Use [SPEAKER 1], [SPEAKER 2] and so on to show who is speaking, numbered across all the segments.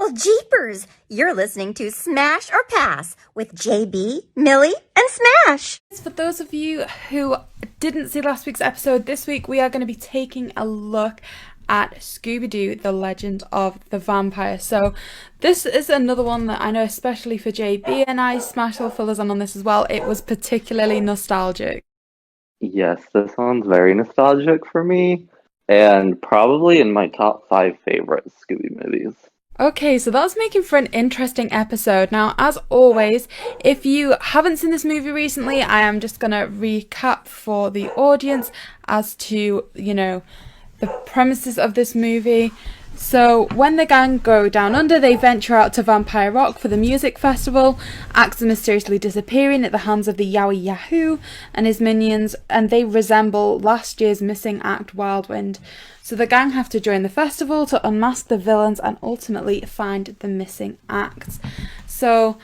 [SPEAKER 1] Well, jeepers! You're listening to Smash or Pass with JayBee, Milly, and Smash!
[SPEAKER 2] For those of you who didn't see last week's episode, this week we are going to be taking a look at Scooby Doo, the Legend of the Vampire. So this is another one that I know, especially for JayBee and I, Smash will fill us in on this as well. It was particularly nostalgic.
[SPEAKER 3] Yes, this one's very nostalgic for me, and probably in my top 5 favorite Scooby movies.
[SPEAKER 2] Okay, so that's making for an interesting episode. Now, as always, if you haven't seen this movie recently, I am just going to recap for the audience as to, the premises of this movie. So, when the gang go down under, they venture out to Vampire Rock for the music festival. Axe are mysteriously disappearing at the hands of the Yowie Yahoo and his minions, and they resemble last year's missing act Wildwind. So the gang have to join the festival to unmask the villains and ultimately find the missing acts. So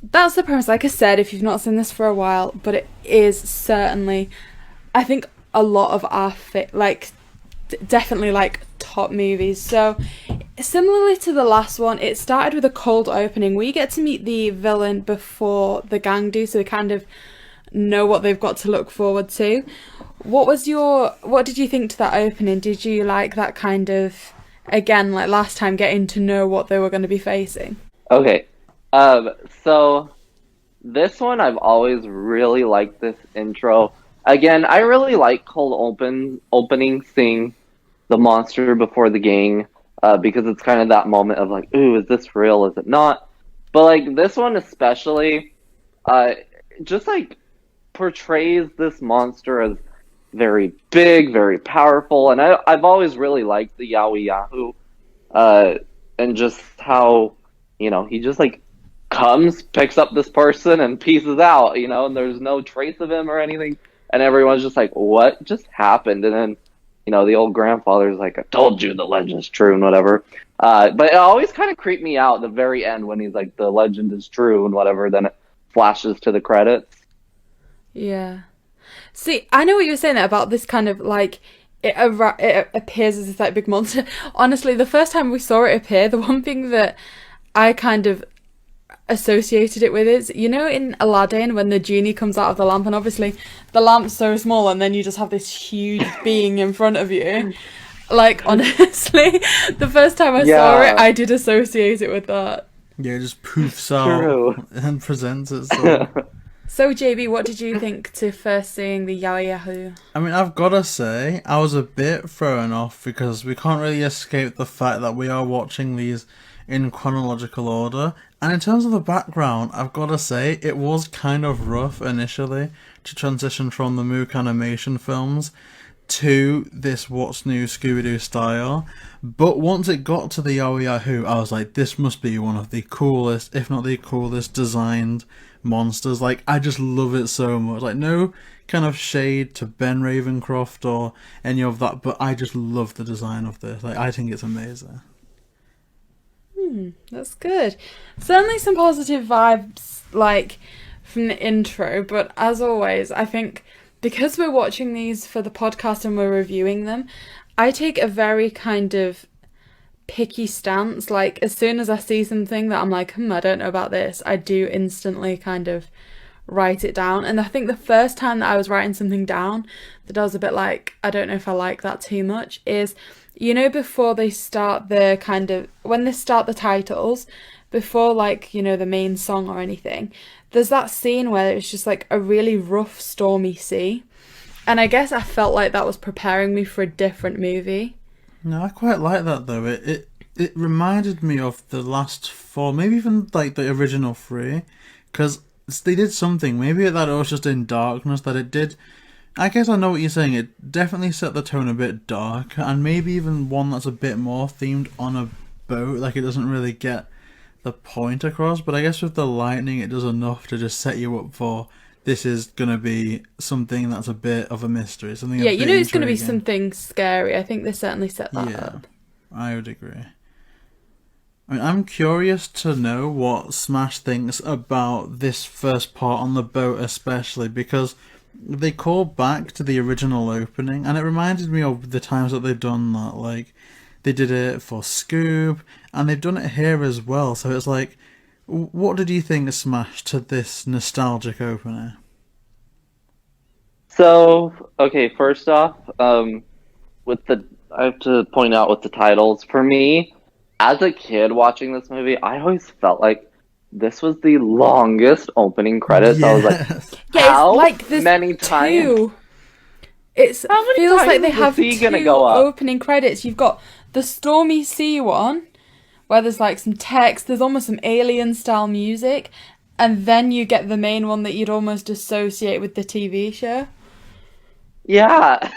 [SPEAKER 2] that's the premise, like I said, if you've not seen this for a while, but it is certainly, I think, a lot of our definitely top movies. So similarly to the last one, it started with a cold opening. We get to meet the villain before the gang do, so we kind of know what they've got to look forward to. What did you think to that opening? Did you like that kind of, again, like last time, getting to know what they were going to be facing?
[SPEAKER 3] Okay, so this one, I've always really liked this intro. Again, I really like cold opening, seeing the monster before the gang, because it's kind of that moment of like, ooh, is this real, is it not? But like this one especially, just like portrays this monster as very big, very powerful, and I've always really liked the Yowie Yahoo, and just how, he just like comes, picks up this person, and pieces out, and there's no trace of him or anything, and everyone's just like, what just happened? And then, the old grandfather's like, I told you the legend's true and whatever. But it always kind of creeped me out at the very end when he's like, the legend is true and whatever, then it flashes to the credits.
[SPEAKER 2] Yeah. See, I know what you were saying there about this kind of like, it appears as this like big monster. Honestly, the first time we saw it appear, the one thing that I kind of associated it with is, in Aladdin when the genie comes out of the lamp, and obviously the lamp's so small and then you just have this huge being in front of you. Like, honestly, the first time I saw it, I did associate it with that.
[SPEAKER 4] Yeah, it just poofs out and presents itself.
[SPEAKER 2] So, JayBee, what did you think to first seeing the Yowie Yahoo?
[SPEAKER 4] I mean, I've got to say, I was a bit thrown off because we can't really escape the fact that we are watching these in chronological order. And in terms of the background, I've got to say, it was kind of rough initially to transition from the Mook animation films to this What's New Scooby-Doo style. But once it got to the Yowie Yahoo, I was like, this must be one of the coolest, if not the coolest, designed monsters. Like, I just love it so much. Like, no kind of shade to Ben Ravencroft or any of that, but I just love the design of this. Like, I think it's amazing.
[SPEAKER 2] That's good. Certainly some positive vibes, like, from the intro, but as always, I think because we're watching these for the podcast and we're reviewing them, I take a very kind of picky stance. Like, as soon as I see something that I'm like, I don't know about this, I do instantly kind of write it down. And I think the first time that I was writing something down that I was a bit like, I don't know if I like that too much, is, before they start when they start the titles, before the main song or anything, there's that scene where it's just like a really rough, stormy sea. And I guess I felt like that was preparing me for a different movie.
[SPEAKER 4] No, I quite like that though. It reminded me of the last 4, maybe even like the original 3, because they did something. Maybe that it was just in darkness that it did. I guess I know what you're saying. It definitely set the tone a bit dark, and maybe even one that's a bit more themed on a boat. Like, it doesn't really get the point across, but I guess with the lightning, it does enough to just set you up for this is gonna be something that's a bit of a mystery. Something.
[SPEAKER 2] Yeah, it's gonna be something scary. I think they certainly set that up.
[SPEAKER 4] I would agree. I mean, I'm curious to know what Smash thinks about this first part on the boat, especially because they call back to the original opening, and it reminded me of the times that they've done that. Like, they did it for Scoob, and they've done it here as well. So it's like, what did you think of smASH to this nostalgic opener?
[SPEAKER 3] So, okay, first off, I have to point out with the titles. For me, as a kid watching this movie, I always felt like this was the longest opening credits. I was like,
[SPEAKER 4] Yes.
[SPEAKER 2] Yeah, it's like there's
[SPEAKER 3] many times?
[SPEAKER 2] two. It
[SPEAKER 3] How many
[SPEAKER 2] feels like
[SPEAKER 3] times
[SPEAKER 2] they
[SPEAKER 3] is the
[SPEAKER 2] have
[SPEAKER 3] sea gonna
[SPEAKER 2] two
[SPEAKER 3] go up?
[SPEAKER 2] opening credits. You've got the Stormy Sea one, where there's like some text, there's almost some alien style music, and then you get the main one that you'd almost associate with the TV show.
[SPEAKER 3] Yeah.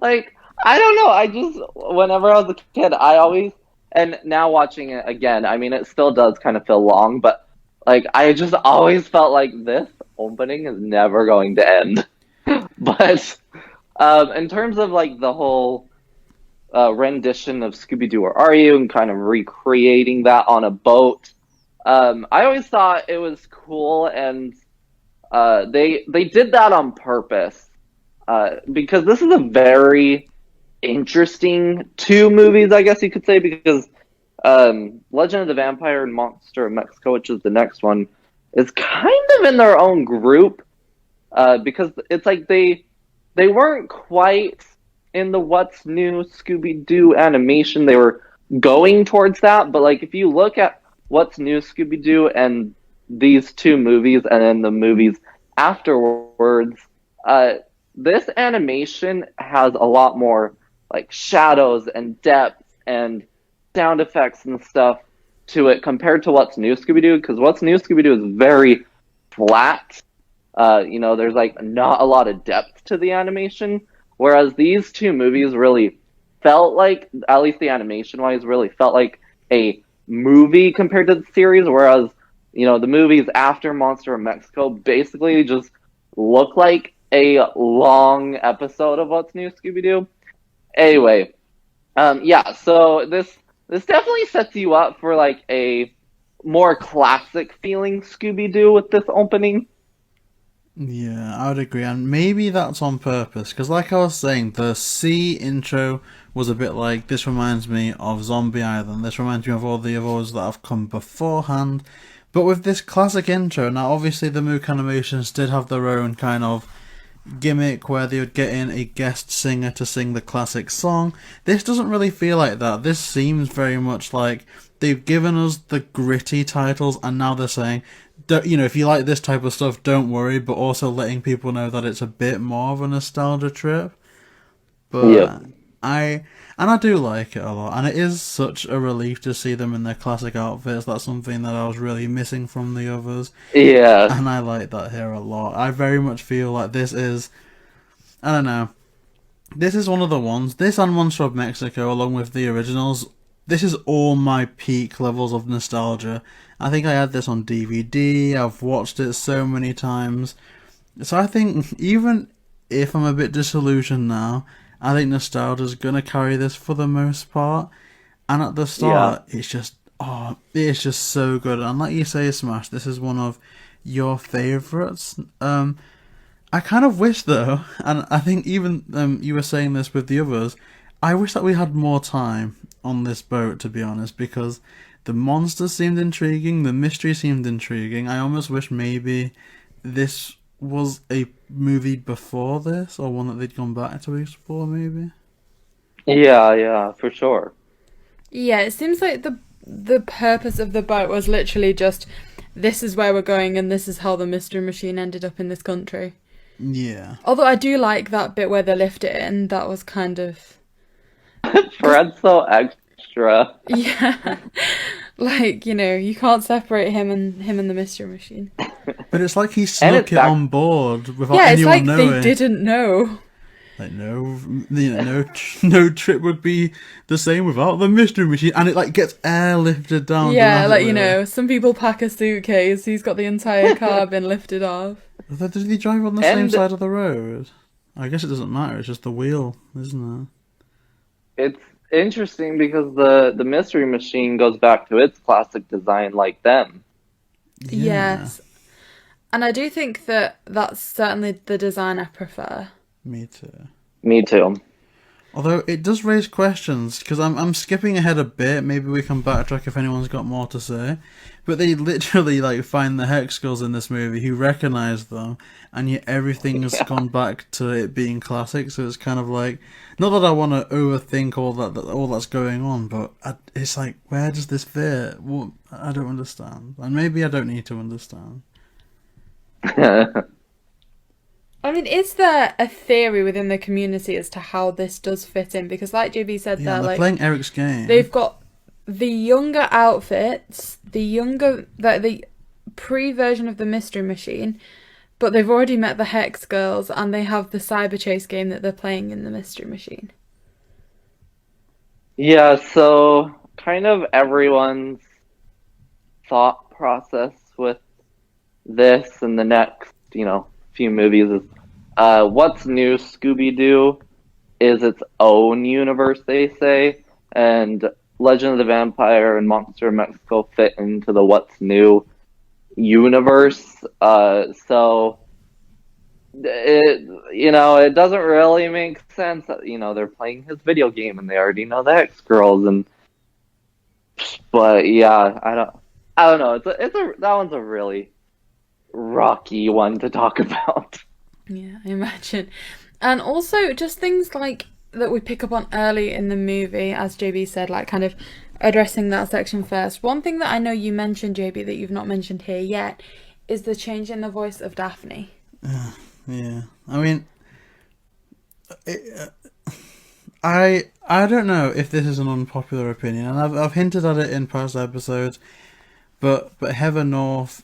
[SPEAKER 3] Like, I don't know. I just, whenever I was a kid, I always, and now watching it again, I mean, it still does kind of feel long, but like, I just always felt like this opening is never going to end. But in terms of like the whole rendition of Scooby Doo, Where Are You, and kind of recreating that on a boat, I always thought it was cool, and they did that on purpose because this is a very interesting two movies, I guess you could say, because Legend of the Vampire and Monster of Mexico, which is the next one, is kind of in their own group because it's like they weren't quite in the What's New Scooby Doo animation. They were going towards that, but like if you look at What's New Scooby Doo and these two movies, and then the movies afterwards, this animation has a lot more like shadows and depth and sound effects and stuff to it compared to What's New Scooby Doo, because What's New Scooby Doo is very flat. There's like not a lot of depth to the animation, whereas these two movies really felt like, at least the animation wise, really felt like a movie compared to the series, whereas the movies after Monster of Mexico basically just look like a long episode of What's New Scooby Doo. Anyway, so this definitely sets you up for like a more classic feeling Scooby Doo with this opening.
[SPEAKER 4] Yeah, I would agree, and maybe that's on purpose, because like I was saying, the sea intro was a bit like, this reminds me of Zombie Island, this reminds me of all the others that have come beforehand, but with this classic intro, now obviously the Mook animations did have their own kind of gimmick where they would get in a guest singer to sing the classic song. This doesn't really feel like that. This seems very much like they've given us the gritty titles, and now they're saying, if you like this type of stuff, don't worry, but also letting people know that it's a bit more of a nostalgia trip. But
[SPEAKER 3] Yep.
[SPEAKER 4] I do like it a lot, and it is such a relief to see them in their classic outfits. That's something that I was really missing from the others.
[SPEAKER 3] Yeah.
[SPEAKER 4] And I like that here a lot. I very much feel like this is, I don't know, this is one of the ones, this and Monster of Mexico, along with the originals, this is all my peak levels of nostalgia. I think I had this on DVD, I've watched it so many times. So I think, even if I'm a bit disillusioned now, I think nostalgia's gonna carry this for the most part. And at the start, it's just so good. And like you say, smASH, this is one of your favourites. I kind of wish though, and I think even you were saying this with the others, I wish that we had more time on this boat, to be honest, because the monsters seemed intriguing, the mystery seemed intriguing. I almost wish maybe this was a movie before this, or one that they'd gone back to explore, maybe.
[SPEAKER 3] Yeah, for sure.
[SPEAKER 2] Yeah, it seems like the purpose of the boat was literally just, this is where we're going and this is how the mystery machine ended up in this country.
[SPEAKER 4] Yeah.
[SPEAKER 2] Although I do like that bit where they lift it in. That was kind of...
[SPEAKER 3] Fred's so extra.
[SPEAKER 2] Yeah. Like, you can't separate him and the mystery machine.
[SPEAKER 4] But it's like he snuck it on board without
[SPEAKER 2] Yeah, it's
[SPEAKER 4] anyone
[SPEAKER 2] like
[SPEAKER 4] knowing.
[SPEAKER 2] they didn't know.
[SPEAKER 4] Like, no trip would be the same without the mystery machine, and it like gets airlifted down.
[SPEAKER 2] Yeah, like, some people pack a suitcase, he's got the entire car been lifted off.
[SPEAKER 4] Did he drive on the same side of the road? I guess it doesn't matter, it's just the wheel, isn't it?
[SPEAKER 3] It's interesting because the mystery machine goes back to its classic design like them.
[SPEAKER 4] Yeah.
[SPEAKER 2] Yes. And I do think that that's certainly the design I prefer.
[SPEAKER 4] Me too.
[SPEAKER 3] Me too.
[SPEAKER 4] Although it does raise questions, because I'm skipping ahead a bit. Maybe we can backtrack if anyone's got more to say. But they literally like find the Hex Girls in this movie who recognize them, and yet everything's gone back to it being classic. So it's kind of like, not that I want to overthink all that's going on, but it's like, where does this fit? Well, I don't understand, and maybe I don't need to understand.
[SPEAKER 2] I mean, is there a theory within the community as to how this does fit in? Because like JB said
[SPEAKER 4] Yeah,
[SPEAKER 2] there,
[SPEAKER 4] they're
[SPEAKER 2] like
[SPEAKER 4] playing Eric's game.
[SPEAKER 2] they've got the younger outfits, the pre-version of the Mystery Machine, but they've already met the Hex Girls and they have the Cyber Chase game that they're playing in the Mystery Machine.
[SPEAKER 3] Yeah, so kind of everyone's thought process with this and the next, few movies is what's new Scooby Doo is its own universe, they say, and Legend of the Vampire and Monster of Mexico fit into the what's new universe. So it doesn't really make sense that they're playing his video game and they already know the Hex Girls, but yeah, I don't know. That one's a really rocky one to talk about.
[SPEAKER 2] Yeah, I imagine. And also just things like that we pick up on early in the movie, as JB said, like kind of addressing that section first. One thing that I know you mentioned, JB, that you've not mentioned here yet is the change in the voice of Daphne.
[SPEAKER 4] Yeah, I mean, I don't know if this is an unpopular opinion, and I've hinted at it in past episodes, but Heather North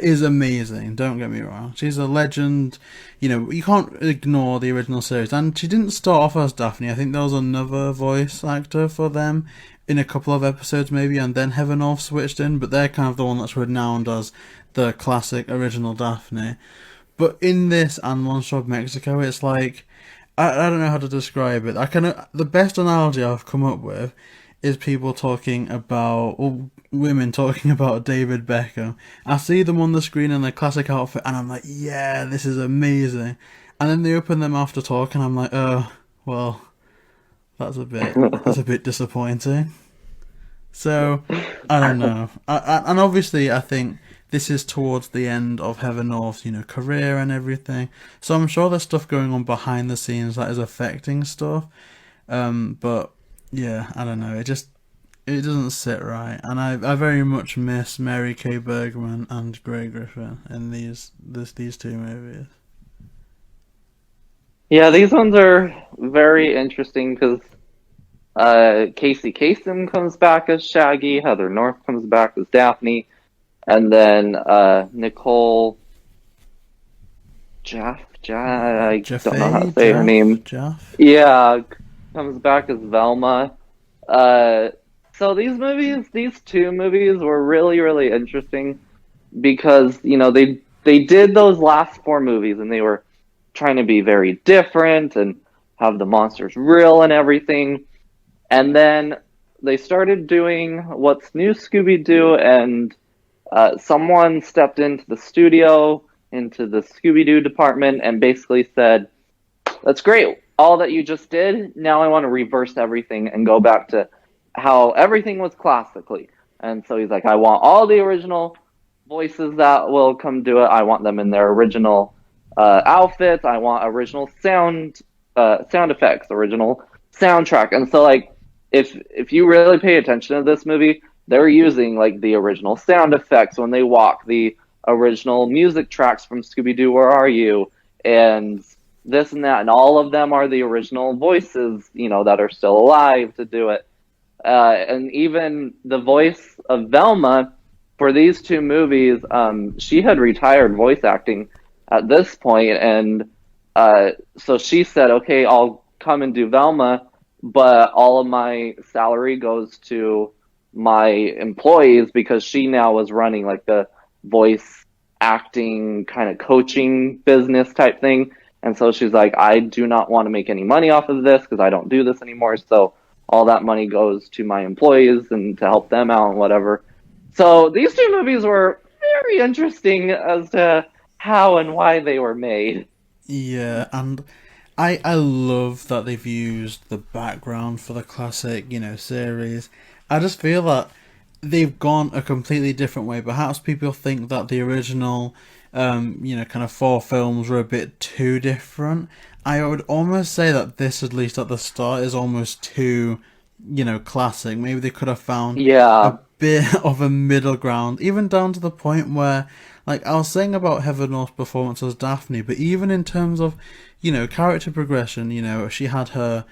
[SPEAKER 4] is amazing, don't get me wrong. She's a legend. You can't ignore the original series. And she didn't start off as Daphne. I think there was another voice actor for them in a couple of episodes maybe, and then Heather North switched in, but they're kind of the one that's renowned as the classic original Daphne. But in this and Monster of Mexico, it's like, I don't know how to describe it. The best analogy I've come up with is people talking about, or women talking about David Beckham. I see them on the screen in their classic outfit and I'm like, yeah, this is amazing. And then they open their mouth to talk and I'm like, oh, well, that's a bit disappointing. So, I don't know. And obviously I think this is towards the end of Heather North's, career and everything. So I'm sure there's stuff going on behind the scenes that is affecting stuff. But yeah, I don't know. It doesn't sit right, and I very much miss Mary Kay Bergman and Grey Griffin in these two movies.
[SPEAKER 3] Yeah, these ones are very interesting because Casey Kasem comes back as Shaggy, Heather North comes back as Daphne, and then Nicole Jaffe, I don't know how to say her name.
[SPEAKER 4] Jaffe?
[SPEAKER 3] Yeah, comes back as Velma. So these two movies were really, really interesting because, they did those last four movies and they were trying to be very different and have the monsters real and everything. And then they started doing What's New Scooby Doo, and someone stepped into the studio, into the Scooby Doo department, and basically said, that's great. All that you just did, now I want to reverse everything and go back to how everything was classically. And so he's like, I want all the original voices that will come do it. I want them in their original outfits. I want original sound effects, original soundtrack. And so, like, if you really pay attention to this movie, they're using like the original sound effects when they walk, the original music tracks from Scooby Doo, Where Are You? And this and that, and all of them are the original voices, that are still alive to do it. And even the voice of Velma for these two movies, she had retired voice acting at this point, and so she said, okay, I'll come and do Velma, but all of my salary goes to my employees, because she now was running like the voice acting kind of coaching business type thing. And so she's like, I do not want to make any money off of this because I don't do this anymore. So all that money goes to my employees and to help them out and whatever. So these two movies were very interesting as to how and why they were made.
[SPEAKER 4] Yeah, and I love that they've used the background for the classic, series. I just feel that they've gone a completely different way. Perhaps people think that the original, kind of 4 films were a bit too different. I would almost say that this, at least at the start, is almost too, classic. Maybe they could have found a bit of a middle ground, even down to the point where, like, I was saying about Heather North's performance as Daphne, but even in terms of, character progression, she had her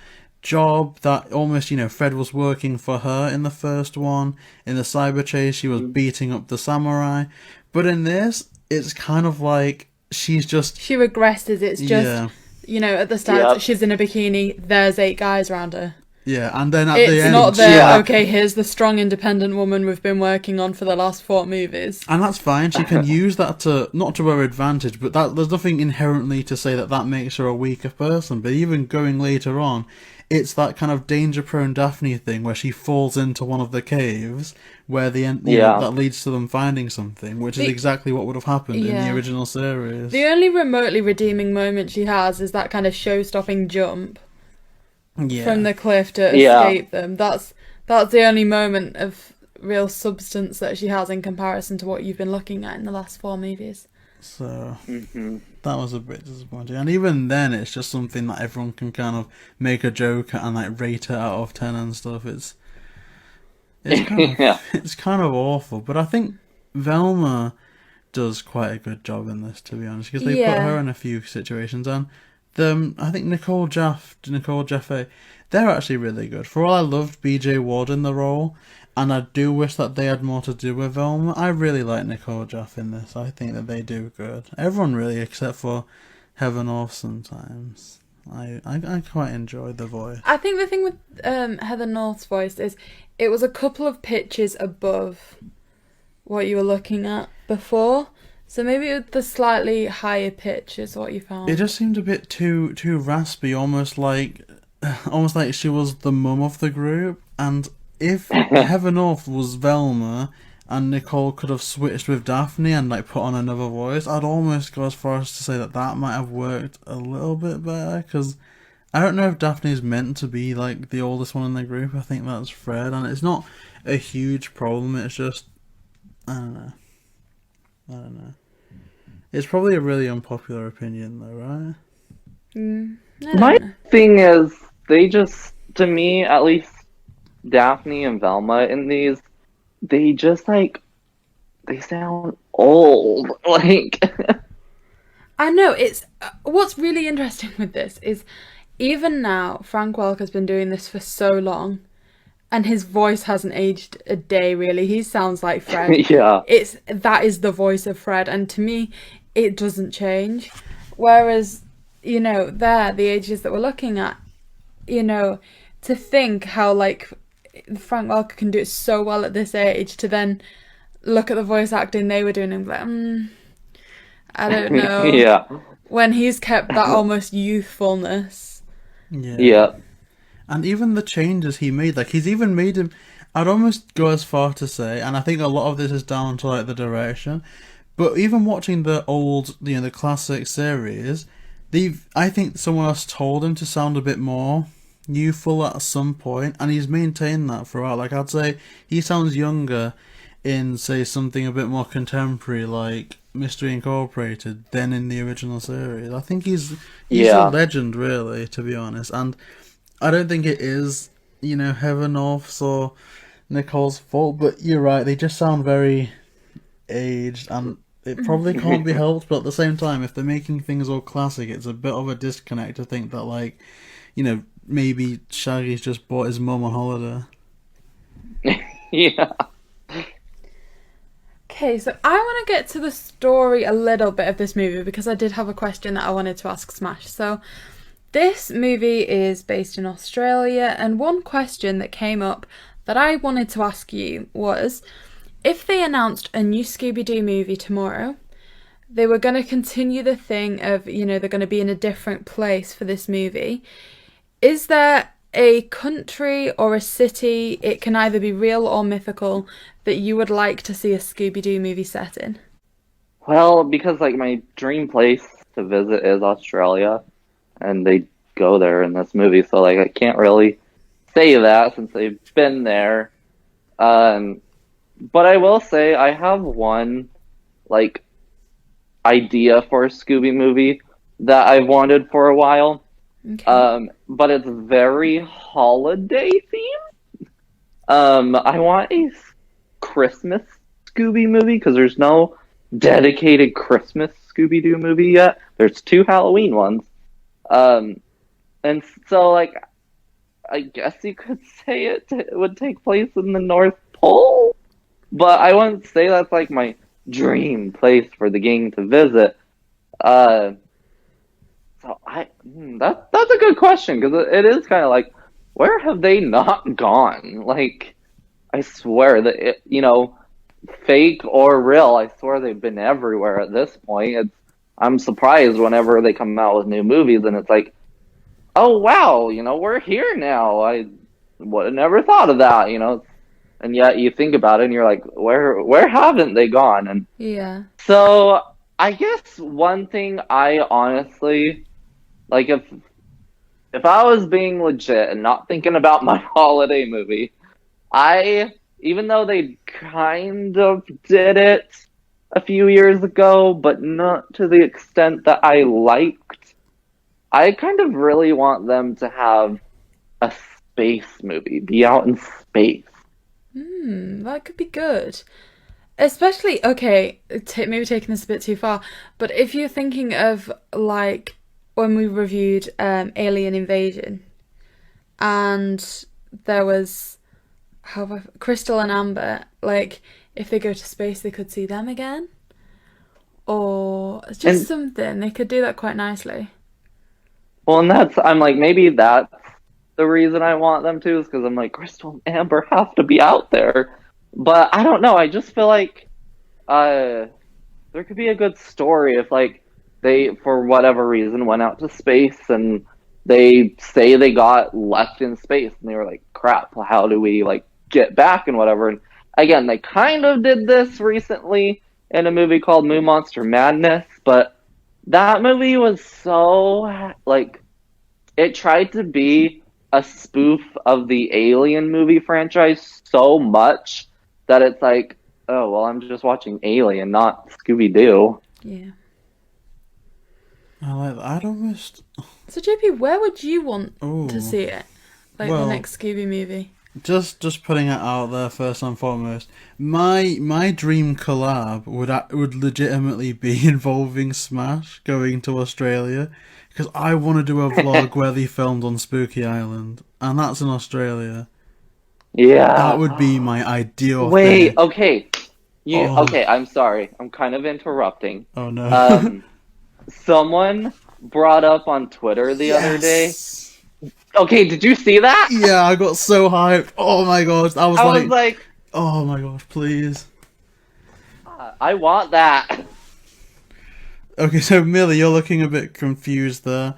[SPEAKER 4] job that almost, Fred was working for her in the first one. In the cyber chase, she was beating up the samurai. But in this, it's kind of like she
[SPEAKER 2] regresses. It's just, at the start, she's in a bikini, there's 8 guys around her.
[SPEAKER 4] Yeah, and then at
[SPEAKER 2] the end... It's not okay, here's the strong, independent woman we've been working on for the last 4 movies.
[SPEAKER 4] And that's fine, she can use that not to her advantage, but there's nothing inherently to say that makes her a weaker person. But even going later on, it's that kind of danger-prone Daphne thing where she falls into one of the caves where that leads to them finding something, which is exactly what would have happened in the original series.
[SPEAKER 2] The only remotely redeeming moment she has is that kind of show-stopping jump. From the cliff to escape them. That's the only moment of real substance that she has in comparison to what you've been looking at in the last 4 movies.
[SPEAKER 4] So that was a bit disappointing. And even then, it's just something that everyone can kind of make a joke at and like rate it out of 10 and stuff. It's kind of awful. But I think Velma does quite a good job in this, to be honest, because they put her in a few situations. And I think Nicole Jaffe, they're actually really good. For all I loved BJ Ward in the role, and I do wish that they had more to do with Velma, I really like Nicole Jaffe in this. I think that they do good. Everyone really, except for Heather North sometimes. I quite enjoy the voice. I
[SPEAKER 2] think the thing with Heather North's voice is it was a couple of pitches above what you were looking at before. So maybe the slightly higher pitch is what you found.
[SPEAKER 4] It just seemed a bit too raspy, almost like she was the mum of the group. And if Heather North was Velma and Nicole could have switched with Daphne and like put on another voice, I'd almost go as far as to say that might have worked a little bit better. Because I don't know if Daphne's meant to be like the oldest one in the group. I think that's Fred, and it's not a huge problem. It's just I don't know. It's probably a really unpopular opinion, though, right?
[SPEAKER 3] My thing is, they just, to me, at least Daphne and Velma in these, they just, like, they sound old. Like...
[SPEAKER 2] I know, it's... what's really interesting with this is, even now, Frank Welker's been doing this for so long, and his voice hasn't aged a day, really. He sounds like Fred.
[SPEAKER 3] Yeah.
[SPEAKER 2] That is the voice of Fred, and to me, it doesn't change. Whereas, the ages that we're looking at, to think how, like, Frank Welker can do it so well at this age, to then look at the voice acting they were doing and be like, I don't know.
[SPEAKER 3] Yeah.
[SPEAKER 2] When he's kept that almost youthfulness.
[SPEAKER 3] Yeah.
[SPEAKER 4] And even the changes he made, like, he's even made him... I'd almost go as far to say, and I think a lot of this is down to, like, the direction, but even watching the old, the classic series, I think someone else told him to sound a bit more youthful at some point, and he's maintained that throughout. Like, I'd say he sounds younger in, say, something a bit more contemporary, like Mystery Incorporated, than in the original series. I think he's a legend, really, to be honest, and... I don't think it is, Heather North's or Nicole's fault, but you're right, they just sound very aged, and it probably can't be helped, but at the same time, if they're making things all classic, it's a bit of a disconnect to think that, like, maybe Shaggy's just bought his mum a holiday.
[SPEAKER 3] Yeah.
[SPEAKER 2] Okay, so I want to get to the story a little bit of this movie, because I did have a question that I wanted to ask Smash, so... This movie is based in Australia, and one question that came up that I wanted to ask you was, if they announced a new Scooby Doo movie tomorrow, they were going to continue the thing of, they're going to be in a different place for this movie, is there a country or a city, it can either be real or mythical, that you would like to see a Scooby Doo movie set in?
[SPEAKER 3] Well, because, like, my dream place to visit is Australia. And they go there in this movie, so like I can't really say that since they've been there. But I will say I have one like idea for a Scooby movie that I've wanted for a while.
[SPEAKER 2] Okay.
[SPEAKER 3] But it's very holiday themed. I want a Christmas Scooby movie because there's no dedicated Christmas Scooby Doo movie yet. There's 2 Halloween ones. And so like I guess you could say it would take place in the North Pole, but I wouldn't say that's like my dream place for the gang to visit. So that's a good question because it is kind of like, where have they not gone? Like, I swear that fake or real, I swear they've been everywhere at this point. I'm surprised whenever they come out with new movies and it's like, oh wow, we're here now. I would have never thought of that, And yet you think about it and you're like, where haven't they gone? And
[SPEAKER 2] Yeah.
[SPEAKER 3] so I guess one thing I honestly like, if I was being legit and not thinking about my holiday movie, even though they kind of did it a few years ago, but not to the extent that I liked, I kind of really want them to have a space movie, be out in space.
[SPEAKER 2] That could be good. Especially, okay, maybe taking this a bit too far, but if you're thinking of, like, when we reviewed Alien Invasion, and there was Crystal and Amber, like, if they go to space, they could see them again. Or just something. They could do that quite nicely.
[SPEAKER 3] Well, and I'm like, maybe that's the reason I want them to, is because I'm like, Crystal and Amber have to be out there. But I don't know, I just feel like there could be a good story if, like, they, for whatever reason, went out to space and they say they got left in space and they were like, crap, how do we, like, get back and whatever. And again, they kind of did this recently in a movie called Moon Monster Madness, but that movie was so, like, it tried to be a spoof of the Alien movie franchise so much that it's like, oh, well, I'm just watching Alien, not Scooby Doo.
[SPEAKER 2] Yeah.
[SPEAKER 4] I like that. I'd almost...
[SPEAKER 2] So, JP, where would you want
[SPEAKER 4] Ooh.
[SPEAKER 2] to see it? Like, the next Scooby movie?
[SPEAKER 4] Just putting it out there first and foremost. My dream collab would legitimately be involving smASH going to Australia, because I want to do a vlog where they filmed on Spooky Island, and that's in Australia.
[SPEAKER 3] Yeah.
[SPEAKER 4] That would be my ideal
[SPEAKER 3] Wait,
[SPEAKER 4] thing.
[SPEAKER 3] okay. Okay, I'm sorry. I'm kind of interrupting.
[SPEAKER 4] Oh no.
[SPEAKER 3] Someone brought up on Twitter the other day. Okay, did you see that?
[SPEAKER 4] Yeah, I got so hyped. Oh my gosh. I was like, oh my gosh, please.
[SPEAKER 3] I want that.
[SPEAKER 4] Okay, so Milly, you're looking a bit confused there.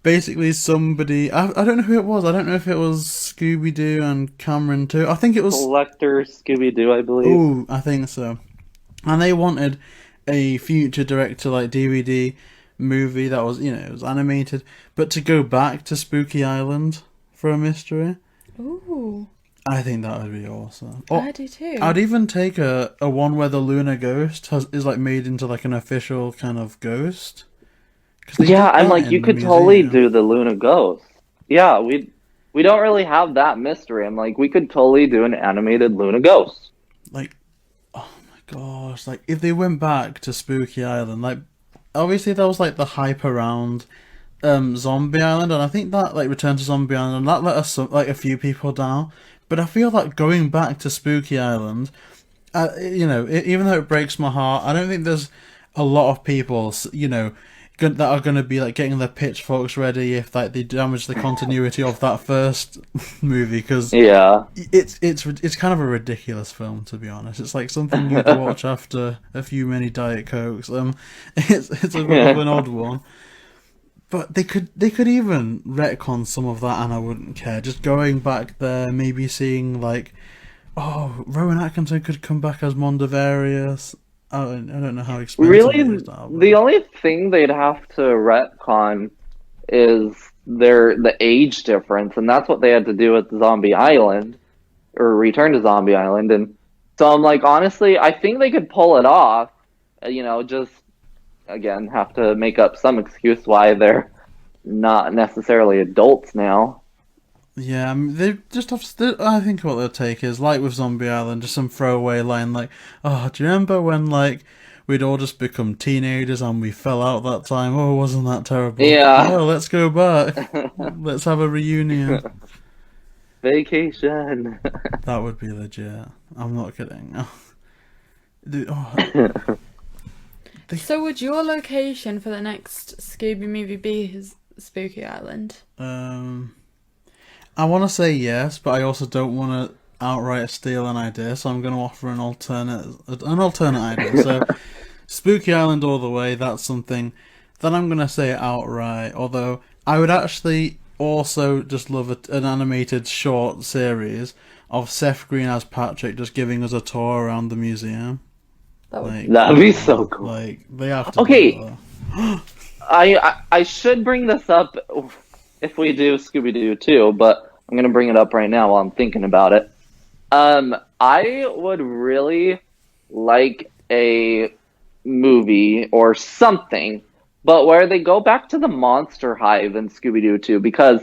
[SPEAKER 4] Basically, somebody... I don't know who it was. I don't know if it was Scooby Doo and Cameron too. I think it was...
[SPEAKER 3] Collector Scooby Doo, I believe.
[SPEAKER 4] Ooh, I think so. And they wanted a future director, like, DVD movie that was, it was animated, but to go back to Spooky Island for a mystery.
[SPEAKER 2] Ooh.
[SPEAKER 4] I think that would be awesome.
[SPEAKER 2] I do too.
[SPEAKER 4] I'd even take a one where the lunar ghost is like made into like an official kind of ghost.
[SPEAKER 3] Yeah, I'm like, you could totally do the Luna Ghost. Yeah, we don't really have that mystery. I'm like, we could totally do an animated Luna Ghost.
[SPEAKER 4] Like, oh my gosh, like if they went back to Spooky Island, like obviously there was like the hype around Zombie Island, and I think that like Return to Zombie Island, and that let us like a few people down. But I feel like going back to Spooky Island, even though it breaks my heart, I don't think there's a lot of people, that are going to be like getting their pitchforks ready if like they damage the continuity of that first movie, because it's kind of a ridiculous film, to be honest. It's like something you'd watch after a few many Diet Cokes. It's a bit of an odd one. But they could even retcon some of that and I wouldn't care. Just going back there, maybe seeing like, Rowan Atkinson could come back as Mondavarius. I don't know how expensive it is now, but...
[SPEAKER 3] The only thing they'd have to retcon is the age difference, and that's what they had to do with Zombie Island or Return to Zombie Island. And so I'm like, honestly, I think they could pull it off. Just again have to make up some excuse why they're not necessarily adults now.
[SPEAKER 4] Yeah, I mean, they just have to, I think what they'll take is, like with Zombie Island, just some throwaway line like, oh, do you remember when, like, we'd all just become teenagers and we fell out that time? Oh, wasn't that terrible?
[SPEAKER 3] Yeah.
[SPEAKER 4] Oh, let's go back. Let's have a reunion.
[SPEAKER 3] Vacation.
[SPEAKER 4] That would be legit. I'm not kidding. Oh.
[SPEAKER 2] So would your location for the next Scooby movie be Spooky Island?
[SPEAKER 4] I want to say yes, but I also don't want to outright steal an idea, so I'm going to offer an alternate idea. So, Spooky Island all the way, that's something that I'm going to say outright, although I would actually also just love an animated short series of Seth Green as Patrick just giving us a tour around the museum.
[SPEAKER 3] That'd be so cool.
[SPEAKER 4] Like, they have to
[SPEAKER 3] Okay, I should bring this up if we do Scooby Doo too, but I'm gonna bring it up right now while I'm thinking about it. I would really like a movie or something, but where they go back to the Monster Hive in Scooby Doo 2, because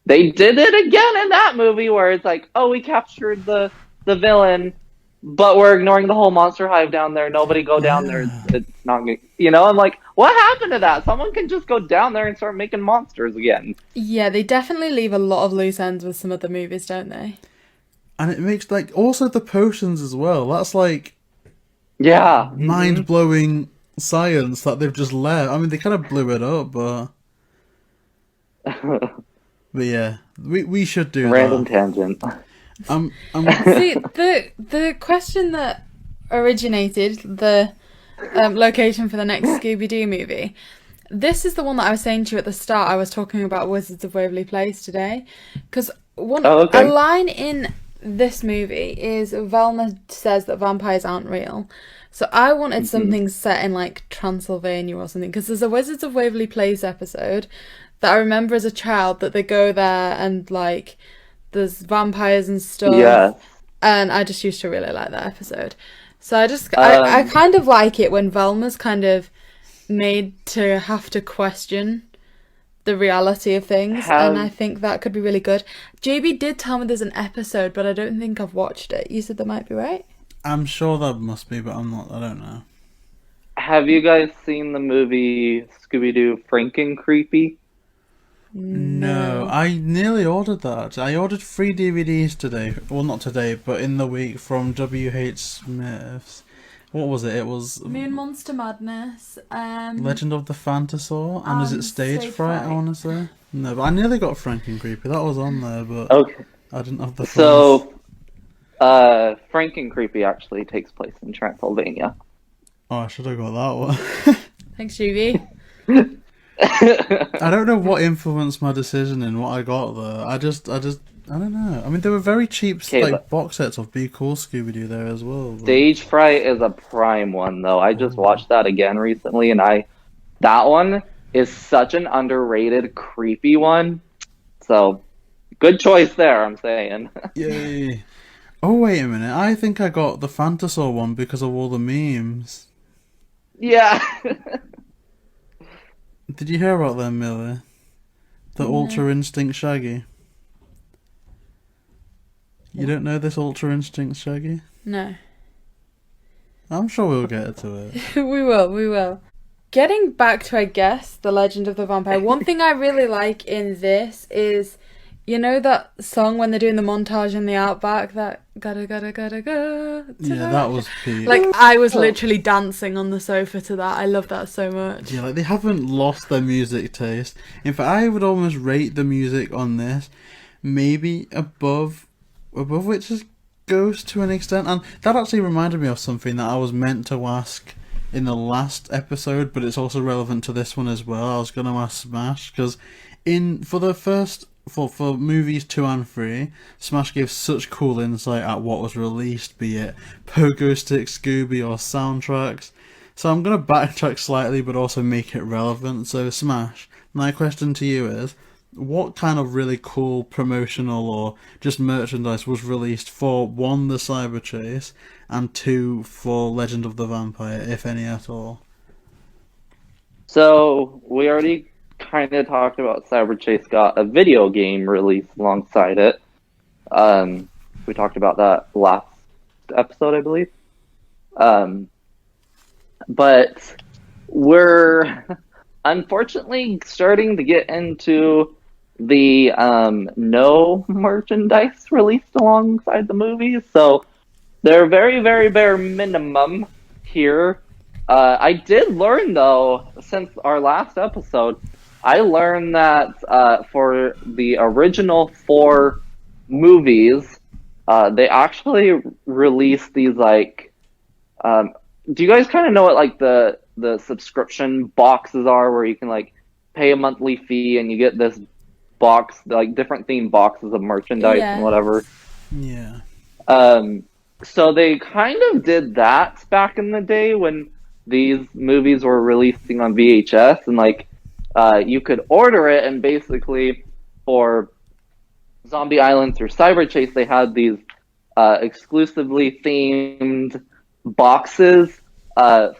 [SPEAKER 3] they did it again in that movie where it's like, oh, we captured the villain, but we're ignoring the whole Monster Hive down there. Nobody go down there. It's not gonna, I'm like, what happened to that? Someone can just go down there and start making monsters again.
[SPEAKER 2] Yeah, they definitely leave a lot of loose ends with some of the movies, don't they?
[SPEAKER 4] And it makes, like, also the potions as well. That's, like,
[SPEAKER 3] yeah,
[SPEAKER 4] mind-blowing science that they've just left. I mean, they kind of blew it up, but... But yeah, we should do
[SPEAKER 3] random
[SPEAKER 4] that.
[SPEAKER 3] tangent.
[SPEAKER 2] See, the question that originated the location for the next Scooby Doo movie, this is the one that I was saying to you at the start. I was talking about Wizards of Waverly Place today, because a line in this movie is Velma says that vampires aren't real. So I wanted something set in like Transylvania or something, because there's a Wizards of Waverly Place episode that I remember as a child that they go there and like there's vampires and stuff.
[SPEAKER 3] Yeah.
[SPEAKER 2] And I just used to really like that episode. So I kind of like it when Velma's kind of made to have to question the reality of things, and I think that could be really good. JayBee did tell me there's an episode, but I don't think I've watched it. You said that might be right?
[SPEAKER 4] I'm sure that must be, but I don't know.
[SPEAKER 3] Have you guys seen the movie Scooby Doo Franken-Creepy?
[SPEAKER 4] No, I nearly ordered that. I ordered 3 DVDs today. Well, not today, but in the week from W.H. Smith's. What was it? It was
[SPEAKER 2] Moon Monster Madness,
[SPEAKER 4] Legend of the Phantasaur, and is it Stage Fright, I want to say? No, but I nearly got Franken-Creepy. That was on there, but
[SPEAKER 3] okay.
[SPEAKER 4] I didn't have the funds.
[SPEAKER 3] So, Franken-Creepy actually takes place in Transylvania.
[SPEAKER 4] Oh, I should have got that one.
[SPEAKER 2] Thanks, JayBee.
[SPEAKER 4] I don't know what influenced my decision in what I got there. I don't know. I mean, there were very cheap box sets of Be Cool Scooby-Doo there as well. But...
[SPEAKER 3] Stage Fright is a prime one, though. I just watched that again recently, and that one is such an underrated, creepy one. So, good choice there, I'm saying.
[SPEAKER 4] Yay. Oh, wait a minute. I think I got the Phantasaur one because of all the memes.
[SPEAKER 3] Yeah.
[SPEAKER 4] Did you hear about them, Millie? The Ultra Instinct Shaggy. You don't know this Ultra Instinct Shaggy?
[SPEAKER 2] No.
[SPEAKER 4] I'm sure we'll get to it.
[SPEAKER 2] We will. Getting back to, I guess, The Legend of the Vampire, one thing I really like in this is, you know that song when they're doing the montage in the outback, that gotta go.
[SPEAKER 4] Yeah, that was peak.
[SPEAKER 2] Like, I was literally dancing on the sofa to that. I love that so much.
[SPEAKER 4] Yeah, like, they haven't lost their music taste. In fact, I would almost rate the music on this maybe above which is Ghost to an extent. And that actually reminded me of something that I was meant to ask in the last episode, but it's also relevant to this one as well. I was going to ask smASH, because for movies 2 and 3, smASH gave such cool insight at what was released, be it Pogo Stick, Scooby, or soundtracks. So I'm going to backtrack slightly, but also make it relevant. So smASH, my question to you is, what kind of really cool promotional or just merchandise was released for, one, the Cyber Chase, and two, for Legend of the Vampire, if any at all?
[SPEAKER 3] So we already kind of talked about Cyber Chase got a video game released alongside it. We talked about that last episode, I believe. But we're unfortunately starting to get into the no merchandise released alongside the movies. So they're very, very bare minimum here. I did learn, though, since our last episode, I learned that for the original 4 movies, they actually released these, like, do you guys kind of know what, like, the subscription boxes are, where you can, like, pay a monthly fee and you get this box, like, different themed boxes of merchandise and whatever?
[SPEAKER 4] Yeah.
[SPEAKER 3] So they kind of did that back in the day when these movies were releasing on VHS, and, like, you could order it, and basically for Zombie Island through Cyber Chase, they had these exclusively themed boxes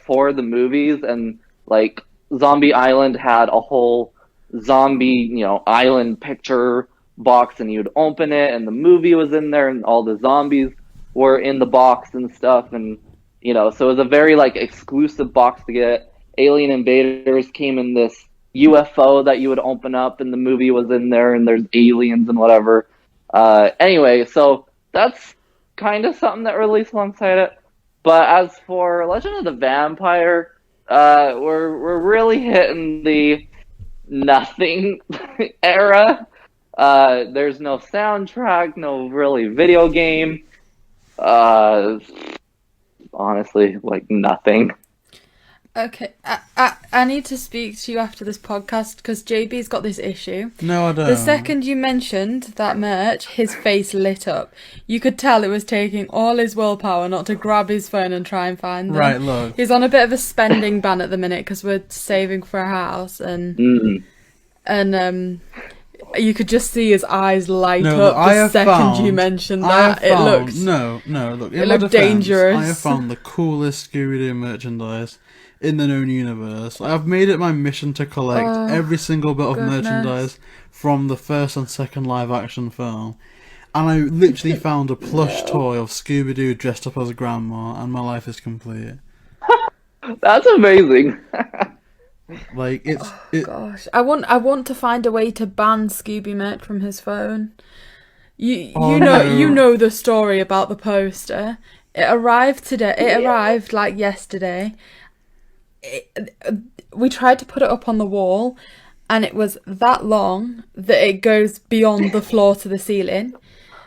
[SPEAKER 3] for the movies, and, like, Zombie Island had a whole zombie, island picture box, and you'd open it, and the movie was in there, and all the zombies were in the box and stuff, and so it was a very, like, exclusive box to get. Alien Invaders came in this UFO that you would open up, and the movie was in there, and there's aliens and whatever. Anyway, so that's kind of something that released alongside it. But as for Legend of the Vampire, we're really hitting the nothing era. There's no soundtrack, no really video game. Honestly, like, nothing.
[SPEAKER 2] Okay, I need to speak to you after this podcast because JB's got this issue.
[SPEAKER 4] No, I don't.
[SPEAKER 2] The second you mentioned that merch, his face lit up. You could tell it was taking all his willpower not to grab his phone and try and find them.
[SPEAKER 4] Right, look.
[SPEAKER 2] He's on a bit of a spending ban at the minute because we're saving for a house, and you could just see his eyes light up the second you mentioned that. It looked dangerous.
[SPEAKER 4] I have found the coolest Scooby Doo merchandise in the known universe. I've made it my mission to collect every single bit of merchandise from the first and second live action film. And I literally found a plush toy of Scooby Doo dressed up as Grandma, and my life is complete.
[SPEAKER 3] That's amazing.
[SPEAKER 4] Like,
[SPEAKER 2] gosh, I want to find a way to ban Scooby merch from his phone. You know the story about the poster. It arrived today. It arrived like yesterday. We tried to put it up on the wall, and it was that long that it goes beyond the floor to the ceiling.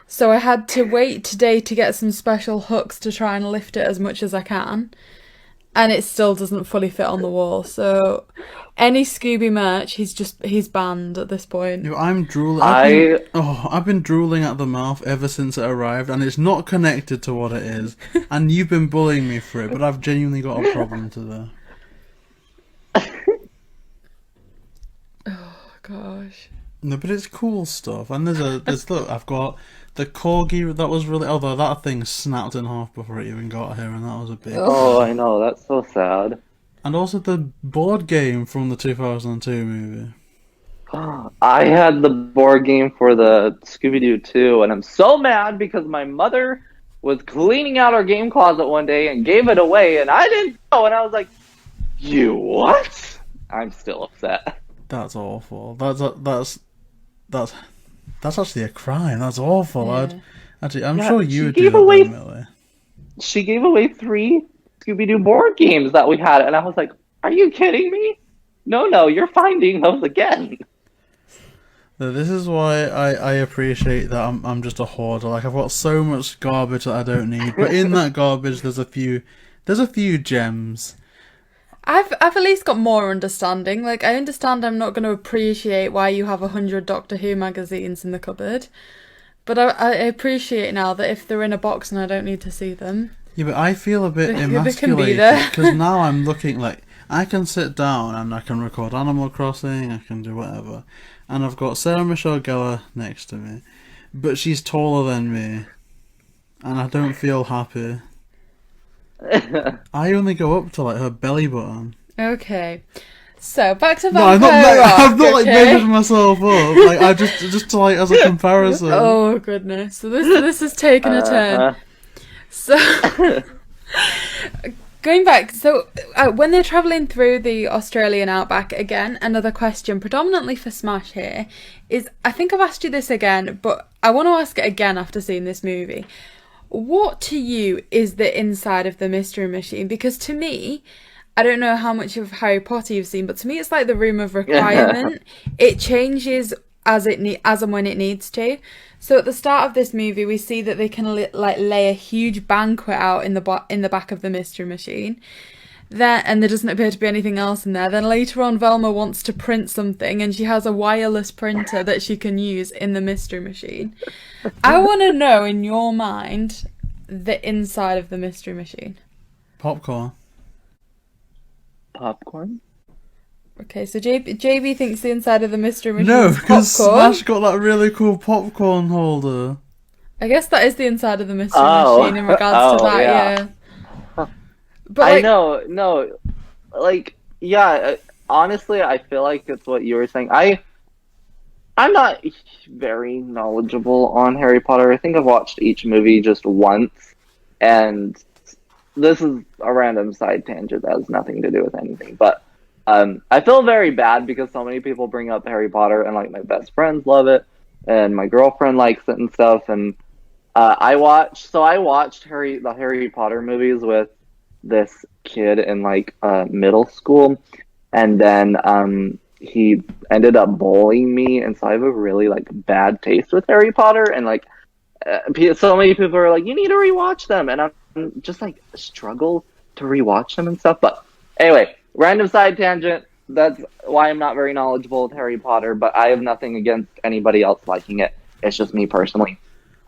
[SPEAKER 2] So I had to wait today to get some special hooks to try and lift it as much as I can. And it still doesn't fully fit on the wall. So any Scooby merch, he's banned at this point.
[SPEAKER 4] I'm drooling. I've been drooling at the mouth ever since it arrived, and it's not connected to what it is. And you've been bullying me for it, but I've genuinely got a problem today.
[SPEAKER 2] Oh gosh.
[SPEAKER 4] No, but it's cool stuff. And there's look, I've got the corgi that was really, although that thing snapped in half before it even got here, and that was a big.
[SPEAKER 3] Oh, I know, that's so sad.
[SPEAKER 4] And also the board game from the 2002 movie.
[SPEAKER 3] I had the board game for the Scooby Doo 2, and I'm so mad because my mother was cleaning out our game closet one day and gave it away, and I didn't know, and I was like, "You what?" I'm still upset.
[SPEAKER 4] That's awful. That's actually a crime. That's awful.
[SPEAKER 2] Yeah.
[SPEAKER 4] I'm sure you would do that, Millie.
[SPEAKER 3] She gave away 3 Scooby-Doo board games that we had, and I was like, "Are you kidding me? No, you're finding those again."
[SPEAKER 4] This is why I appreciate that I'm just a hoarder. Like, I've got so much garbage that I don't need, but in that garbage there's a few gems.
[SPEAKER 2] I've at least got more understanding. Like, I understand I'm not going to appreciate why you have 100 Doctor Who magazines in the cupboard, but I appreciate now that if they're in a box and I don't need to see them.
[SPEAKER 4] Yeah, but I feel a bit emasculated because now I'm looking like I can sit down and I can record Animal Crossing, I can do whatever. And I've got Sarah Michelle Gellar next to me. But she's taller than me. And I don't feel happy. I only go up to like her belly button.
[SPEAKER 2] Okay. So back to
[SPEAKER 4] No,
[SPEAKER 2] Vampire Rock.
[SPEAKER 4] I've not like
[SPEAKER 2] okay?
[SPEAKER 4] measured myself up. Like I just to like as a comparison.
[SPEAKER 2] Oh goodness! So this has taken a turn. So going back, so when they're travelling through the Australian outback again, another question predominantly for Smash here is, I think I've asked you this again, but I want to ask it again after seeing this movie. What to you is the inside of the Mystery Machine? Because to me, I don't know how much of Harry Potter you've seen, but to me it's like the room of requirement. It changes as and when it needs to. So at the start of this movie, we see that they can lay a huge banquet out in the back of the Mystery Machine. And there doesn't appear to be anything else in there. Then later on, Velma wants to print something, and she has a wireless printer that she can use in the Mystery Machine. I want to know, in your mind, the inside of the Mystery Machine.
[SPEAKER 4] Popcorn.
[SPEAKER 3] Popcorn?
[SPEAKER 2] Okay, so JayBee thinks the inside of the Mystery Machine
[SPEAKER 4] No,
[SPEAKER 2] is
[SPEAKER 4] because
[SPEAKER 2] popcorn.
[SPEAKER 4] Smash got that really cool popcorn holder.
[SPEAKER 2] I guess that is the inside of the Mystery Machine in regards to that, yeah. But
[SPEAKER 3] I know, no, like, yeah, honestly, I feel like it's what you were saying. I'm not very knowledgeable on Harry Potter. I think I've watched each movie just once, and this is a random side tangent that has nothing to do with anything, but I feel very bad because so many people bring up Harry Potter, and like my best friends love it, and my girlfriend likes it and stuff, and I watched the Harry Potter movies with this kid in like middle school, and then he ended up bullying me, and so I have a really like bad taste with Harry Potter, and like so many people are like, you need to rewatch them, and I'm just like struggle to rewatch them and stuff. But anyway, random side tangent. That's why I'm not very knowledgeable with Harry Potter, but I have nothing against anybody else liking it. It's just me personally.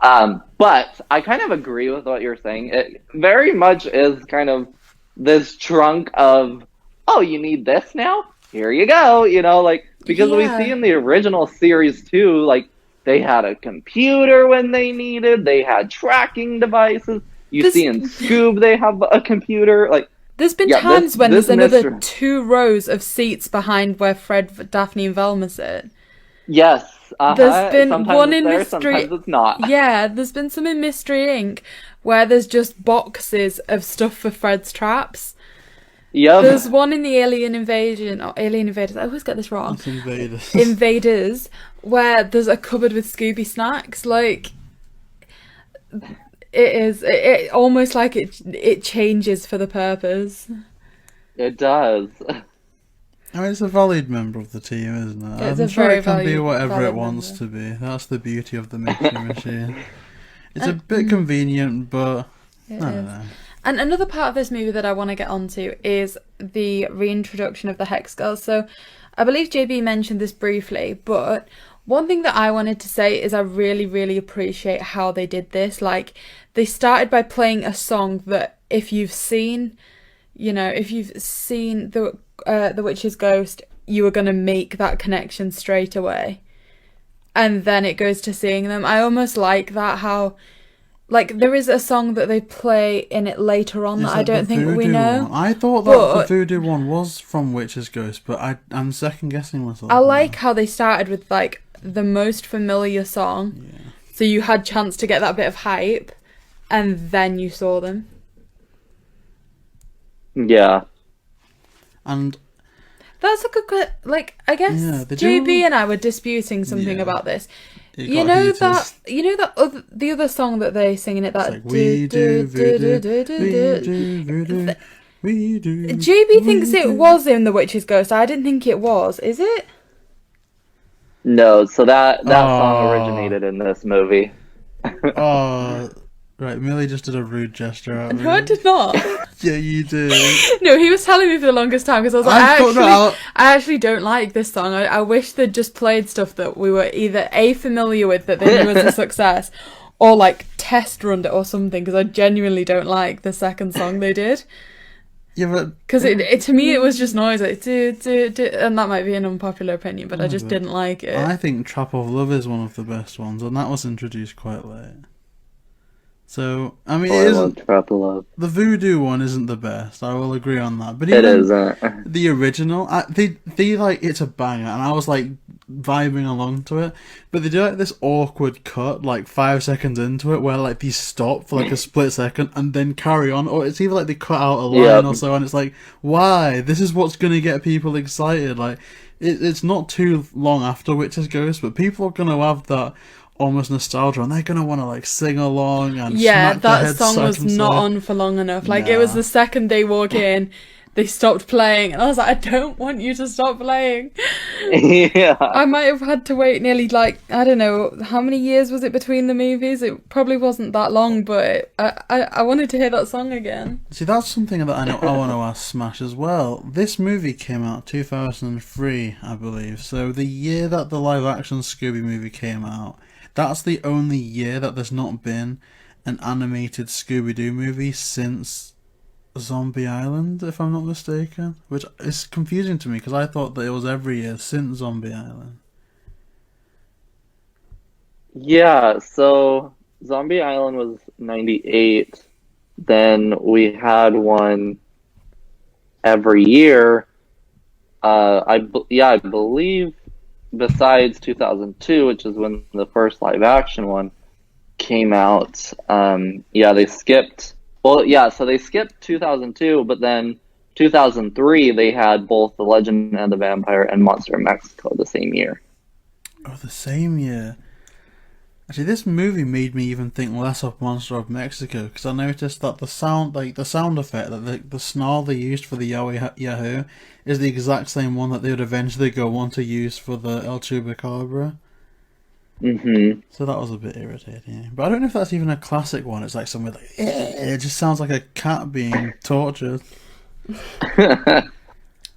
[SPEAKER 3] But I kind of agree with what you're saying. It very much is kind of this trunk of, oh, you need this now? Here you go, you know, like, because we see in the original series too, like, they had a computer when they needed, they had tracking devices. You see in Scoob they have a computer, like,
[SPEAKER 2] there's been times when there's another 2 rows of seats behind where Fred, Daphne, and Velma sit.
[SPEAKER 3] Yes.
[SPEAKER 2] There's been
[SPEAKER 3] sometimes
[SPEAKER 2] one in
[SPEAKER 3] there,
[SPEAKER 2] Mystery.
[SPEAKER 3] sometimes it's not.
[SPEAKER 2] Yeah, there's been some in Mystery Inc. where there's just boxes of stuff for Fred's traps.
[SPEAKER 3] Yep.
[SPEAKER 2] There's one in the Alien Invasion, or Alien Invaders. I always get this wrong.
[SPEAKER 4] It's Invaders.
[SPEAKER 2] Invaders, where there's a cupboard with Scooby snacks. Like, it almost like it changes for the purpose.
[SPEAKER 3] It does.
[SPEAKER 4] I mean, it's a valued member of the team, isn't it?
[SPEAKER 2] It's
[SPEAKER 4] I'm
[SPEAKER 2] a
[SPEAKER 4] sure
[SPEAKER 2] very
[SPEAKER 4] it can be whatever it
[SPEAKER 2] valued
[SPEAKER 4] wants
[SPEAKER 2] member.
[SPEAKER 4] to be. That's the beauty of the Mystery Machine. It's a bit convenient, but I don't know.
[SPEAKER 2] And another part of this movie that I want to get onto is the reintroduction of the Hex Girls. So I believe JayBee mentioned this briefly, but one thing that I wanted to say is I really, really appreciate how they did this. Like, they started by playing a song that if you've seen the Witch's Ghost, you were going to make that connection straight away. And then it goes to seeing them. I almost like that, how, like, there is a song that they play in it later on that I don't think we know.
[SPEAKER 4] One? I thought that the Voodoo one was from Witch's Ghost, but I'm second guessing myself.
[SPEAKER 2] I like how they started with, like, the most familiar song. Yeah. So you had chance to get that bit of hype, and then you saw them.
[SPEAKER 3] Yeah.
[SPEAKER 2] And that's a good, like, I guess JayBee and I were disputing something about this. You know that the other song that they sing in it, that
[SPEAKER 4] like, we do voodoo, we do.
[SPEAKER 2] JayBee thinks it was in The Witch's Ghost. I didn't think it was. Is it?
[SPEAKER 3] No, so that song originated in this movie.
[SPEAKER 4] Right, Milly just did a rude gesture at me.
[SPEAKER 2] No, I did not.
[SPEAKER 4] Yeah, you did.
[SPEAKER 2] No, he was telling me for the longest time because I was like, I actually don't like this song. I wish they'd just played stuff that we were either A, familiar with, that they knew was a success, or like test runned it or something, because I genuinely don't like the second song they did.
[SPEAKER 4] Yeah, but
[SPEAKER 2] Because to me, it was just noise, like, do, and that might be an unpopular opinion, but I just didn't like it.
[SPEAKER 4] I think Trap of Love is one of the best ones, and that was introduced quite late. So, I mean, it isn't...
[SPEAKER 3] Trap of Love.
[SPEAKER 4] The Voodoo one isn't the best, I will agree on that. But
[SPEAKER 3] It
[SPEAKER 4] even
[SPEAKER 3] isn't.
[SPEAKER 4] the original, they like, it's a banger, and I was like vibing along to it. But they do like this awkward cut, like 5 seconds into it, where like they stop for like a split second and then carry on. Or it's either like they cut out a line or so, and it's like, why? This is what's gonna get people excited. Like, it's not too long after Witch's Ghost, but people are gonna have that almost nostalgia, and they're gonna want to like sing along and smack their
[SPEAKER 2] that
[SPEAKER 4] heads
[SPEAKER 2] song
[SPEAKER 4] side
[SPEAKER 2] was
[SPEAKER 4] and
[SPEAKER 2] not
[SPEAKER 4] side.
[SPEAKER 2] on for long enough. Like, it was the second they walk in, they stopped playing, and I was like, I don't want you to stop playing.
[SPEAKER 3] Yeah.
[SPEAKER 2] I might have had to wait nearly, like, I don't know, how many years was it between the movies? It probably wasn't that long, but I wanted to hear that song again.
[SPEAKER 4] See, that's something that I want to ask Smash as well. This movie came out 2003, I believe. So the year that the live-action Scooby movie came out, that's the only year that there's not been an animated Scooby Doo movie since Zombie Island, if I'm not mistaken. Which is confusing to me, because I thought that it was every year since Zombie Island.
[SPEAKER 3] Yeah, so Zombie Island was 98. Then we had one every year. I believe besides 2002, which is when the first live action one came out. They skipped. Well, yeah, so they skipped 2002, but then 2003 they had both The Legend and the Vampire and Monster of Mexico the same year.
[SPEAKER 4] Oh, the same year. Actually, this movie made me even think less of Monster of Mexico, because I noticed that the sound effect, that the snarl they used for the Yahoo is the exact same one that they would eventually go on to use for the El Chupacabra.
[SPEAKER 3] Mm-hmm.
[SPEAKER 4] So that was a bit irritating. But I don't know if that's even a classic one. It's like somewhere like, it just sounds like a cat being tortured.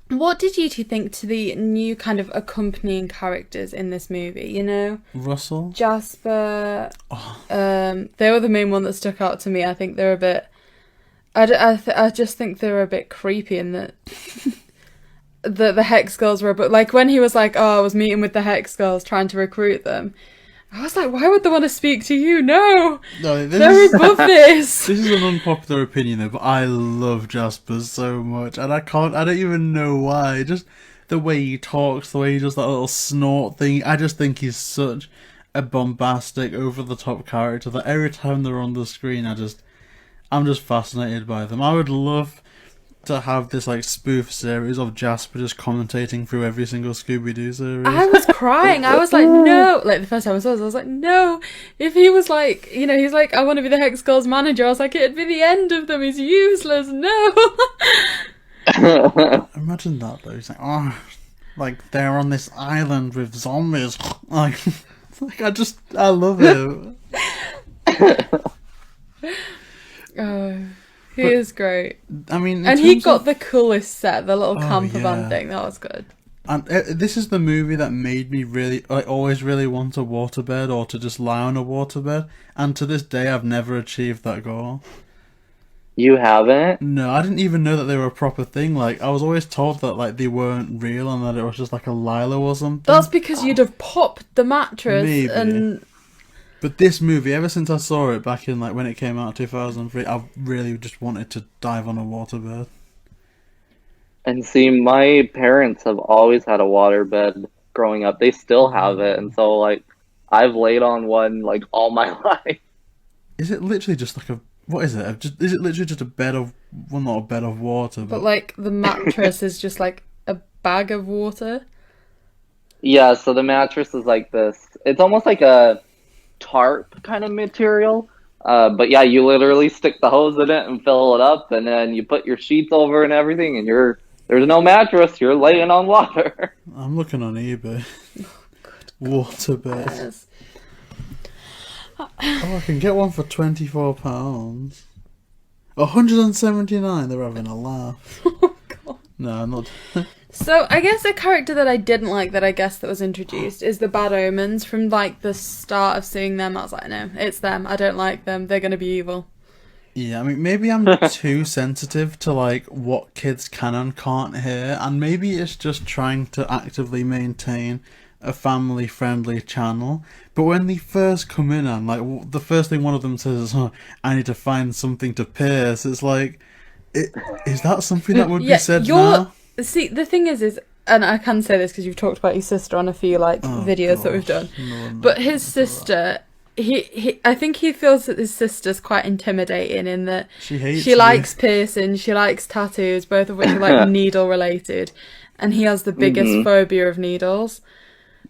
[SPEAKER 2] What did you two think to the new kind of accompanying characters in this movie, you know?
[SPEAKER 4] Russell?
[SPEAKER 2] Jasper. They were the main one that stuck out to me. I think they're a bit... I just think they're a bit creepy in that... the Hex Girls were a bit... Like, when he was like, I was meeting with the Hex Girls trying to recruit them, I was like, why would they want to speak to you? No, they're above this.
[SPEAKER 4] This is an unpopular opinion though, but I love Jasper so much, and I don't even know why. Just the way he talks, the way he does that little snort thing. I just think he's such a bombastic, over-the-top character that every time they're on the screen, I'm just fascinated by them. I would love to have this like spoof series of Jasper just commentating through every single Scooby Doo series.
[SPEAKER 2] I was crying. I was like, no. Like, the first time I saw this, I was like, no. If he was like, you know, he's like, I want to be the Hex Girls manager, I was like, it'd be the end of them. He's useless. No.
[SPEAKER 4] Imagine that though. He's like, like they're on this island with zombies. Like I love it.
[SPEAKER 2] He is great.
[SPEAKER 4] I mean,
[SPEAKER 2] and he got the coolest set, the little camper van
[SPEAKER 4] yeah.
[SPEAKER 2] thing. That was good.
[SPEAKER 4] And this is the movie that made me always really want a waterbed, or to just lie on a waterbed. And to this day, I've never achieved that goal.
[SPEAKER 3] You haven't?
[SPEAKER 4] No, I didn't even know that they were a proper thing. Like, I was always told that like they weren't real and that it was just like a Lilo or something.
[SPEAKER 2] That's because you'd have popped the mattress.
[SPEAKER 4] Maybe.
[SPEAKER 2] And...
[SPEAKER 4] But this movie, ever since I saw it back in like when it came out in 2003, I really just wanted to dive on a waterbed.
[SPEAKER 3] And see, my parents have always had a waterbed growing up. They still have it, and so like I've laid on one like all my life.
[SPEAKER 4] Is it literally just like what is it? Is it literally just a bed of, well, not a bed of water,
[SPEAKER 2] but like the mattress is just like a bag of water?
[SPEAKER 3] Yeah, so the mattress is like this. It's almost like a tarp kind of material. But yeah, you literally stick the hose in it and fill it up, and then you put your sheets over and everything, and there's no mattress. You're laying on water.
[SPEAKER 4] I'm looking on eBay. Waterbed.
[SPEAKER 2] Yes.
[SPEAKER 4] I can get one for £24. 179. They're having a laugh.
[SPEAKER 2] Oh god.
[SPEAKER 4] No, I'm not.
[SPEAKER 2] So I guess a character that I didn't like that was introduced is the Bad Omens. From like the start of seeing them, I was like, no, it's them. I don't like them. They're gonna be evil.
[SPEAKER 4] Yeah, I mean, maybe I'm too sensitive to like what kids can and can't hear, and maybe it's just trying to actively maintain a family-friendly channel. But when they first come in and like the first thing one of them says is, "Oh, I need to find something to pierce," it's like, is that something that would be said now?
[SPEAKER 2] See, the thing is, and I can say this because you've talked about your sister on a few videos that we've done, but his sister. I think he feels that his sister's quite intimidating in that she likes piercing, she likes tattoos, both of which are like needle related, and he has the biggest phobia of needles.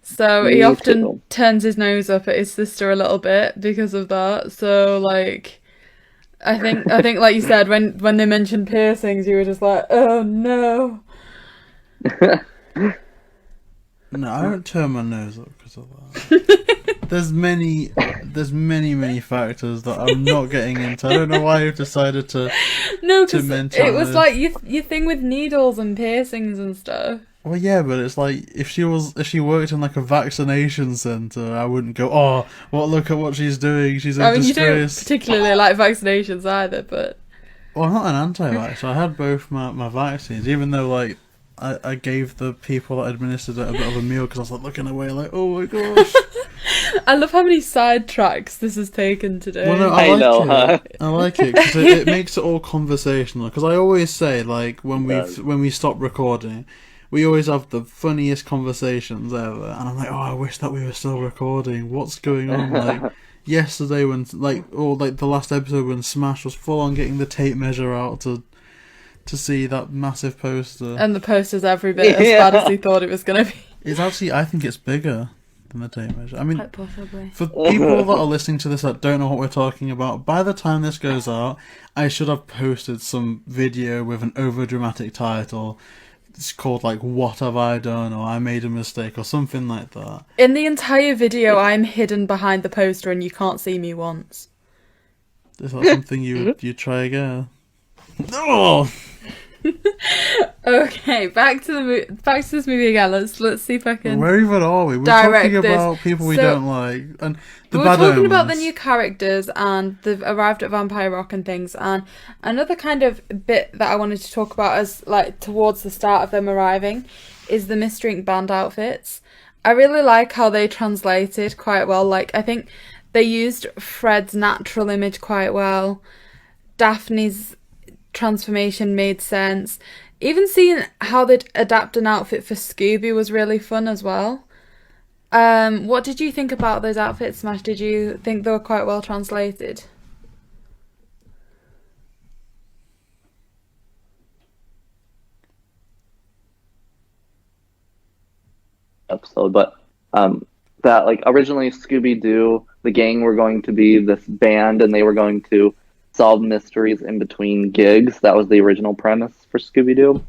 [SPEAKER 2] So he often turns his nose up at his sister a little bit because of that. So like, I think like you said, when they mentioned piercings, you were just like, oh no.
[SPEAKER 4] No, I don't turn my nose up because of that. There's many factors that I'm not getting into. I don't know why you've decided to mention
[SPEAKER 2] it was like your thing with needles and piercings and stuff.
[SPEAKER 4] Well, yeah, but it's like if she worked in like a vaccination centre, I wouldn't go, "Oh, well, look at what she's doing. She's a disgrace." You don't
[SPEAKER 2] particularly like vaccinations either, but
[SPEAKER 4] well, I'm not an anti-vax. I had both my vaccines, even though like I gave the people that administered it a bit of a meal because I was like looking away, like, "Oh my gosh."
[SPEAKER 2] I love how many sidetracks this has taken today.
[SPEAKER 4] Well, no, I like it because it makes it all conversational. Because I always say, like, when we stop recording, we always have the funniest conversations ever, and I'm like, oh, I wish that we were still recording. What's going on? Like yesterday, when the last episode when smASH was full on getting the tape measure out to see that massive poster,
[SPEAKER 2] and the poster's every bit as bad as he thought it was gonna be.
[SPEAKER 4] It's actually, I think it's bigger than the tape measure. I mean,
[SPEAKER 2] quite possibly.
[SPEAKER 4] For people that are listening to this that don't know what we're talking about, by the time this goes out, I should have posted some video with an overdramatic title. It's called like "What Have I Done?" or "I Made a Mistake" or something like that.
[SPEAKER 2] In the entire video, I'm hidden behind the poster and you can't see me once.
[SPEAKER 4] Is that something you try again? No.
[SPEAKER 2] Okay, back to this movie again. Let's see if I can.
[SPEAKER 4] Where even are we? We're talking about people we don't like, and we're talking
[SPEAKER 2] about the new characters, and they've arrived at Vampire Rock and things. And another kind of bit that I wanted to talk about as like towards the start of them arriving is the Mystery Inc. band outfits. I really like how they translated quite well. Like I think they used Fred's natural image quite well. Daphne's transformation made sense. Even seeing how they'd adapt an outfit for Scooby was really fun as well. What did you think about those outfits, smASH? Did you think they were quite well translated?
[SPEAKER 3] Episode, but that like originally Scooby Doo, the gang were going to be this band, and they were going to solve mysteries in between gigs. That was the original premise for Scooby Doo.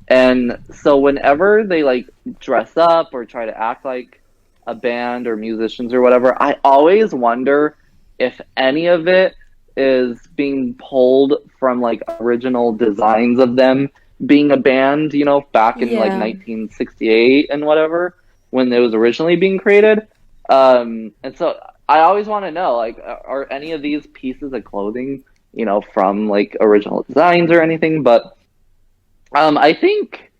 [SPEAKER 3] And so whenever they like dress up or try to act like a band or musicians or whatever, I always wonder if any of it is being pulled from like original designs of them being a band, you know, back in like 1968 and whatever, when it was originally being created. And so I always want to know, like, are any of these pieces of clothing, you know, from like original designs or anything? But I think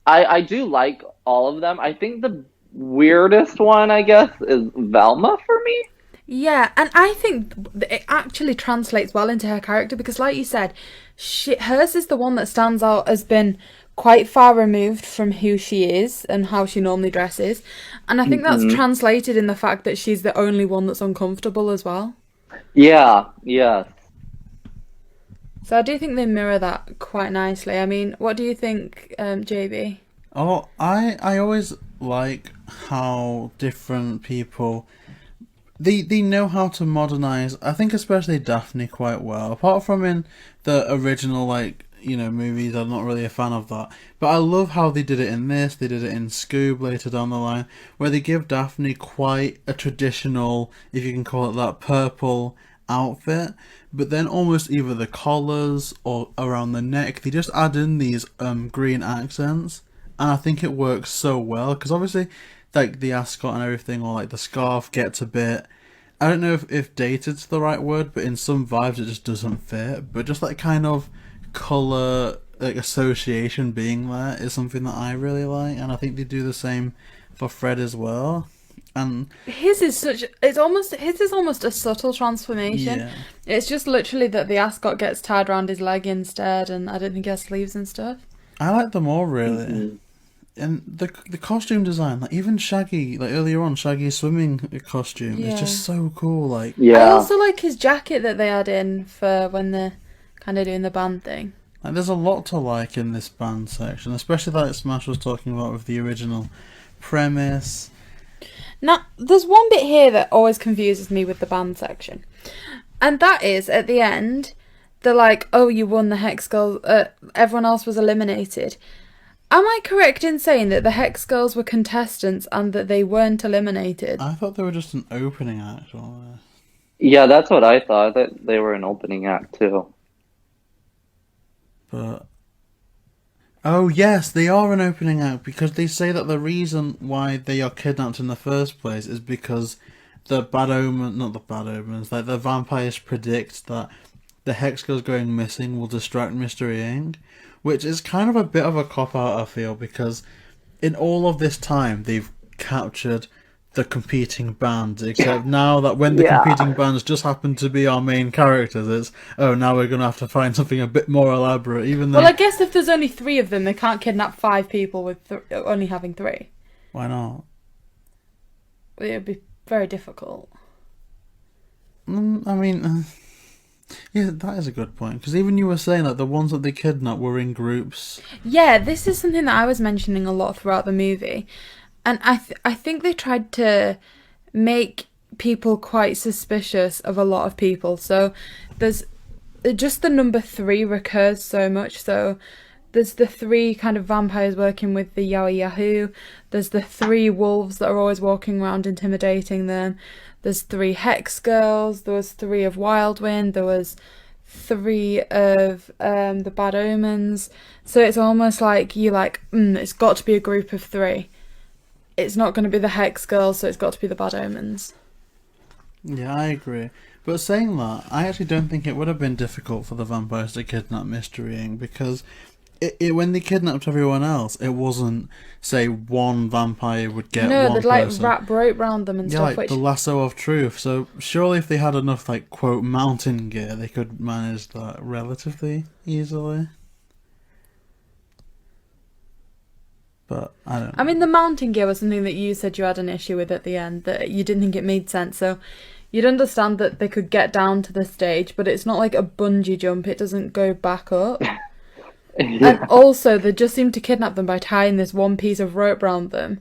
[SPEAKER 3] I do like all of them. I think the weirdest one, I guess, is Velma for me.
[SPEAKER 2] Yeah, and I think it actually translates well into her character because, like you said, hers is the one that stands out as being quite far removed from who she is and how she normally dresses. And I think that's translated in the fact that she's the only one that's uncomfortable as well.
[SPEAKER 3] Yeah, yeah.
[SPEAKER 2] So I do think they mirror that quite nicely. I mean, what do you think, JayBee?
[SPEAKER 4] Oh, I always like how different people... They know how to modernise, I think especially Daphne quite well. Apart from in the original, like, you know, movies, I'm not really a fan of that. But I love how they did it in this, they did it in Scoob later down the line, where they give Daphne quite a traditional, if you can call it that, purple outfit. But then almost either the collars or around the neck, they just add in these green accents. And I think it works so well, because obviously, like, the ascot and everything, or like the scarf gets a bit I don't know if dated's the right word, but in some vibes it just doesn't fit. But just that kind of colour, like, association being there is something that I really like, and I think they do the same for Fred as well. And
[SPEAKER 2] his is almost a subtle transformation.
[SPEAKER 4] yeah,
[SPEAKER 2] It's just literally that the ascot gets tied around his leg instead, and I don't think he has sleeves and stuff.
[SPEAKER 4] I like them all really. And the costume design, like even Shaggy, like earlier on, Shaggy's swimming costume is just so cool. Like,
[SPEAKER 2] I also like his jacket that they add in for when they're kind of doing the band thing.
[SPEAKER 4] like there's a lot to like in this band section, especially like Smash was talking about with the original premise.
[SPEAKER 2] Now, there's one bit here that always confuses me with the band section, and that is at the end, they're like, "Oh, you won the Hex Girls. Everyone else was eliminated." Am I correct in saying that the Hex Girls were contestants and that they weren't eliminated?
[SPEAKER 4] I thought they were just an opening act.
[SPEAKER 3] Yeah, that's what I thought, that they were an opening act too.
[SPEAKER 4] But oh yes, they are an opening act because they say that the reason why they are kidnapped in the first place is because the bad omen, not the bad omens, like the vampires predict that the Hex Girls going missing will distract Mr. Ying, which is kind of a bit of a cop-out, I feel, because in all of this time they've captured the competing bands, except now that when the competing bands just happen to be our main characters, it's, oh, now we're going to have to find something a bit more elaborate, even though...
[SPEAKER 2] Well, I guess if there's only 3 of them, they can't kidnap 5 people with only having 3.
[SPEAKER 4] Why not?
[SPEAKER 2] It would be very difficult.
[SPEAKER 4] I mean... yeah, that is a good point, because even you were saying that the ones that they kidnapped were in groups.
[SPEAKER 2] Yeah, this is something that I was mentioning a lot throughout the movie. And I think they tried to make people quite suspicious of a lot of people. So there's just the number 3 recurs so much. So there's the 3 kind of vampires working with the Yaoi Yahoo. There's the 3 wolves that are always walking around intimidating them. There's 3 Hex Girls. There was 3 of Wildwind. There was 3 of the Bad Omens. So it's almost like you're like, it's got to be a group of 3. It's not going to be the Hex Girls, so it's got to be the Bad Omens.
[SPEAKER 4] Yeah, I agree. But saying that, I actually don't think it would have been difficult for the vampires to kidnap Mystery Inc. because when they kidnapped everyone else, it wasn't, say, one vampire would get one person.
[SPEAKER 2] No, they'd like wrap rope round them and stuff.
[SPEAKER 4] Like the lasso of truth. So surely if they had enough, like, quote, mountain gear, they could manage that relatively easily. But I don't know.
[SPEAKER 2] I mean, the mountain gear was something that you said you had an issue with at the end, that you didn't think it made sense. So you'd understand that they could get down to the stage, but it's not like a bungee jump. It doesn't go back up. And also, they just seem to kidnap them by tying this one piece of rope around them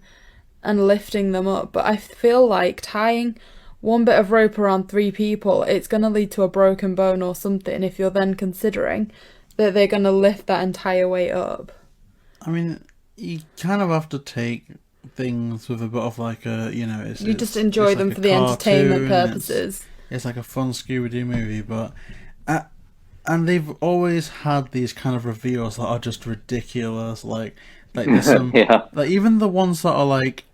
[SPEAKER 2] and lifting them up. But I feel like tying one bit of rope around 3 people, it's going to lead to a broken bone or something if you're then considering that they're going to lift that entire weight up.
[SPEAKER 4] I mean, you kind of have to take things with a bit of like a, you know...
[SPEAKER 2] You just enjoy them for the entertainment purposes.
[SPEAKER 4] It's like a fun Scooby Doo movie, but... and they've always had these kind of reveals that are just ridiculous, like there's some... Like, even the ones that are like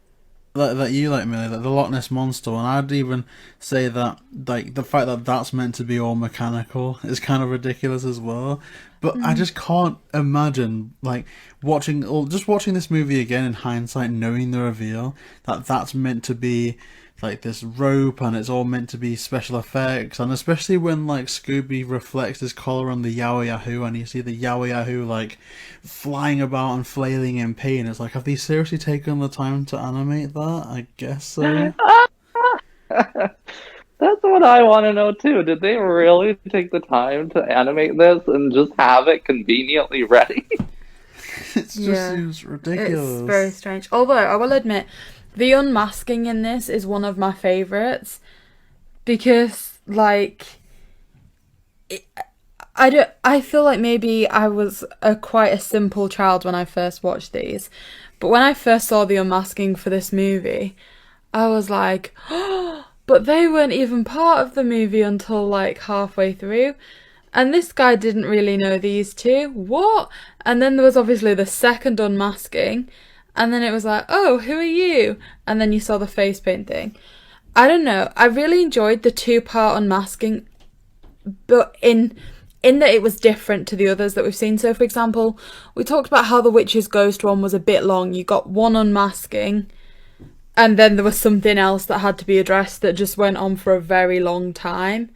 [SPEAKER 4] that you like, Millie, like the Loch Ness Monster one, I'd even say that, like, the fact that that's meant to be all mechanical is kind of ridiculous as well. But I just can't imagine, like, watching this movie again in hindsight, knowing the reveal, that that's meant to be, like, this rope, and it's all meant to be special effects, and especially when, like, Scooby reflects his collar on the Yaoi Yahoo, and you see the Yaoi Yahoo, like, flying about and flailing in pain. It's like, have they seriously taken the time to animate that? I guess so.
[SPEAKER 3] That's what I want to know too. Did they really take the time to animate this and just have it conveniently ready?
[SPEAKER 4] It just seems ridiculous.
[SPEAKER 2] It's very strange. Although, I will admit, the unmasking in this is one of my favourites. Because, like... I feel like maybe I was quite a simple child when I first watched these. But when I first saw the unmasking for this movie, I was like... oh, but they weren't even part of the movie until, like, halfway through. And this guy didn't really know these 2. What? And then there was obviously the second unmasking. And then it was like, oh, who are you? And then you saw the face paint thing. I don't know. I really enjoyed the 2-part unmasking, but in that it was different to the others that we've seen. So, for example, we talked about how the Witch's Ghost one was a bit long. You got one unmasking, and then there was something else that had to be addressed that just went on for a very long time.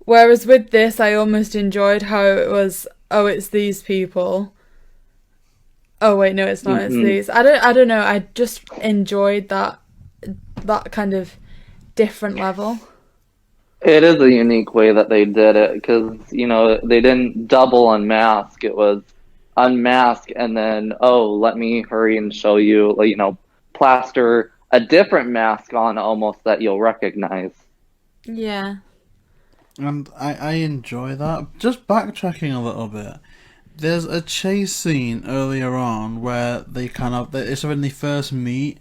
[SPEAKER 2] Whereas with this, I almost enjoyed how it was, oh, it's these people. Oh, wait, no, it's not. It's these. I don't know. I just enjoyed that kind of different level.
[SPEAKER 3] It is a unique way that they did it because, you know, they didn't double unmask. It was unmask and then, oh, let me hurry and show you, like, you know, plaster a different mask on almost that you'll recognize.
[SPEAKER 2] Yeah.
[SPEAKER 4] And I enjoy that. Just backtracking a little bit. There's a chase scene earlier on where it's when they first meet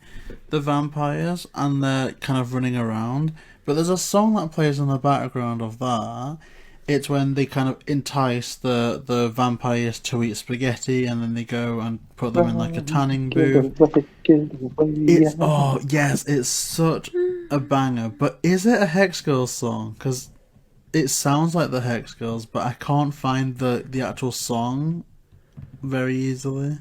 [SPEAKER 4] the vampires and they're kind of running around. But there's a song that plays in the background of that. It's when they kind of entice the vampires to eat spaghetti and then they go and put them in like a tanning booth. It's such a banger. But is it a Hex Girls song? Because it sounds like the Hex Girls, but I can't find the actual song very easily.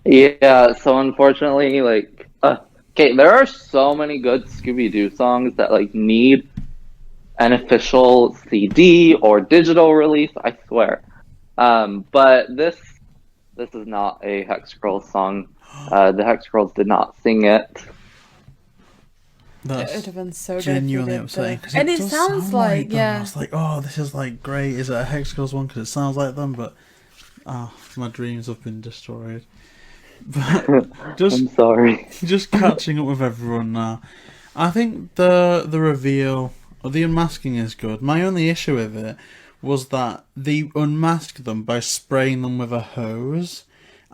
[SPEAKER 3] Yeah, so unfortunately, like, okay, there are so many good Scooby Doo songs that like need an official CD or digital release, I swear. But this is not a Hex Girls song. The Hex Girls did not sing it.
[SPEAKER 4] That's
[SPEAKER 2] it would have been so
[SPEAKER 4] genuinely
[SPEAKER 2] good.
[SPEAKER 4] upsetting.
[SPEAKER 2] And it sounds like
[SPEAKER 4] them.
[SPEAKER 2] yeah.
[SPEAKER 4] I was like, oh, this is like great. Is it a Hex Girls one? Because it sounds like them, but my dreams have been destroyed. But
[SPEAKER 3] I'm sorry.
[SPEAKER 4] Just catching up with everyone now. I think the reveal or the unmasking is good. My only issue with it was that they unmasked them by spraying them with a hose.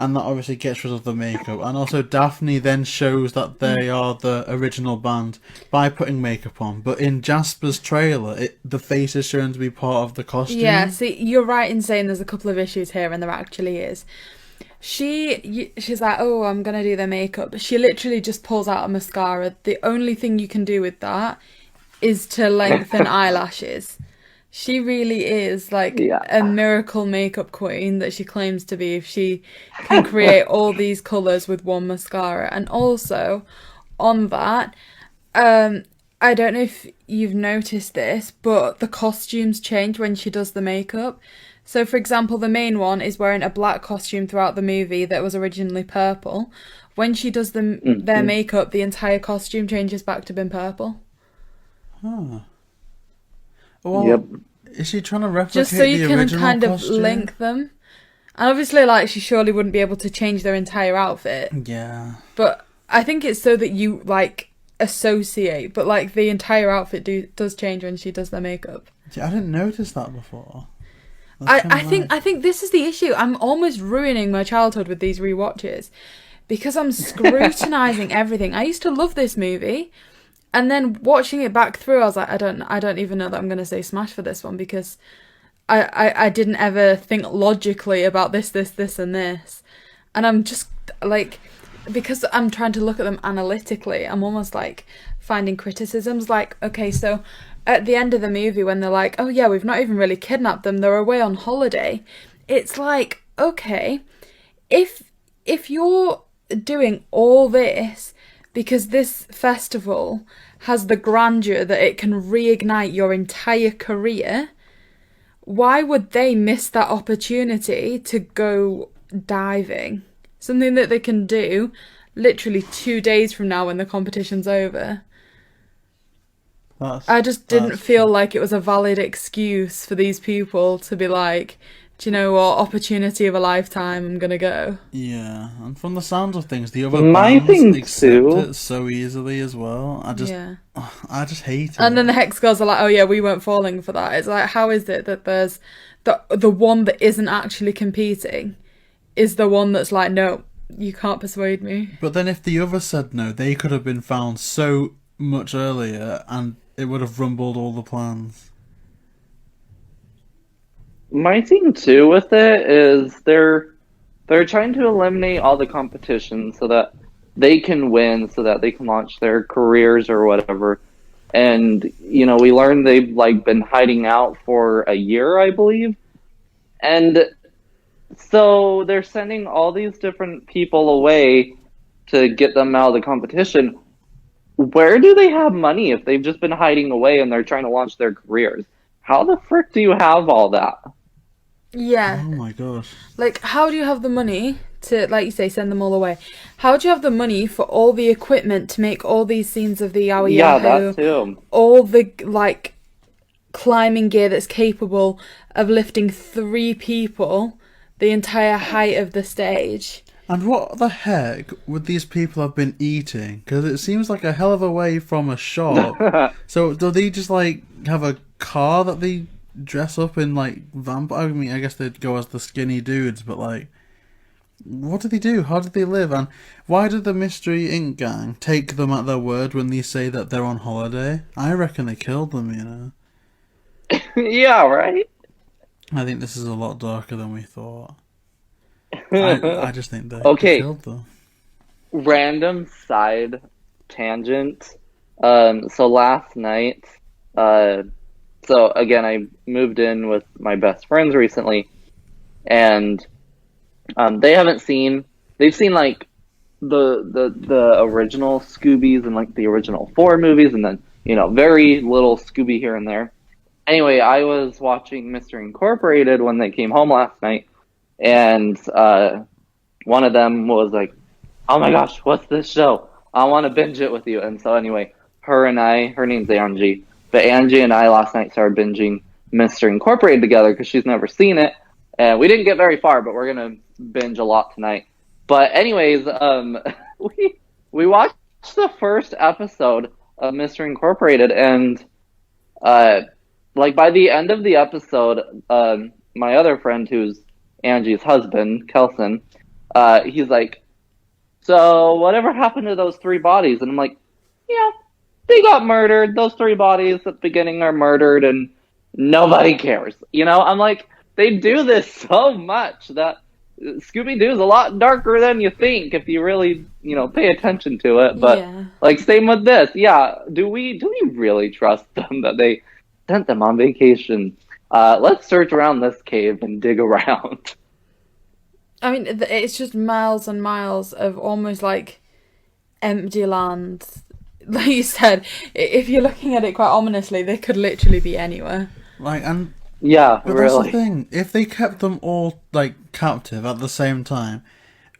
[SPEAKER 4] And that obviously gets rid of the makeup. And also Daphne then shows that they are the original band by putting makeup on. But in Jasper's trailer, the face is shown to be part of the costume.
[SPEAKER 2] Yeah, see, you're right in saying there's a couple of issues here, and there actually is. She's like, oh, I'm going to do their makeup. She literally just pulls out a mascara. The only thing you can do with that is to lengthen eyelashes. She really is like a miracle makeup queen that she claims to be if she can create all these colours with one mascara. And also, on that, I don't know if you've noticed this, but the costumes change when she does the makeup. So, for example, the main one is wearing a black costume throughout the movie that was originally purple. When she does their makeup, the entire costume changes back to being purple.
[SPEAKER 4] Huh. Well,
[SPEAKER 3] yep.
[SPEAKER 4] Is she trying to replicate
[SPEAKER 2] just so you
[SPEAKER 4] the
[SPEAKER 2] can
[SPEAKER 4] original
[SPEAKER 2] kind of
[SPEAKER 4] costume?
[SPEAKER 2] link them? And obviously, like, she surely wouldn't be able to change their entire outfit.
[SPEAKER 4] Yeah.
[SPEAKER 2] But I think it's so that you, like, associate. But, like, the entire outfit does change when she does their makeup.
[SPEAKER 4] Yeah, I didn't notice that before.
[SPEAKER 2] I think this is the issue. I'm almost ruining my childhood with these rewatches because I'm scrutinizing everything. I used to love this movie, and then watching it back through, I was like, I don't even know that I'm going to say smash for this one because I didn't ever think logically about this, and this, and I'm just like, because I'm trying to look at them analytically, I'm almost like finding criticisms. Like, okay, so at the end of the movie when they're like, oh yeah, we've not even really kidnapped them, they're away on holiday. It's like, okay, if you're doing all this because this festival has the grandeur that it can reignite your entire career, why would they miss that opportunity to go diving? Something that they can do literally 2 days from now when the competition's over. I just didn't feel like it was a valid excuse for these people to be like, do you know what, opportunity of a lifetime, I'm gonna go.
[SPEAKER 4] Yeah, and from the sounds of things, the other bands accept it so easily as well. I just hate it.
[SPEAKER 2] And then the Hex Girls are like, oh yeah, we weren't falling for that. It's like, how is it that there's the one that isn't actually competing is the one that's like, no, you can't persuade me.
[SPEAKER 4] But then if the others said no, they could have been found so much earlier and it would have rumbled all the plans.
[SPEAKER 3] My thing too with it is they're trying to eliminate all the competition so that they can win so that they can launch their careers or whatever. And, you know, we learned they've, like, been hiding out for a year, I believe. And so they're sending all these different people away to get them out of the competition. Where do they have money if they've just been hiding away and they're trying to launch their careers? How the frick do you have all that?
[SPEAKER 2] Yeah.
[SPEAKER 4] Oh my gosh.
[SPEAKER 2] Like, how do you have the money to, like you say, send them all away? How do you have the money for all the equipment to make all these scenes of the Yaoi
[SPEAKER 3] Yeah,
[SPEAKER 2] Yahoo,
[SPEAKER 3] that too.
[SPEAKER 2] all the, like, climbing gear that's capable of lifting 3 people the entire height of the stage?
[SPEAKER 4] And what the heck would these people have been eating? Because it seems like a hell of a way from a shop. So do they just, like, have a car that they dress up in, like, vampire? I mean, I guess they'd go as the skinny dudes, but, like, what do they do? How did they live? And why did the Mystery Inc. gang take them at their word when they say that they're on holiday? I reckon they killed them, you know?
[SPEAKER 3] Yeah, right?
[SPEAKER 4] I think this is a lot darker than we thought. I just think they killed them.
[SPEAKER 3] Random side tangent. So last night, so again, I moved in with my best friends recently, and they've seen like the original Scoobies and like the original 4 movies, and then, you know, very little Scooby here and there. Anyway, I was watching Mystery Incorporated when they came home last night, and one of them was like, "Oh my gosh, what's this show? I want to binge it with you." And so anyway, her name's Angie, but Angie and I last night started binging Mystery Incorporated together because she's never seen it, and we didn't get very far, but we're gonna binge a lot tonight. But anyways, we watched the first episode of Mystery Incorporated, and like by the end of the episode, my other friend, who's Angie's husband, Kasem, he's like, "So whatever happened to those 3 bodies?" And I'm like, "Yeah, they got murdered. Those 3 bodies at the beginning are murdered, and nobody cares." You know, I'm like, they do this so much that Scooby Doo's a lot darker than you think if you really, you know, pay attention to it. But like, same with this. Yeah, do we really trust them that they sent them on vacation? Let's search around this cave and dig around.
[SPEAKER 2] I mean, it's just miles and miles of almost like empty land. Like you said, if you're looking at it quite ominously, they could literally be anywhere.
[SPEAKER 4] Like, and
[SPEAKER 3] yeah,
[SPEAKER 4] but
[SPEAKER 3] really.
[SPEAKER 4] that's the thing. If they kept them all, like, captive at the same time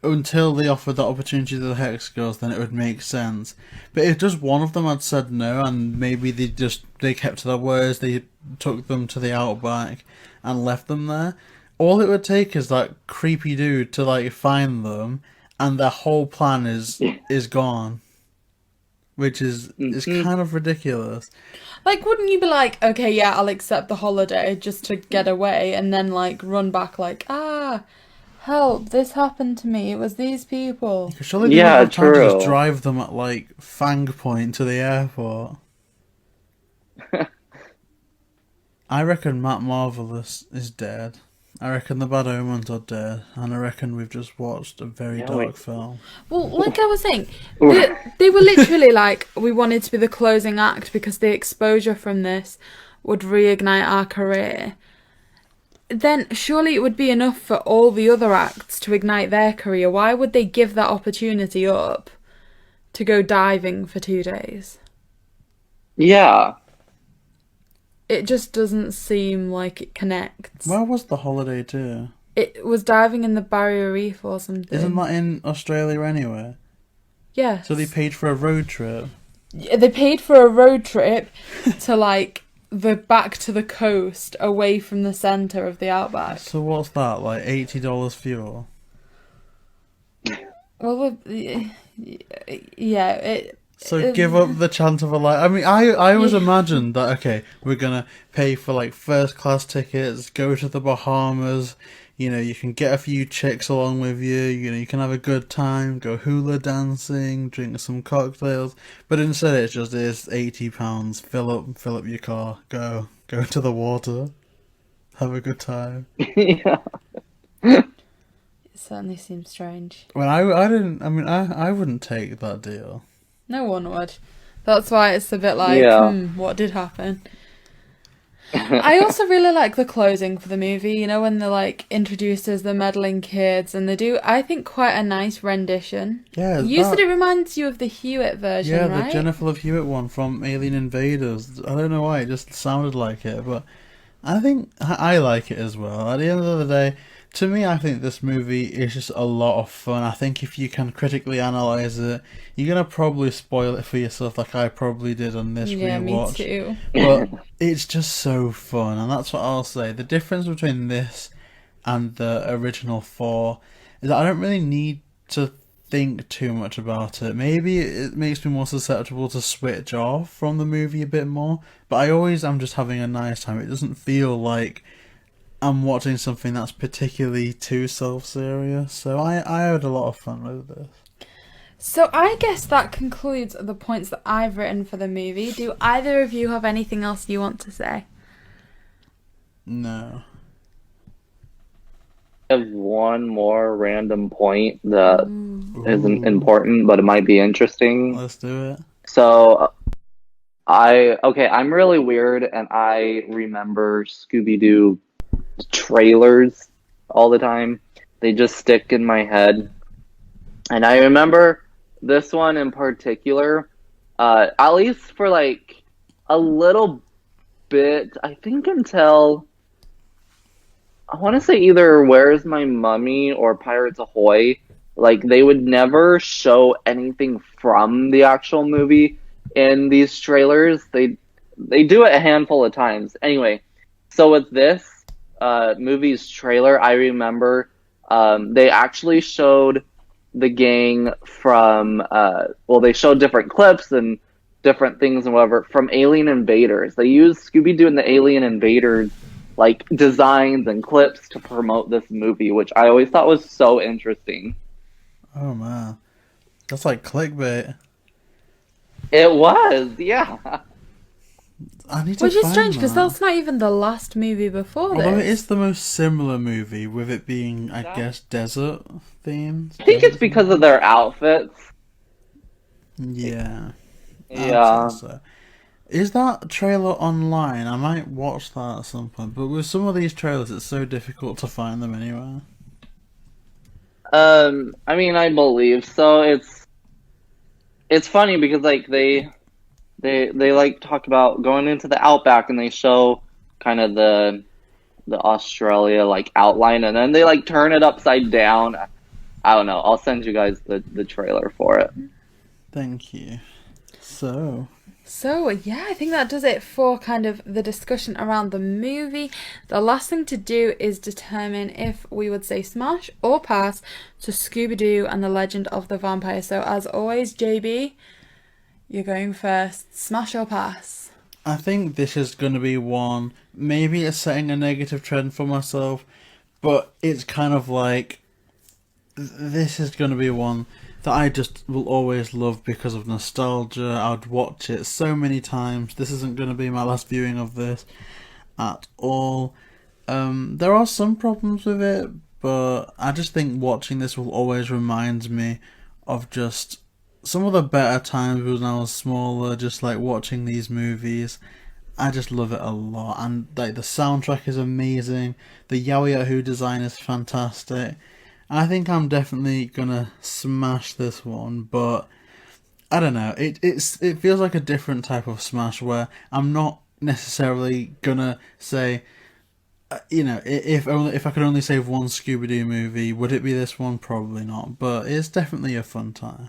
[SPEAKER 4] until they offered the opportunity to the Hex Girls, then it would make sense. But if just one of them had said no, and maybe they kept to their words, they took them to the outback and left them there, all it would take is that creepy dude to, like, find them, and their whole plan is gone. Which is kind of ridiculous.
[SPEAKER 2] Like, wouldn't you be like, okay, yeah, I'll accept the holiday just to get away, and then, like, run back like, help, this happened to me, it was these people.
[SPEAKER 4] Surely they would have time to just drive them at, like, Fang Point to the airport. I reckon Matt Marvelous is dead. I reckon the Bad Omens are dead, and I reckon we've just watched a very dark film.
[SPEAKER 2] Well, like I was saying, they were literally like, we wanted to be the closing act because the exposure from this would reignite our career. Then surely it would be enough for all the other acts to ignite their career. Why would they give that opportunity up to go diving for 2 days?
[SPEAKER 3] Yeah.
[SPEAKER 2] It just doesn't seem like it connects.
[SPEAKER 4] Where was the holiday too?
[SPEAKER 2] It was diving in the Barrier Reef or something.
[SPEAKER 4] Isn't that in Australia anyway?
[SPEAKER 2] Yeah.
[SPEAKER 4] So they paid for a road trip?
[SPEAKER 2] They paid for a road trip to, like, back to the coast, away from the centre of the outback.
[SPEAKER 4] So what's that, like $80 fuel?
[SPEAKER 2] Well, yeah,
[SPEAKER 4] So give up the chance of a life. I mean, I always imagined that, okay, we're going to pay for, like, first class tickets, go to the Bahamas, you know, you can get a few chicks along with you, you know, you can have a good time, go hula dancing, drink some cocktails, but instead it's just this £80, fill up your car, go to the water, have a good time.
[SPEAKER 3] Yeah.
[SPEAKER 2] certainly seems strange.
[SPEAKER 4] Well, I didn't. I mean, I wouldn't take that deal.
[SPEAKER 2] No one would. That's why it's a bit like,
[SPEAKER 3] Yeah.
[SPEAKER 2] what did happen? I also really like the closing for the movie, you know, when the like introduces the meddling kids, and they do, I think, quite a nice rendition.
[SPEAKER 4] Yeah,
[SPEAKER 2] You said it reminds you of the Hewitt version,
[SPEAKER 4] yeah,
[SPEAKER 2] right?
[SPEAKER 4] the Jennifer Love Hewitt one from Alien Invaders. I don't know why, it just sounded like it, but I think I like it as well. At the end of the day, to me, I think this movie is just a lot of fun. I think if you can critically analyze it, you're gonna probably spoil it for yourself, like I probably did on this rewatch.
[SPEAKER 2] Me too.
[SPEAKER 4] But it's just so fun, and that's what I'll say. The difference between this and the original 4 is that I don't really need to think too much about it. Maybe it makes me more susceptible to switch off from the movie a bit more, but I always am just having a nice time. It doesn't feel like I'm watching something that's particularly too self-serious, so I had a lot of fun with this.
[SPEAKER 2] So I guess that concludes the points that I've written for the movie. Do either of you have anything else you want to say?
[SPEAKER 4] No.
[SPEAKER 3] I have one more random point that isn't important, but it might be interesting.
[SPEAKER 4] Let's do it.
[SPEAKER 3] So, I'm really weird, and I remember Scooby Doo trailers all the time. They just stick in my head. And I remember this one in particular, at least for like a little bit, I think until, I want to say either Where's My Mummy or Pirates Ahoy, like they would never show anything from the actual movie in these trailers. They do it a handful of times. Anyway, so with this movie's trailer, I remember they actually showed the gang from, they showed different clips and different things and whatever from Alien Invaders. They used Scooby-Doo and the Alien Invaders like designs and clips to promote this movie, which I always thought was so interesting.
[SPEAKER 4] Oh man, that's like clickbait.
[SPEAKER 3] It was, yeah.
[SPEAKER 4] I need to
[SPEAKER 2] Which is
[SPEAKER 4] find
[SPEAKER 2] strange because
[SPEAKER 4] that.
[SPEAKER 2] that's not even the last movie before
[SPEAKER 4] Although it
[SPEAKER 2] this.
[SPEAKER 4] is the most similar movie, with it being, I guess, desert themed.
[SPEAKER 3] I think it's because of their outfits.
[SPEAKER 4] Yeah.
[SPEAKER 3] Yeah.
[SPEAKER 4] I'd say so. Is that trailer online? I might watch that at some point. But with some of these trailers, it's so difficult to find them anywhere.
[SPEAKER 3] I mean, I believe so. It's funny because like they like talk about going into the outback and they show kind of the Australia like outline and then they like turn it upside down. I don't know. I'll send you guys the trailer for it.
[SPEAKER 4] Thank you. So,
[SPEAKER 2] yeah, I think that does it for kind of the discussion around the movie. The last thing to do is determine if we would say smash or pass to Scooby Doo and the Legend of the Vampire. So as always, JayBee, you're going first. Smash or pass?
[SPEAKER 4] I think this is going to be one, maybe it's setting a negative trend for myself, but it's kind of like, this is going to be one that I just will always love because of nostalgia. I'd watch it so many times. This isn't going to be my last viewing of this at all. There are some problems with it, but I just think watching this will always remind me of just some of the better times when I was smaller, just like watching these movies. I just love it a lot, and like the soundtrack is amazing. The Yowie Yahoo design is fantastic. I think I'm definitely gonna smash this one, but I don't know. It feels like a different type of smash where I'm not necessarily gonna say, if I could only save one Scooby Doo movie, would it be this one? Probably not, but it's definitely a fun time.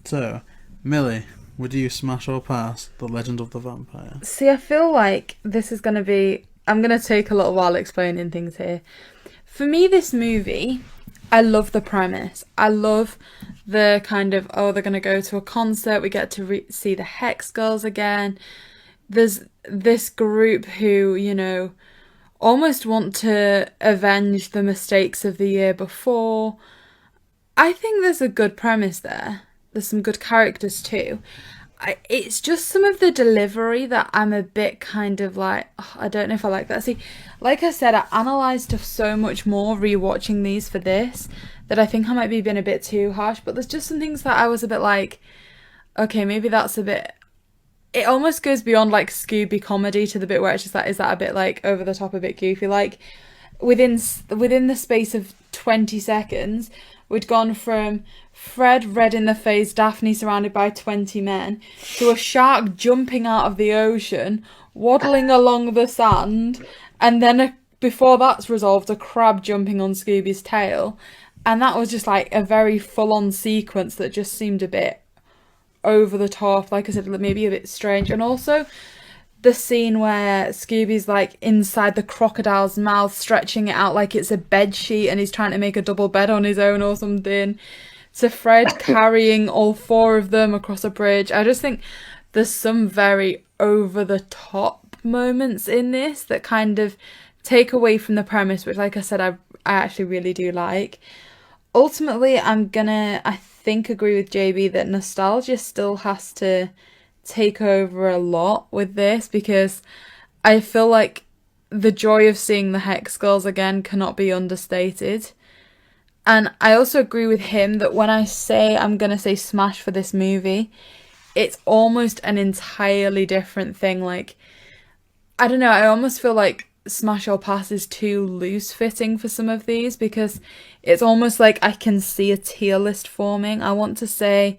[SPEAKER 4] So, Millie, would you smash or pass The Legend of the Vampire?
[SPEAKER 2] See, I feel like this is going to be... I'm going to take a little while explaining things here. For me, this movie, I love the premise. I love the kind of, they're going to go to a concert. We get to see the Hex Girls again. There's this group who, almost want to avenge the mistakes of the year before. I think there's a good premise there. There's some good characters too. it's just some of the delivery that I'm a bit kind of like, I don't know if I like that. See, like I said, I analysed stuff so much more rewatching these for this that I think I might be being a bit too harsh, but there's just some things that I was a bit like, okay, maybe that's a bit, it almost goes beyond like Scooby comedy to the bit where it's just like, is that a bit like over the top, a bit goofy? Like within the space of 20 seconds, we'd gone from Fred red in the face, Daphne surrounded by 20 men, to a shark jumping out of the ocean, waddling along the sand, and then before that's resolved, a crab jumping on Scooby's tail. And that was just like a very full-on sequence that just seemed a bit over the top, like I said, maybe a bit strange. And also the scene where Scooby's like inside the crocodile's mouth, stretching it out like it's a bed sheet, and he's trying to make a double bed on his own or something, to Fred carrying all four of them across a bridge. I just think there's some very over the top moments in this that kind of take away from the premise, which, like I said, I actually really do like. Ultimately, I'm gonna, I think, agree with JayBee that nostalgia still has to take over a lot with this, because I feel like the joy of seeing the Hex Girls again cannot be understated. And I also agree with him that when I say I'm gonna say smash for this movie, it's almost an entirely different thing. Like, I don't know, I almost feel like smash or pass is too loose fitting for some of these, because it's almost like I can see a tier list forming. I want to say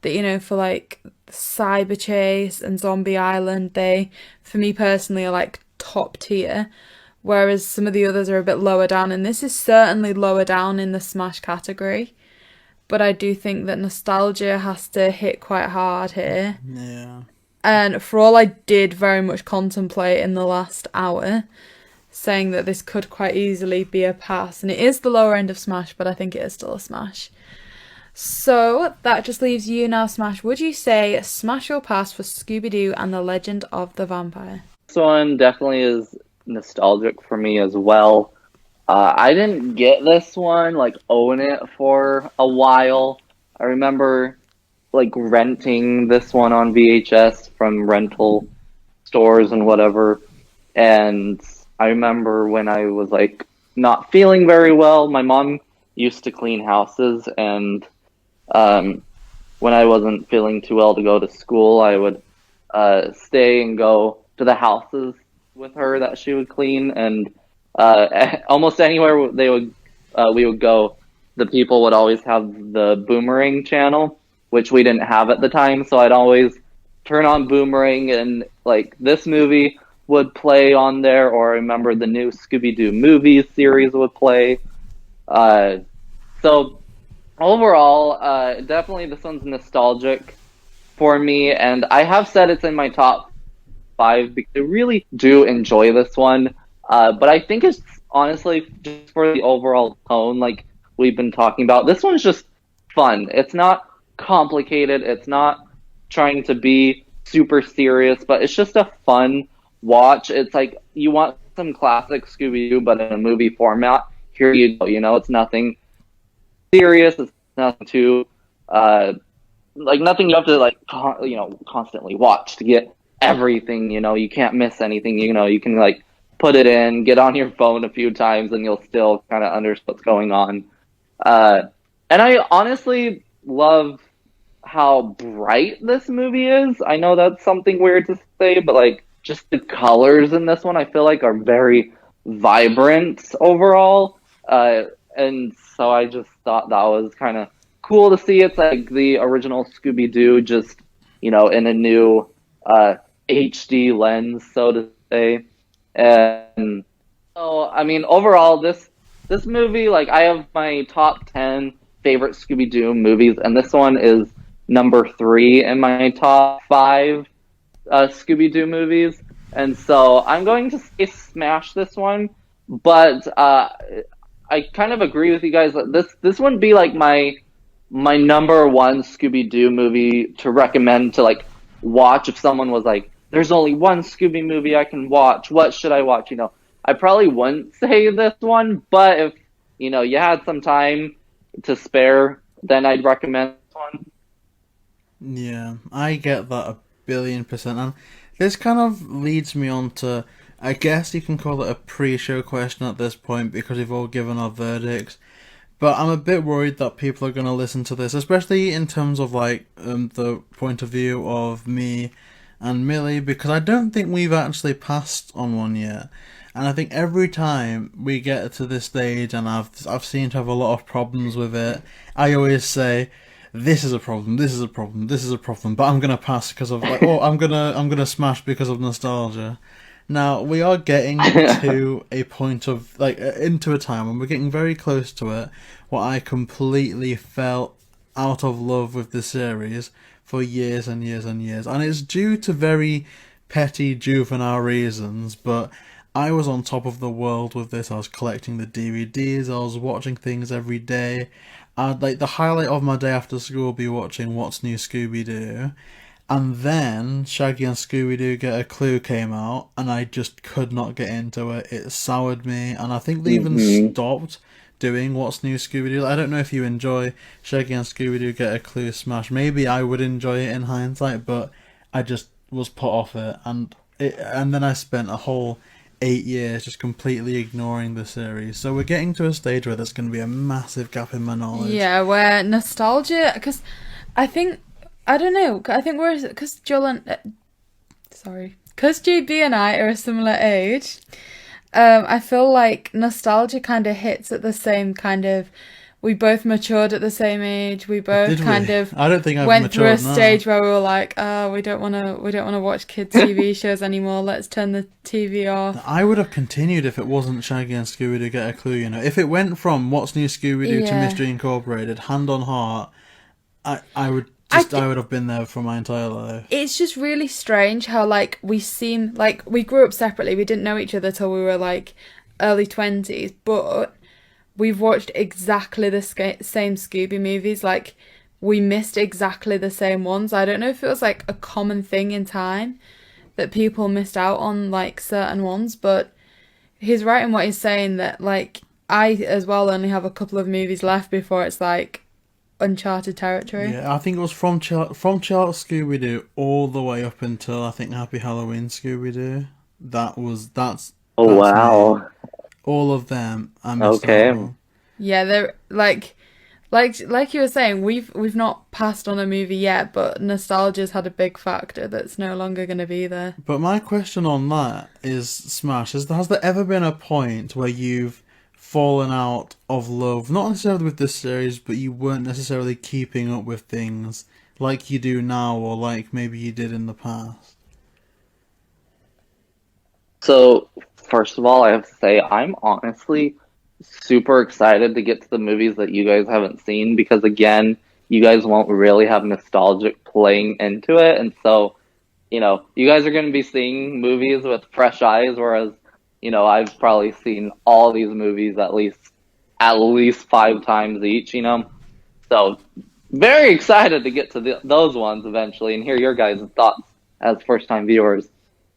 [SPEAKER 2] that, you know, for like Cyber Chase and Zombie Island, they, for me personally, are like top tier, whereas some of the others are a bit lower down, and this is certainly lower down in the smash category. But I do think that nostalgia has to hit quite hard here.
[SPEAKER 4] Yeah.
[SPEAKER 2] And for all I did very much contemplate in the last hour, saying that this could quite easily be a pass. And it is the lower end of smash, but I think it is still a smash. So that just leaves you now, Smash. Would you say smash or pass for Scooby Doo and the Legend of the Vampire?
[SPEAKER 3] This one definitely is nostalgic for me as well. I didn't get this one, like, own it for a while. I remember like renting this one on VHS from rental stores and whatever. And I remember when I was like not feeling very well, my mom used to clean houses, and when I wasn't feeling too well to go to school, I would stay and go to the houses with her that she would clean, and almost anywhere we would go, the people would always have the Boomerang channel, which we didn't have at the time, so I'd always turn on Boomerang, and like this movie would play on there, or I remember the new Scooby Doo Movie series would play. So overall, definitely this one's nostalgic for me, and I have said it's in my top 5 because I really do enjoy this one. But I think it's honestly just for the overall tone, like we've been talking about. This one's just fun. It's not complicated. It's not trying to be super serious, but it's just a fun watch. It's like you want some classic Scooby-Doo, but in a movie format. Here you go. You know, it's nothing serious. It's nothing too like nothing you have to like constantly watch to get everything. You know, you can't miss anything. You know, you can like put it in, get on your phone a few times, and you'll still kind of understand what's going on. And I honestly love how bright this movie is. I know that's something weird to say, but like just the colors in this one I feel like are very vibrant overall. And so I just thought that was kind of cool to see. It's like the original Scooby-Doo, just, you know, in a new HD lens, so to say. And so, I mean, overall, this movie, like, I have my top 10 favorite Scooby-Doo movies, and this one is number 3 in my top 5 Scooby-Doo movies. And so I'm going to say smash this one, but I kind of agree with you guys that this wouldn't be like my number 1 Scooby-Doo movie to recommend to like watch if someone was like, there's only one Scooby movie I can watch, what should I watch? You know, I probably wouldn't say this one, but if, you know, you had some time to spare, then I'd recommend this one.
[SPEAKER 4] Yeah, I get that 1,000,000,000%. And this kind of leads me on to, I guess you can call it a pre-show question at this point because we've all given our verdicts. But I'm a bit worried that people are going to listen to this, especially in terms of like the point of view of me and Millie, because I don't think we've actually passed on one yet. And I think every time we get to this stage, and I've seen to have a lot of problems with it, I always say, "This is a problem. This is a problem. This is a problem." But I'm gonna pass because of like, oh, I'm gonna smash because of nostalgia. Now we are getting to a point of like into a time when we're getting very close to it, where I completely fell out of love with the series for years and years and years, and it's due to very petty juvenile reasons, but I was on top of the world with this. I was collecting the DVDs, I was watching things every day. Like the highlight of my day after school would be watching What's New Scooby Doo. And then Shaggy and Scooby Doo Get a Clue came out, and I just could not get into it. It soured me, and I think they even stopped doing What's New Scooby Doo. I don't know if you enjoy Shaggy and Scooby Doo Get a Clue Smash. Maybe I would enjoy it in hindsight, but I just was put off it, and then I spent a whole 8 years just completely ignoring the series. So we're getting to a stage where there's going to be a massive gap in my knowledge.
[SPEAKER 2] Yeah, where nostalgia, because I think, I don't know, I think because because JB and I are a similar age, I feel like nostalgia kind of hits at the same kind of, we both matured at the same age. We both kind of
[SPEAKER 4] I don't think I've
[SPEAKER 2] went through a
[SPEAKER 4] matured now.
[SPEAKER 2] stage where we were like, oh, we don't want to watch kids' TV shows anymore. Let's turn the TV off.
[SPEAKER 4] I would have continued if it wasn't Shaggy and Scooby Doo Get a Clue. You know, if it went from What's New Scooby Doo to
[SPEAKER 2] Yeah.
[SPEAKER 4] Mystery Incorporated, hand on heart, I would have been there for my entire life.
[SPEAKER 2] It's just really strange how like we seem like we grew up separately. We didn't know each other till we were like early 20s, but we've watched exactly the same Scooby movies. Like, we missed exactly the same ones. I don't know if it was like a common thing in time that people missed out on like certain ones, but he's right in what he's saying that like I as well only have a couple of movies left before it's like uncharted territory.
[SPEAKER 4] Yeah, I think it was from Child Scooby Doo all the way up until I think Happy Halloween Scooby Doo. That's
[SPEAKER 3] Oh,
[SPEAKER 4] me.
[SPEAKER 3] wow.
[SPEAKER 4] All of them. I missed
[SPEAKER 3] Okay.
[SPEAKER 4] out on.
[SPEAKER 2] Yeah, they're like you were saying, we've not passed on a movie yet, but nostalgia's had a big factor that's no longer going to be there.
[SPEAKER 4] But my question on that is, Smash, has there ever been a point where you've fallen out of love, not necessarily with this series, but you weren't necessarily keeping up with things like you do now, or like maybe you did in the past?
[SPEAKER 3] So, first of all, I have to say, I'm honestly super excited to get to the movies that you guys haven't seen because, again, you guys won't really have nostalgic playing into it. And so, you guys are going to be seeing movies with fresh eyes, whereas, I've probably seen all these movies at least 5 times each, So, very excited to get to those ones eventually and hear your guys' thoughts as first-time viewers.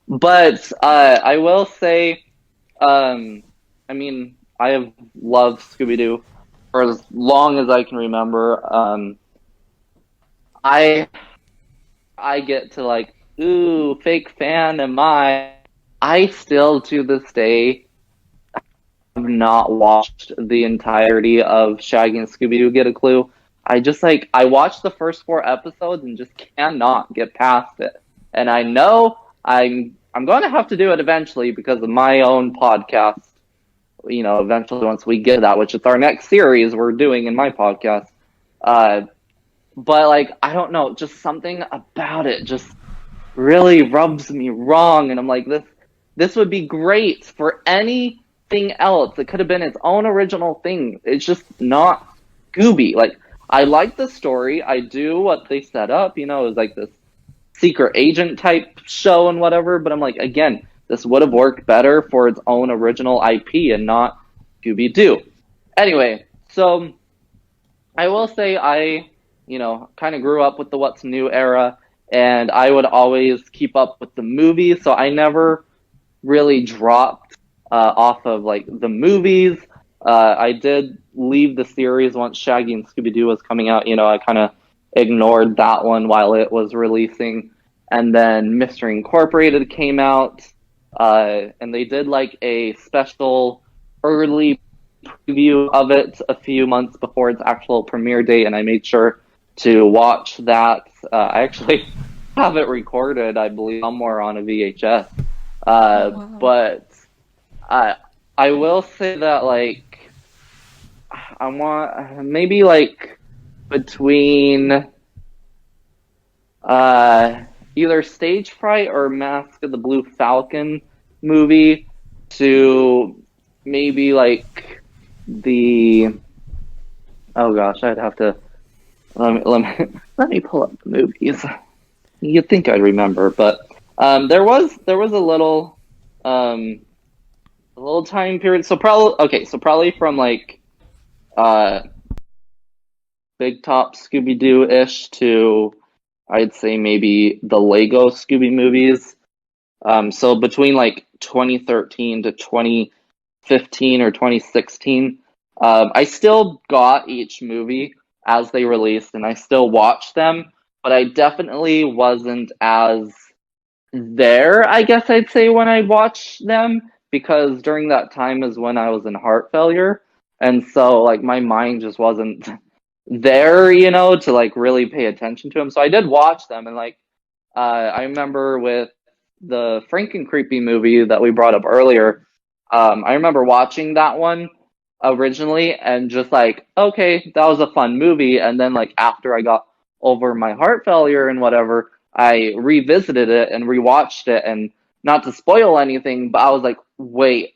[SPEAKER 3] But I will say, I have loved Scooby-Doo for as long as I can remember. I get to like, ooh, fake fan am I. I still, to this day, have not watched the entirety of Shaggy and Scooby-Doo Get a Clue. I watched the first 4 episodes and just cannot get past it. And I know I'm going to have to do it eventually because of my own podcast. Eventually once we get to that, which is our next series we're doing in my podcast. But like, I don't know, just something about it just really rubs me wrong. And I'm like, this would be great for anything else. It could have been its own original thing. It's just not Scooby. Like, I like the story. I do what they set up. It was like this secret agent type show and whatever. But I'm like, again, this would have worked better for its own original IP and not Scooby Doo. Anyway, so I will say I, kind of grew up with the What's New era, and I would always keep up with the movies. So I never really dropped off of like the movies. I did leave the series once Shaggy and Scooby Doo was coming out. I kind of ignored that one while it was releasing. And then Mystery Incorporated came out, and they did like a special early preview of it a few months before its actual premiere date, and I made sure to watch that. I actually have it recorded, I believe, somewhere on a VHS.
[SPEAKER 2] Wow.
[SPEAKER 3] But I will say that, like, I want maybe like between either Stage Fright or Mask of the Blue Falcon movie to maybe like the, oh gosh, I'd have to let me pull up the movies. You'd think I'd remember, but there was a little time period. So probably from like Big Top Scooby Doo ish to, I'd say, maybe the Lego Scooby movies. So between like 2013 to 2015 or 2016, I still got each movie as they released, and I still watched them, but I definitely wasn't as there, I guess I'd say, when I watched them, because during that time is when I was in heart failure, and so like my mind just wasn't there, to like really pay attention to them. So I did watch them, and like I remember with the Franken-Creepy movie that we brought up earlier, I remember watching that one originally and just like, okay, that was a fun movie. And then like after I got over my heart failure and whatever, I revisited it and rewatched it, and not to spoil anything, but I was like, wait,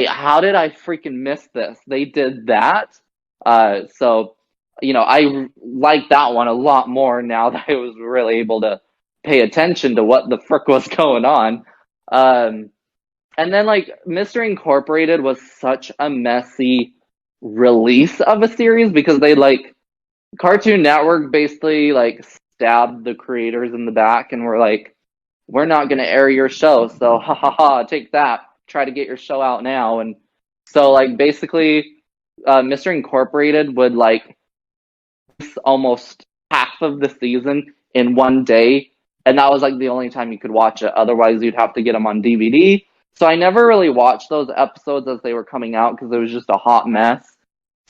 [SPEAKER 3] how did I freaking miss this? They did that. So, I like that one a lot more now that I was really able to pay attention to what the frick was going on. And then like Mystery Incorporated was such a messy release of a series because they like Cartoon Network basically like stabbed the creators in the back and were like, we're not going to air your show, so ha ha ha, take that, try to get your show out now. And so like basically Mystery Incorporated would like almost half of the season in one day, and that was like the only time you could watch it. Otherwise you'd have to get them on DVD. So I never really watched those episodes as they were coming out because it was just a hot mess.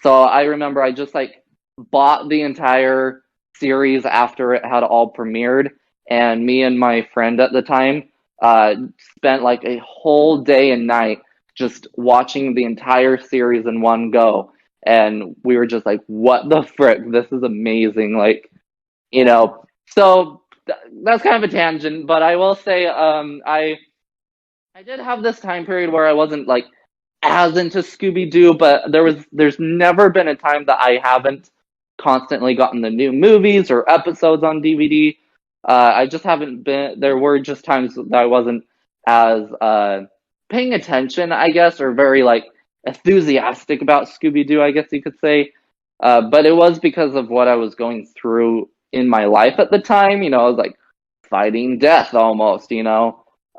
[SPEAKER 3] So I remember I just like bought the entire series after it had all premiered, and me and my friend at the time spent like a whole day and night just watching the entire series in one go. And we were just like, what the frick? This is amazing. Like, so that's kind of a tangent, but I will say I did have this time period where I wasn't like as into Scooby Doo, but there's never been a time that I haven't constantly gotten the new movies or episodes on DVD. I just haven't been. There were just times that I wasn't as paying attention, I guess, or very like enthusiastic about Scooby Doo, I guess you could say. But it was because of what I was going through in my life at the time. I was like fighting death almost.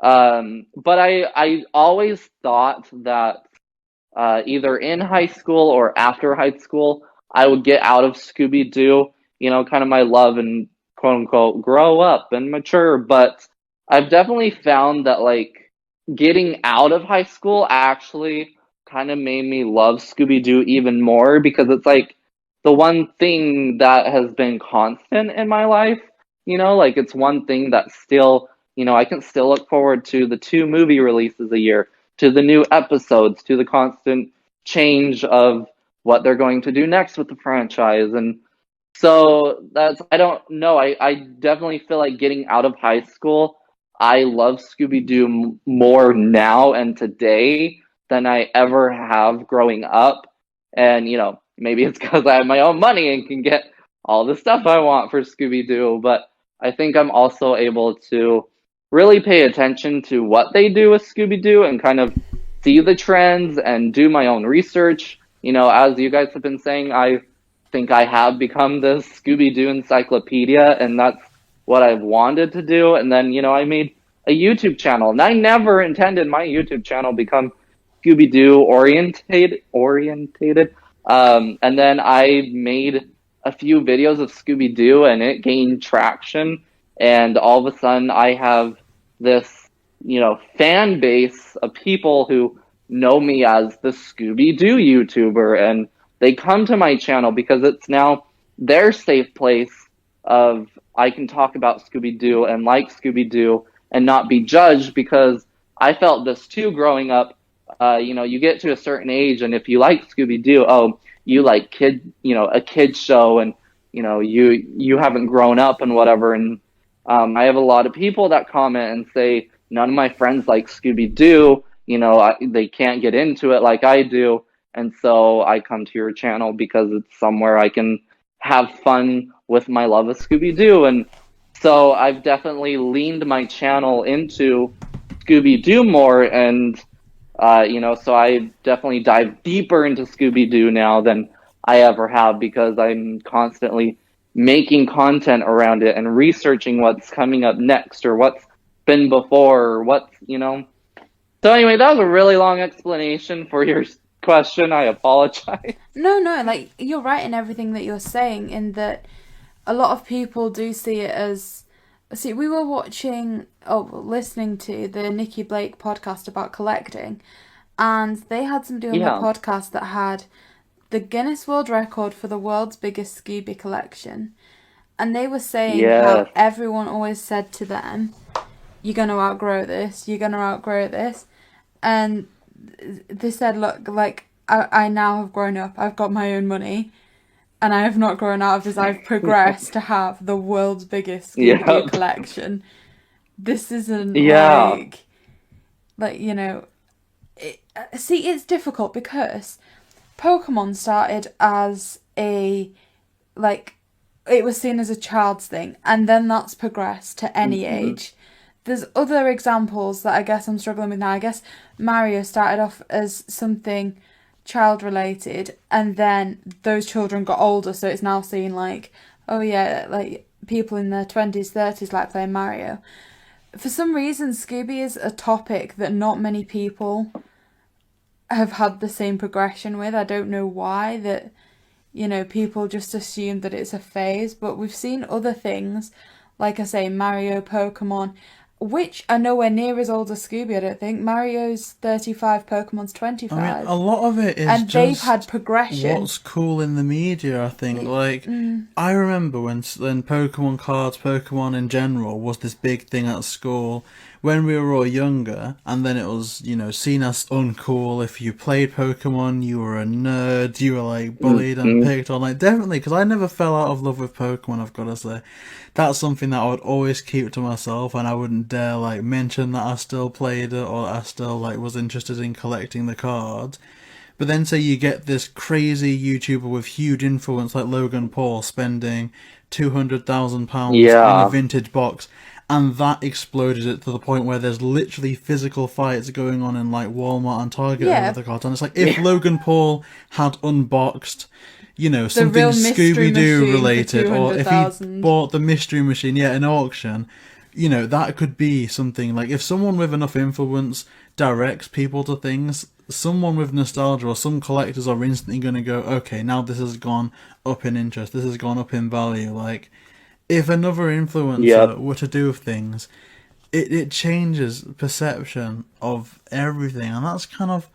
[SPEAKER 3] But I always thought that either in high school or after high school, I would get out of Scooby Doo, kind of my love and quote unquote grow up and mature. But I've definitely found that like getting out of high school actually kind of made me love Scooby Doo even more, because it's like the one thing that has been constant in my life. Like it's one thing that still, I can still look forward to the 2 movie releases a year, to the new episodes, to the constant change of what they're going to do next with the franchise. And so I don't know, I definitely feel like getting out of high school, I love Scooby Doo more now and today than I ever have growing up. And, maybe it's because I have my own money and can get all the stuff I want for Scooby Doo, but I think I'm also able to really pay attention to what they do with Scooby Doo and kind of see the trends and do my own research. As you guys have been saying, I think I have become this Scooby Doo encyclopedia, and that's what I've wanted to do. And then, I made a YouTube channel, and I never intended my YouTube channel become Scooby Doo orientated. And then I made a few videos of Scooby Doo and it gained traction, and all of a sudden I have this, fan base of people who know me as the Scooby Doo YouTuber, and they come to my channel because it's now their safe place of I can talk about Scooby Doo and like Scooby Doo and not be judged, because I felt this too growing up. You get to a certain age, and if you like Scooby Doo, oh, you like a kid show, and you haven't grown up and whatever. And I have a lot of people that comment and say none of my friends like Scooby Doo. They can't get into it like I do, and so I come to your channel because it's somewhere I can have fun with my love of Scooby Doo. And so I've definitely leaned my channel into Scooby Doo more, and so I definitely dive deeper into Scooby Doo now than I ever have, because I'm constantly making content around it and researching what's coming up next or what's been before or what's. So anyway, that was a really long explanation for your question. I apologize.
[SPEAKER 2] No, like, you're right in everything that you're saying, in that a lot of people do see it as... See, we were listening to the Nikki Blake podcast about collecting, and they had somebody on the podcast that had the Guinness World Record for the world's biggest Scooby collection. And they were saying how everyone always said to them, you're going to outgrow this, you're going to outgrow this. And they said, look, like, I now have grown up, I've got my own money, and I have not grown out of this. I've progressed to have the world's biggest Scooby collection. This isn't it's difficult because Pokemon started as it was seen as a child's thing, and then that's progressed to any age. There's other examples that I guess I'm struggling with now. I guess Mario started off as something child related, and then those children got older, so it's now seen like, oh yeah, like people in their 20s, 30s like playing Mario. For some reason, Scooby is a topic that not many people have had the same progression with. I don't know why, that people just assume that it's a phase, but we've seen other things, like I say, Mario, Pokemon, which are nowhere near as old as Scooby, I don't think. Mario's 35, Pokemon's 25.
[SPEAKER 4] I mean, a lot of it is
[SPEAKER 2] and they've had progression.
[SPEAKER 4] What's cool in the media, I think. I remember when Pokemon cards, Pokemon in general, was this big thing at school when we were all younger, and then it was, seen as uncool. If you played Pokemon, you were a nerd, you were, bullied and picked on. Definitely, because I never fell out of love with Pokemon, I've got to say. That's something that I would always keep to myself, and I wouldn't dare, mention that I still played it, or I still, was interested in collecting the cards. But then say you get this crazy YouTuber with huge influence like Logan Paul spending £200,000 in a vintage box, and that exploded it to the point where there's literally physical fights going on in Walmart and Target over the cards. And it's if Logan Paul had unboxed, something Scooby Doo related, or if he bought the mystery machine, in auction, that could be something. If someone with enough influence directs people to things, someone with nostalgia or some collectors are instantly going to go, okay, now this has gone up in interest, this has gone up in value. If another influencer were to do things, it changes perception of everything, and that's kind of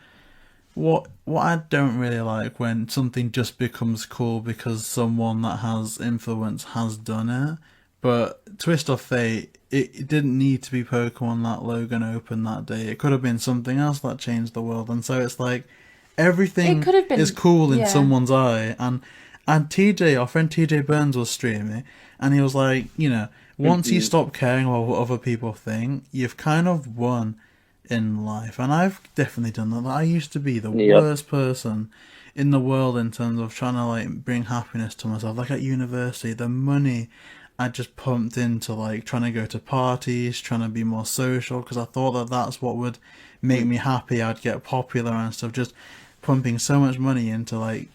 [SPEAKER 4] what I don't really like, when something just becomes cool because someone that has influence has done it. But twist of fate, it didn't need to be Pokemon that Logan opened that day. It could have been something else that changed the world, and so it's everything is cool in someone's eye. And TJ, our friend TJ Burns, was streaming, and he was once you stop caring about what other people think, you've kind of won in life. And I've definitely done that. I used to be the worst person in the world in terms of trying to bring happiness to myself. At university, the money I just pumped into trying to go to parties, trying to be more social, because I thought that that's what would make me happy. I'd get popular and stuff, just pumping so much money into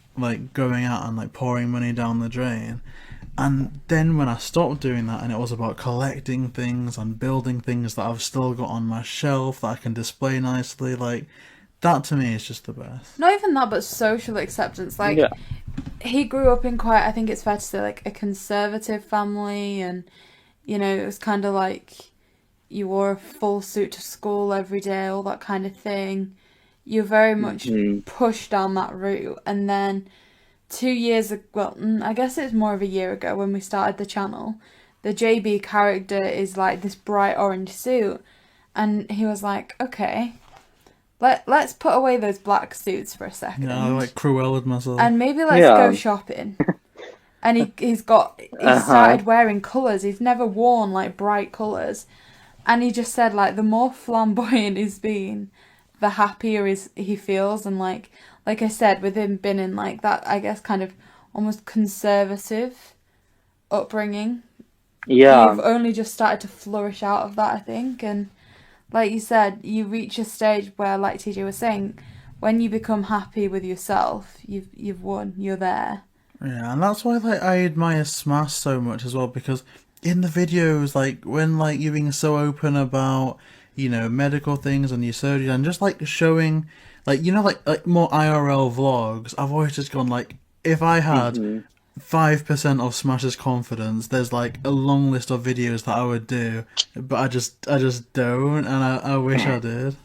[SPEAKER 4] going out and pouring money down the drain. And then when I stopped doing that, and it was about collecting things and building things that I've still got on my shelf that I can display nicely, that to me is just the best.
[SPEAKER 2] Not even that, but social acceptance. he grew up in quite, I think it's fair to say, like a conservative family, and you know, it was kind of like you wore a full suit to school every day, all that kind of thing. You're very much pushed down that route, and then 2 years ago, well, I guess it's more of a year ago when we started the channel, the JayBee character is like this bright orange suit, and he was like, okay, let's put away those black suits for a second.
[SPEAKER 4] Yeah, I like Cruella'd myself.
[SPEAKER 2] And maybe let's go shopping. And he's started wearing colours. He's never worn like bright colours. And he just said like the more flamboyant he's been, the happier he feels. And like I said, with him being in like that, I guess, kind of almost conservative upbringing.
[SPEAKER 3] Yeah.
[SPEAKER 2] You've only just started to flourish out of that, I think. And like you said, you reach a stage where, like TJ was saying, when you become happy with yourself, you've won. You're there.
[SPEAKER 4] Yeah, and that's why like I admire smASH so much as well, because in the videos, like when like you're being so open about, you know, medical things and your surgery, and just like showing, like, you know, like more IRL vlogs, I've always just gone like, if I had 5% of smASH's confidence, there's like a long list of videos that I would do, but I just don't, and I wish I did.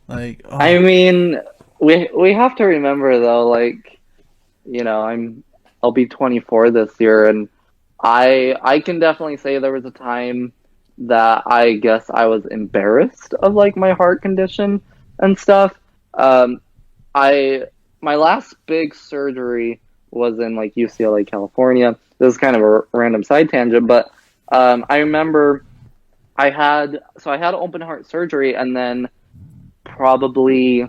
[SPEAKER 4] Like,
[SPEAKER 3] I mean, we have to remember though, like, you know, I'll be 24 this year, and I can definitely say there was a time that I guess I was embarrassed of like my heart condition and stuff. My last big surgery was in like UCLA, California. This is kind of a random side tangent, but I remember I had open heart surgery, and then probably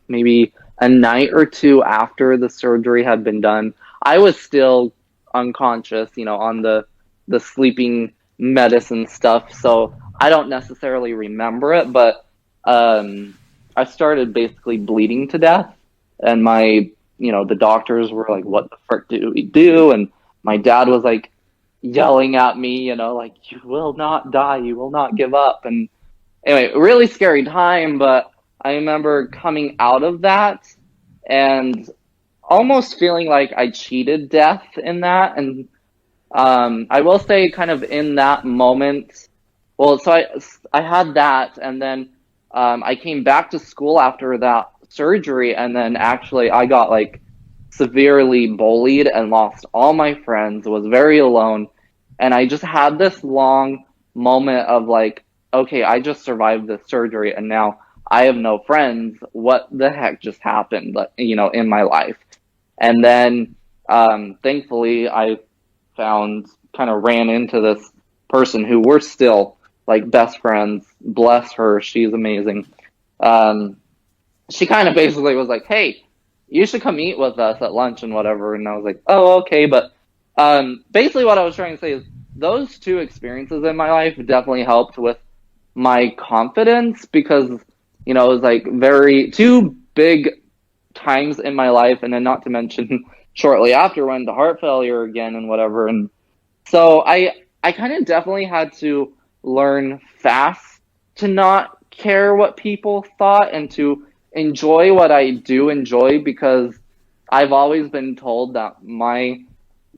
[SPEAKER 3] maybe a night or two after the surgery had been done, I was still unconscious, you know, on the sleeping medicine stuff. So I don't necessarily remember it, but I started basically bleeding to death, and the doctors were like, "What the frick do we do?" And my dad was like yelling at me, you know, like, "You will not die, you will not give up." And anyway, really scary time, but I remember coming out of that and almost feeling like I cheated death in that. And I will say, kind of in that moment, well, so I had that, and then I came back to school after that surgery, and then actually I got like severely bullied and lost all my friends, was very alone, and I just had this long moment of like, okay, I just survived this surgery, and now I have no friends. What the heck just happened, you know, in my life? And then thankfully I kind of ran into this person who we're still like best friends. Bless her, she's amazing. She kind of basically was like, "Hey, you should come eat with us at lunch and whatever." And I was like, "Oh, okay." But basically what I was trying to say is those two experiences in my life definitely helped with my confidence, because, you know, it was like two big times in my life, and then not to mention shortly after went to heart failure again and whatever. And so I kind of definitely had to learn fast to not care what people thought and to enjoy what I do enjoy, because I've always been told that my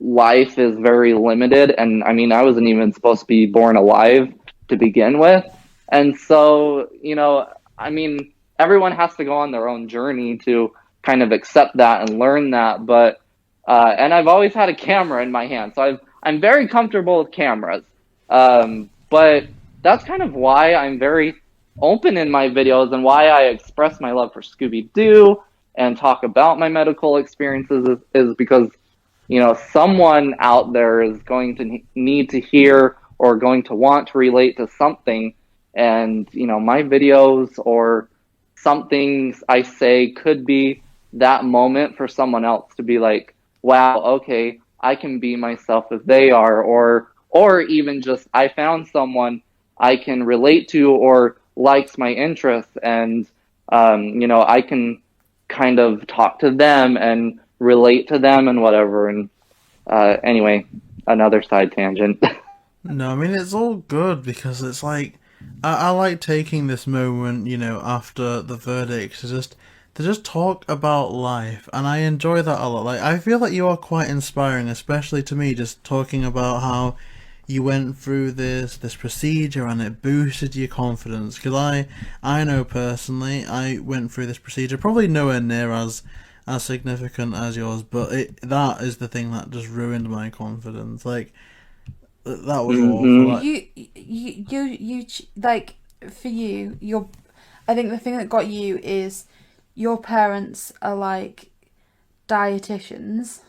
[SPEAKER 3] life is very limited. And I mean, I wasn't even supposed to be born alive to begin with. And so, you know, I mean, everyone has to go on their own journey to kind of accept that and learn that. But and I've always had a camera in my hand, so I'm very comfortable with cameras. But that's kind of why I'm very open in my videos, and why I express my love for Scooby Doo and talk about my medical experiences is because, you know, someone out there is going to need to hear or going to want to relate to something. And, you know, my videos or some things I say could be that moment for someone else to be like, wow, okay, I can be myself if they are, or even just I found someone I can relate to or likes my interests, and you know, I can kind of talk to them and relate to them and whatever. And anyway, another side tangent.
[SPEAKER 4] No, I mean, it's all good, because it's like, I like taking this moment, you know, after the verdict to just they just talk about life, and I enjoy that a lot. Like, I feel like you are quite inspiring, especially to me, just talking about how you went through this procedure and it boosted your confidence. Because I know personally, I went through this procedure, probably nowhere near as significant as yours, but that is the thing that just ruined my confidence. Like, that was awful. Like,
[SPEAKER 2] You like, for you, I think the thing that got you is your parents are like dietitians,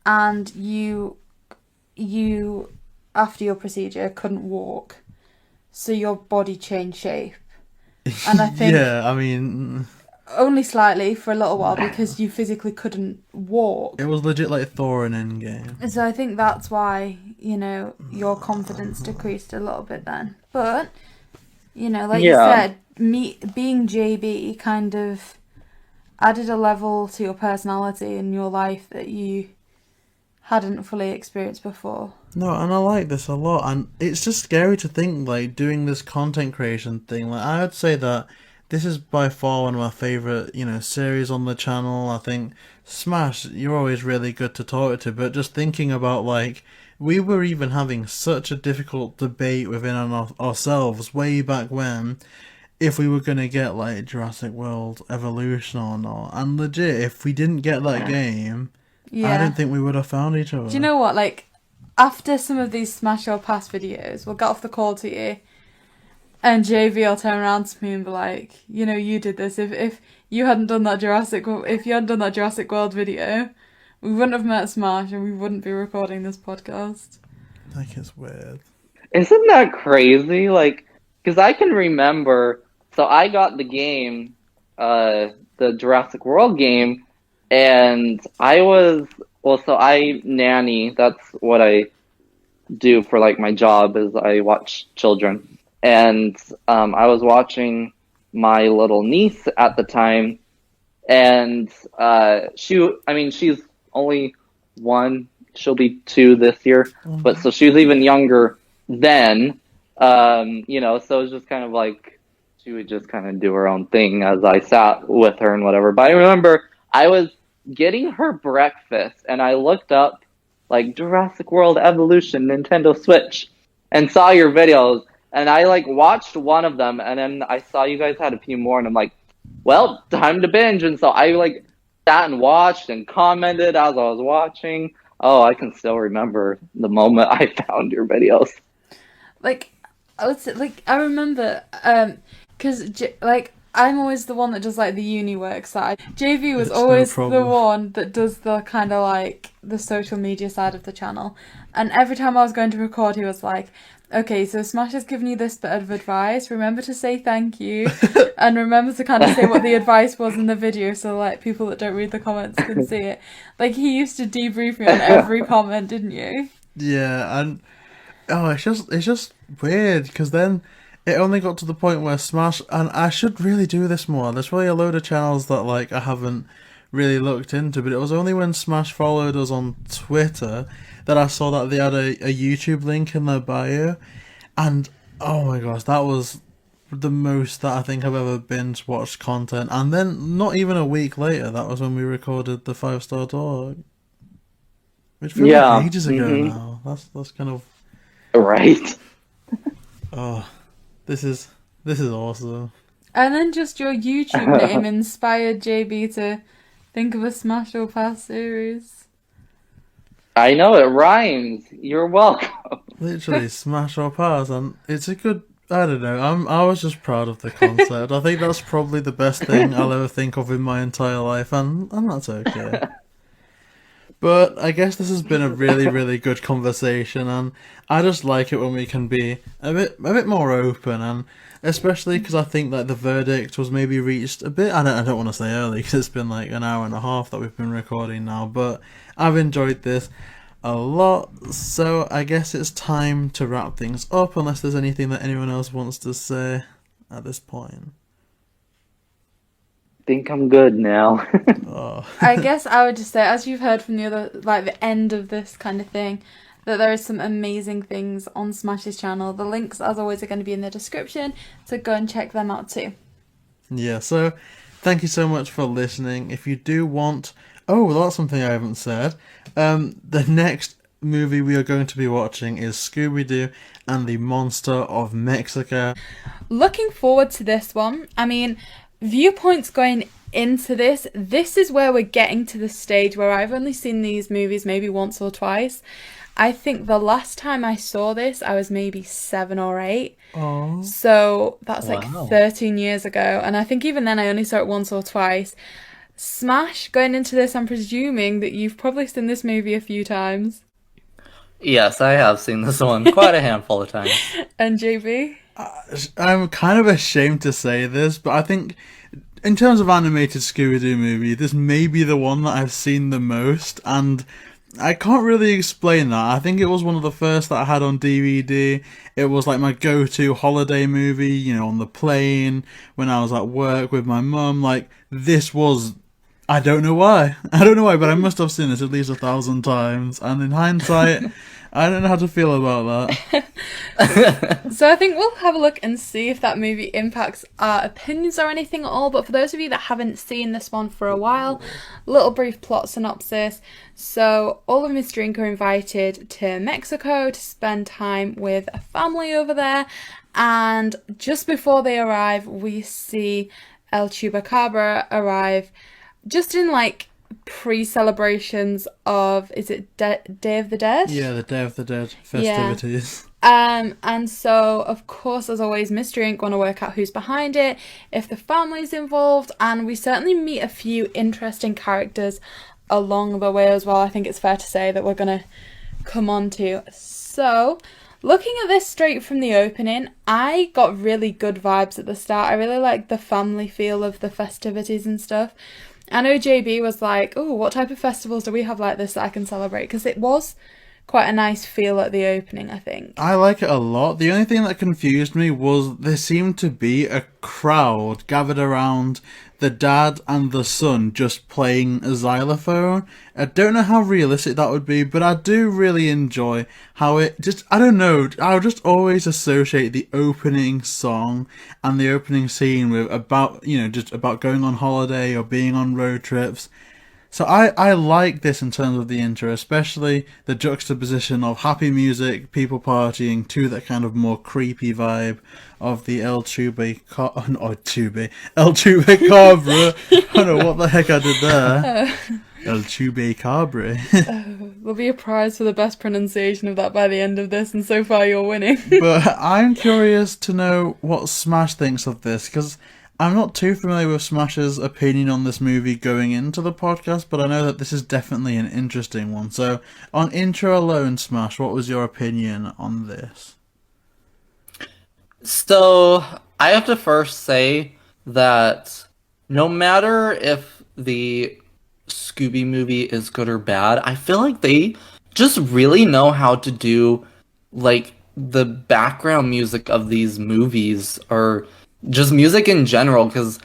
[SPEAKER 2] and you after your procedure couldn't walk, so your body changed shape. And I think
[SPEAKER 4] yeah, I mean,
[SPEAKER 2] only slightly for a little while, because you physically couldn't walk.
[SPEAKER 4] it was legit like Thor in Endgame.
[SPEAKER 2] And so I think that's why, your confidence decreased a little bit then. But, like you said, being JayBee kind of added a level to your personality in your life that you hadn't fully experienced before.
[SPEAKER 4] No, and I like this a lot, and it's just scary to think, like, doing this content creation thing. Like, I would say that this is by far one of my favourite, series on the channel. I think smASH, you're always really good to talk to, but just thinking about, like, we were even having such a difficult debate within ourselves way back when, if we were going to get, like, Jurassic World Evolution or not. And legit, if we didn't get that game, I don't think we would have found each other.
[SPEAKER 2] Do you know what, like, after some of these Smash or Pass videos, we'll get off the call to you, and JayBee will turn around to me and be like, you did this. If you hadn't done that Jurassic World video, we wouldn't have met Smash, and we wouldn't be recording this podcast.
[SPEAKER 4] Like, it's weird.
[SPEAKER 3] Isn't that crazy? Like, because I can remember, so I got the game, the Jurassic World game, and I nanny. That's what I do for, like, my job, is I watch children. And I was watching my little niece at the time, and she's only 1, she'll be 2 this year, but so she was even younger then, so it was just kind of like, she would just kind of do her own thing as I sat with her and whatever. But I remember I was getting her breakfast, and I looked up, like, Jurassic World Evolution Nintendo Switch, and saw your videos, and I, like, watched one of them, and then I saw you guys had a few more, and I'm like, well, time to binge. And so I, like, sat and watched and commented as I was watching. Oh, I can still remember the moment I found your videos.
[SPEAKER 2] Like, I remember, because, like, I'm always the one that does, like, the uni work side. JayBee was always the one that does the kind of, like, the social media side of the channel. And every time I was going to record, he was like, okay, so Smash has given you this bit of advice. Remember to say thank you. And remember to kind of say what the advice was in the video, so, like, people that don't read the comments can see it. Like, he used to debrief me on every comment, didn't you?
[SPEAKER 4] Yeah, and it's just weird, because then it only got to the point where Smash, and I should really do this more. There's really a load of channels that, like, I haven't really looked into, but it was only when Smash followed us on Twitter that I saw that they had a YouTube link in their bio, and oh my gosh, that was the most that I think I've ever binge watched content. And then not even a week later, that was when we recorded the 5-star talk, which feels like ages ago now. That's kind of
[SPEAKER 3] right.
[SPEAKER 4] Oh, this is awesome.
[SPEAKER 2] And then just your YouTube name inspired JayBee to think of a Smash or Pass series.
[SPEAKER 3] I know, it rhymes. You're welcome.
[SPEAKER 4] Literally, Smash or Pass, and it's a good, I don't know, I was just proud of the concept. I think that's probably the best thing I'll ever think of in my entire life, and that's okay. But I guess this has been a really, really good conversation, and I just like it when we can be a bit more open, and especially because I think that the verdict was maybe reached a bit, I don't want to say early, because it's been like an hour and a half that we've been recording now, but I've enjoyed this a lot, so I guess it's time to wrap things up, unless there's anything that anyone else wants to say at this point.
[SPEAKER 3] I think I'm good now.
[SPEAKER 4] Oh.
[SPEAKER 2] I guess I would just say, as you've heard from the other, like, the end of this kind of thing, that there is some amazing things on Smash's channel. The links, as always, are going to be in the description, so go and check them out too.
[SPEAKER 4] Yeah, so thank you so much for listening. If you do want... Oh, well, that's something I haven't said. The next movie we are going to be watching is Scooby Doo and the Monster of Mexico.
[SPEAKER 2] Looking forward to this one. I mean, viewpoints going into this is where we're getting to the stage where I've only seen these movies maybe once or twice. I think the last time I saw this, I was maybe 7 or 8.
[SPEAKER 4] Oh.
[SPEAKER 2] So that's like
[SPEAKER 5] Wow.
[SPEAKER 2] 13 years ago. And I think even then I only saw it once or twice. smASH, going into this, I'm presuming that you've probably seen this movie a few times.
[SPEAKER 5] Yes, I have seen this one quite a handful of times.
[SPEAKER 2] And JayBee?
[SPEAKER 4] I'm kind of ashamed to say this, but I think in terms of animated Scooby-Doo movie, this may be the one that I've seen the most, and I can't really explain that. I think it was one of the first that I had on DVD. It was like my go-to holiday movie, you know, on the plane, when I was at work with my mum. Like, this was... I don't know why, but I must have seen this at least 1,000 times, and in hindsight, I don't know how to feel about that.
[SPEAKER 2] So I think we'll have a look and see if that movie impacts our opinions or anything at all. But for those of you that haven't seen this one for a while, little brief plot synopsis. So all of Miss Drink are invited to Mexico to spend time with a family over there. And just before they arrive, we see El Chupacabra arrive just in like pre-celebrations of, is it Day of the Dead?
[SPEAKER 4] Yeah, the Day of the Dead festivities.
[SPEAKER 2] And so, of course, as always, Miss Drink want to work out who's behind it, if the family's involved, and we certainly meet a few interesting characters along the way as well. I think it's fair to say that we're going to come on to. So, looking at this straight from the opening, I got really good vibes at the start. I really liked the family feel of the festivities and stuff. I know JayBee was like, oh, what type of festivals do we have like this that I can celebrate? Because it was quite a nice feel at the opening, I think.
[SPEAKER 4] I like it a lot. The only thing that confused me was there seemed to be a crowd gathered around the dad and the son just playing a xylophone. I don't know how realistic that would be, but I do really enjoy how it just, I don't know, I'll just always associate the opening song and the opening scene with about, you know, just about going on holiday or being on road trips. So I like this in terms of the intro, especially the juxtaposition of happy music, people partying, to that kind of more creepy vibe of the El Chupacabra. I don't know what the heck I did there. El Chupacabra.
[SPEAKER 2] There'll be a prize for the best pronunciation of that by the end of this, and so far you're winning.
[SPEAKER 4] But I'm curious to know what smASH thinks of this, because I'm not too familiar with smASH's opinion on this movie going into the podcast, but I know that this is definitely an interesting one. So, on intro alone, smASH, what was your opinion on this?
[SPEAKER 5] So, I have to first say that no matter if the Scooby movie is good or bad, I feel like they just really know how to do, like, the background music of these movies, or just music in general, because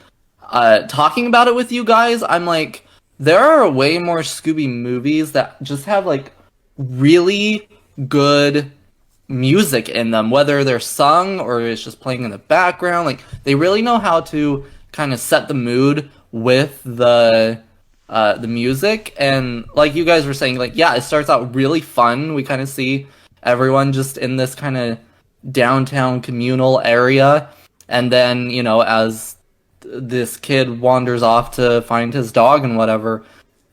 [SPEAKER 5] talking about it with you guys, I'm like, there are way more Scooby movies that just have like really good music in them, whether they're sung or it's just playing in the background. Like, they really know how to kind of set the mood with the music. And like you guys were saying, like, yeah, it starts out really fun. We kind of see everyone just in this kind of downtown communal area. And then, you know, as this kid wanders off to find his dog and whatever,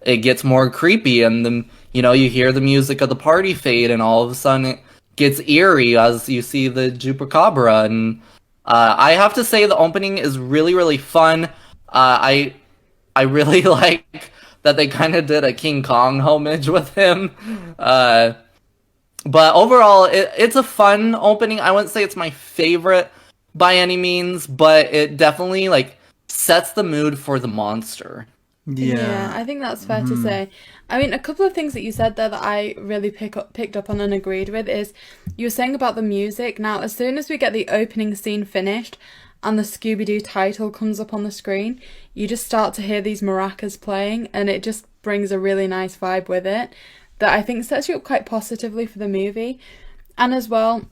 [SPEAKER 5] it gets more creepy. And then, you know, you hear the music of the party fade, and all of a sudden it gets eerie as you see the Chupacabra. And I have to say the opening is really, really fun. I really like that they kind of did a King Kong homage with him. But overall, it's a fun opening. I wouldn't say it's my favorite by any means, but it definitely like sets the mood for the monster.
[SPEAKER 2] Yeah, I think that's fair to say. I mean, a couple of things that you said there that I really picked up on and agreed with is you were saying about the music. Now, as soon as we get the opening scene finished and the Scooby-Doo title comes up on the screen, you just start to hear these maracas playing, and it just brings a really nice vibe with it that I think sets you up quite positively for the movie. And as well,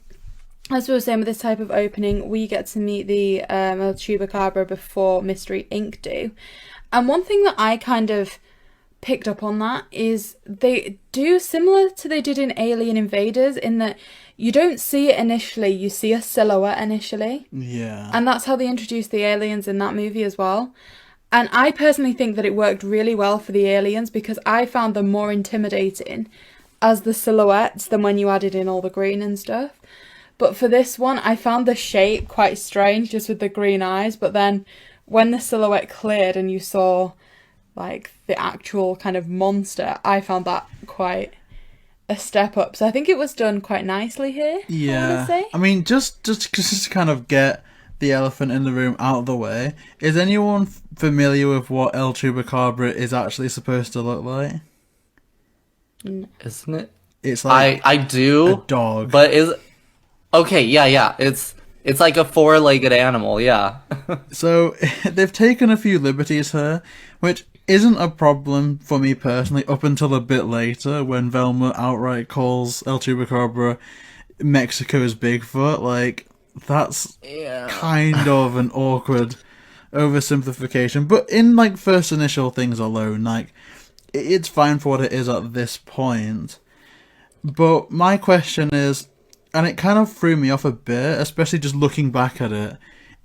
[SPEAKER 2] as we were saying with this type of opening, we get to meet the El Chupacabra before Mystery Inc. do. And one thing that I kind of picked up on that is they do similar to they did in Alien Invaders, in that you don't see it initially, you see a silhouette initially.
[SPEAKER 4] Yeah.
[SPEAKER 2] And that's how they introduced the aliens in that movie as well. And I personally think that it worked really well for the aliens, because I found them more intimidating as the silhouettes than when you added in all the green and stuff. But for this one, I found the shape quite strange just with the green eyes. But then when the silhouette cleared and you saw like the actual kind of monster, I found that quite a step up. So I think it was done quite nicely here.
[SPEAKER 4] Yeah.
[SPEAKER 2] I would say.
[SPEAKER 4] I mean, just to kind of get the elephant in the room out of the way, is anyone familiar with what El Chupacabra is actually supposed to look like?
[SPEAKER 5] Isn't it?
[SPEAKER 4] It's like
[SPEAKER 5] I do.
[SPEAKER 4] a dog.
[SPEAKER 5] But is okay, yeah. It's like a four-legged animal, yeah.
[SPEAKER 4] So they've taken a few liberties here, which isn't a problem for me personally up until a bit later when Velma outright calls El Chupacabra Mexico's Bigfoot. Like, that's kind of an awkward oversimplification. But in like first initial things alone, like, it's fine for what it is at this point. But my question is, and it kind of threw me off a bit, especially just looking back at it,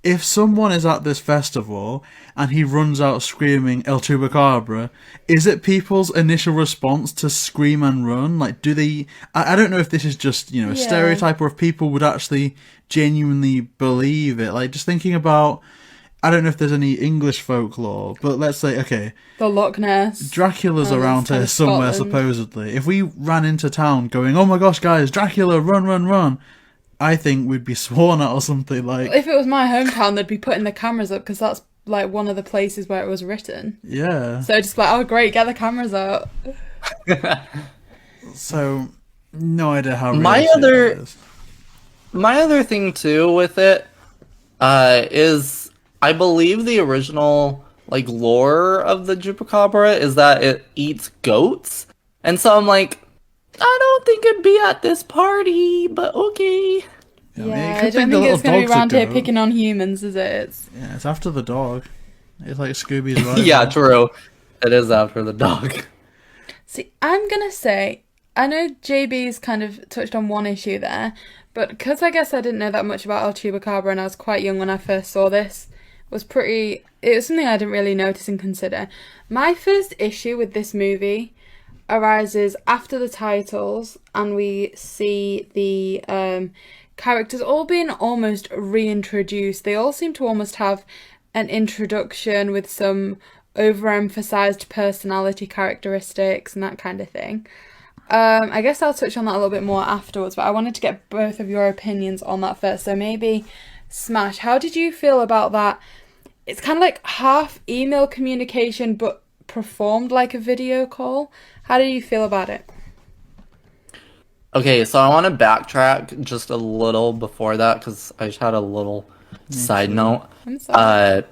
[SPEAKER 4] if someone is at this festival and he runs out screaming El Chupacabra, is it people's initial response to scream and run? Like, do they... I don't know if this is just, a stereotype, or if people would actually genuinely believe it. Like, just thinking about... I don't know if there's any English folklore, but let's say, okay...
[SPEAKER 2] The Loch Ness.
[SPEAKER 4] Dracula's around here somewhere,
[SPEAKER 2] Scotland.
[SPEAKER 4] supposedly. If we ran into town going, oh my gosh, guys, Dracula, run, run, run, I think we'd be sworn at or something like...
[SPEAKER 2] If it was my hometown, they'd be putting the cameras up, because that's like one of the places where it was written.
[SPEAKER 4] Yeah.
[SPEAKER 2] So just like, oh great, get the cameras out.
[SPEAKER 4] So, no idea how
[SPEAKER 5] My
[SPEAKER 4] realistic
[SPEAKER 5] other-
[SPEAKER 4] that is.
[SPEAKER 5] My other thing too with it is I believe the original like lore of the Chupacabra is that it eats goats, and so I'm like, I don't think it'd be at this party, but okay.
[SPEAKER 4] I mean, it
[SPEAKER 2] Yeah,
[SPEAKER 4] could
[SPEAKER 2] I don't
[SPEAKER 4] be the
[SPEAKER 2] think it's
[SPEAKER 4] little
[SPEAKER 2] going to be
[SPEAKER 4] dog's a
[SPEAKER 2] around here
[SPEAKER 4] goat.
[SPEAKER 2] picking on humans, is it?
[SPEAKER 4] Yeah, it's after the dog. It's like Scooby's right.
[SPEAKER 5] Yeah, true. It is after the dog.
[SPEAKER 2] See, I'm going to say, I know JB's kind of touched on one issue there, but because I guess I didn't know that much about El Chupacabra and I was quite young when I first saw this, it was something I didn't really notice and consider. My first issue with this movie arises after the titles and we see the characters all being almost reintroduced. They all seem to almost have an introduction with some overemphasized personality characteristics and that kind of thing. I guess I'll touch on that a little bit more afterwards, but I wanted to get both of your opinions on that first. So maybe Smash, how did you feel about that? It's kind of like half email communication but performed like a video call. How do you feel about it?
[SPEAKER 5] Okay, so I want to backtrack just a little before that because I just had a little side note.
[SPEAKER 2] I'm sorry.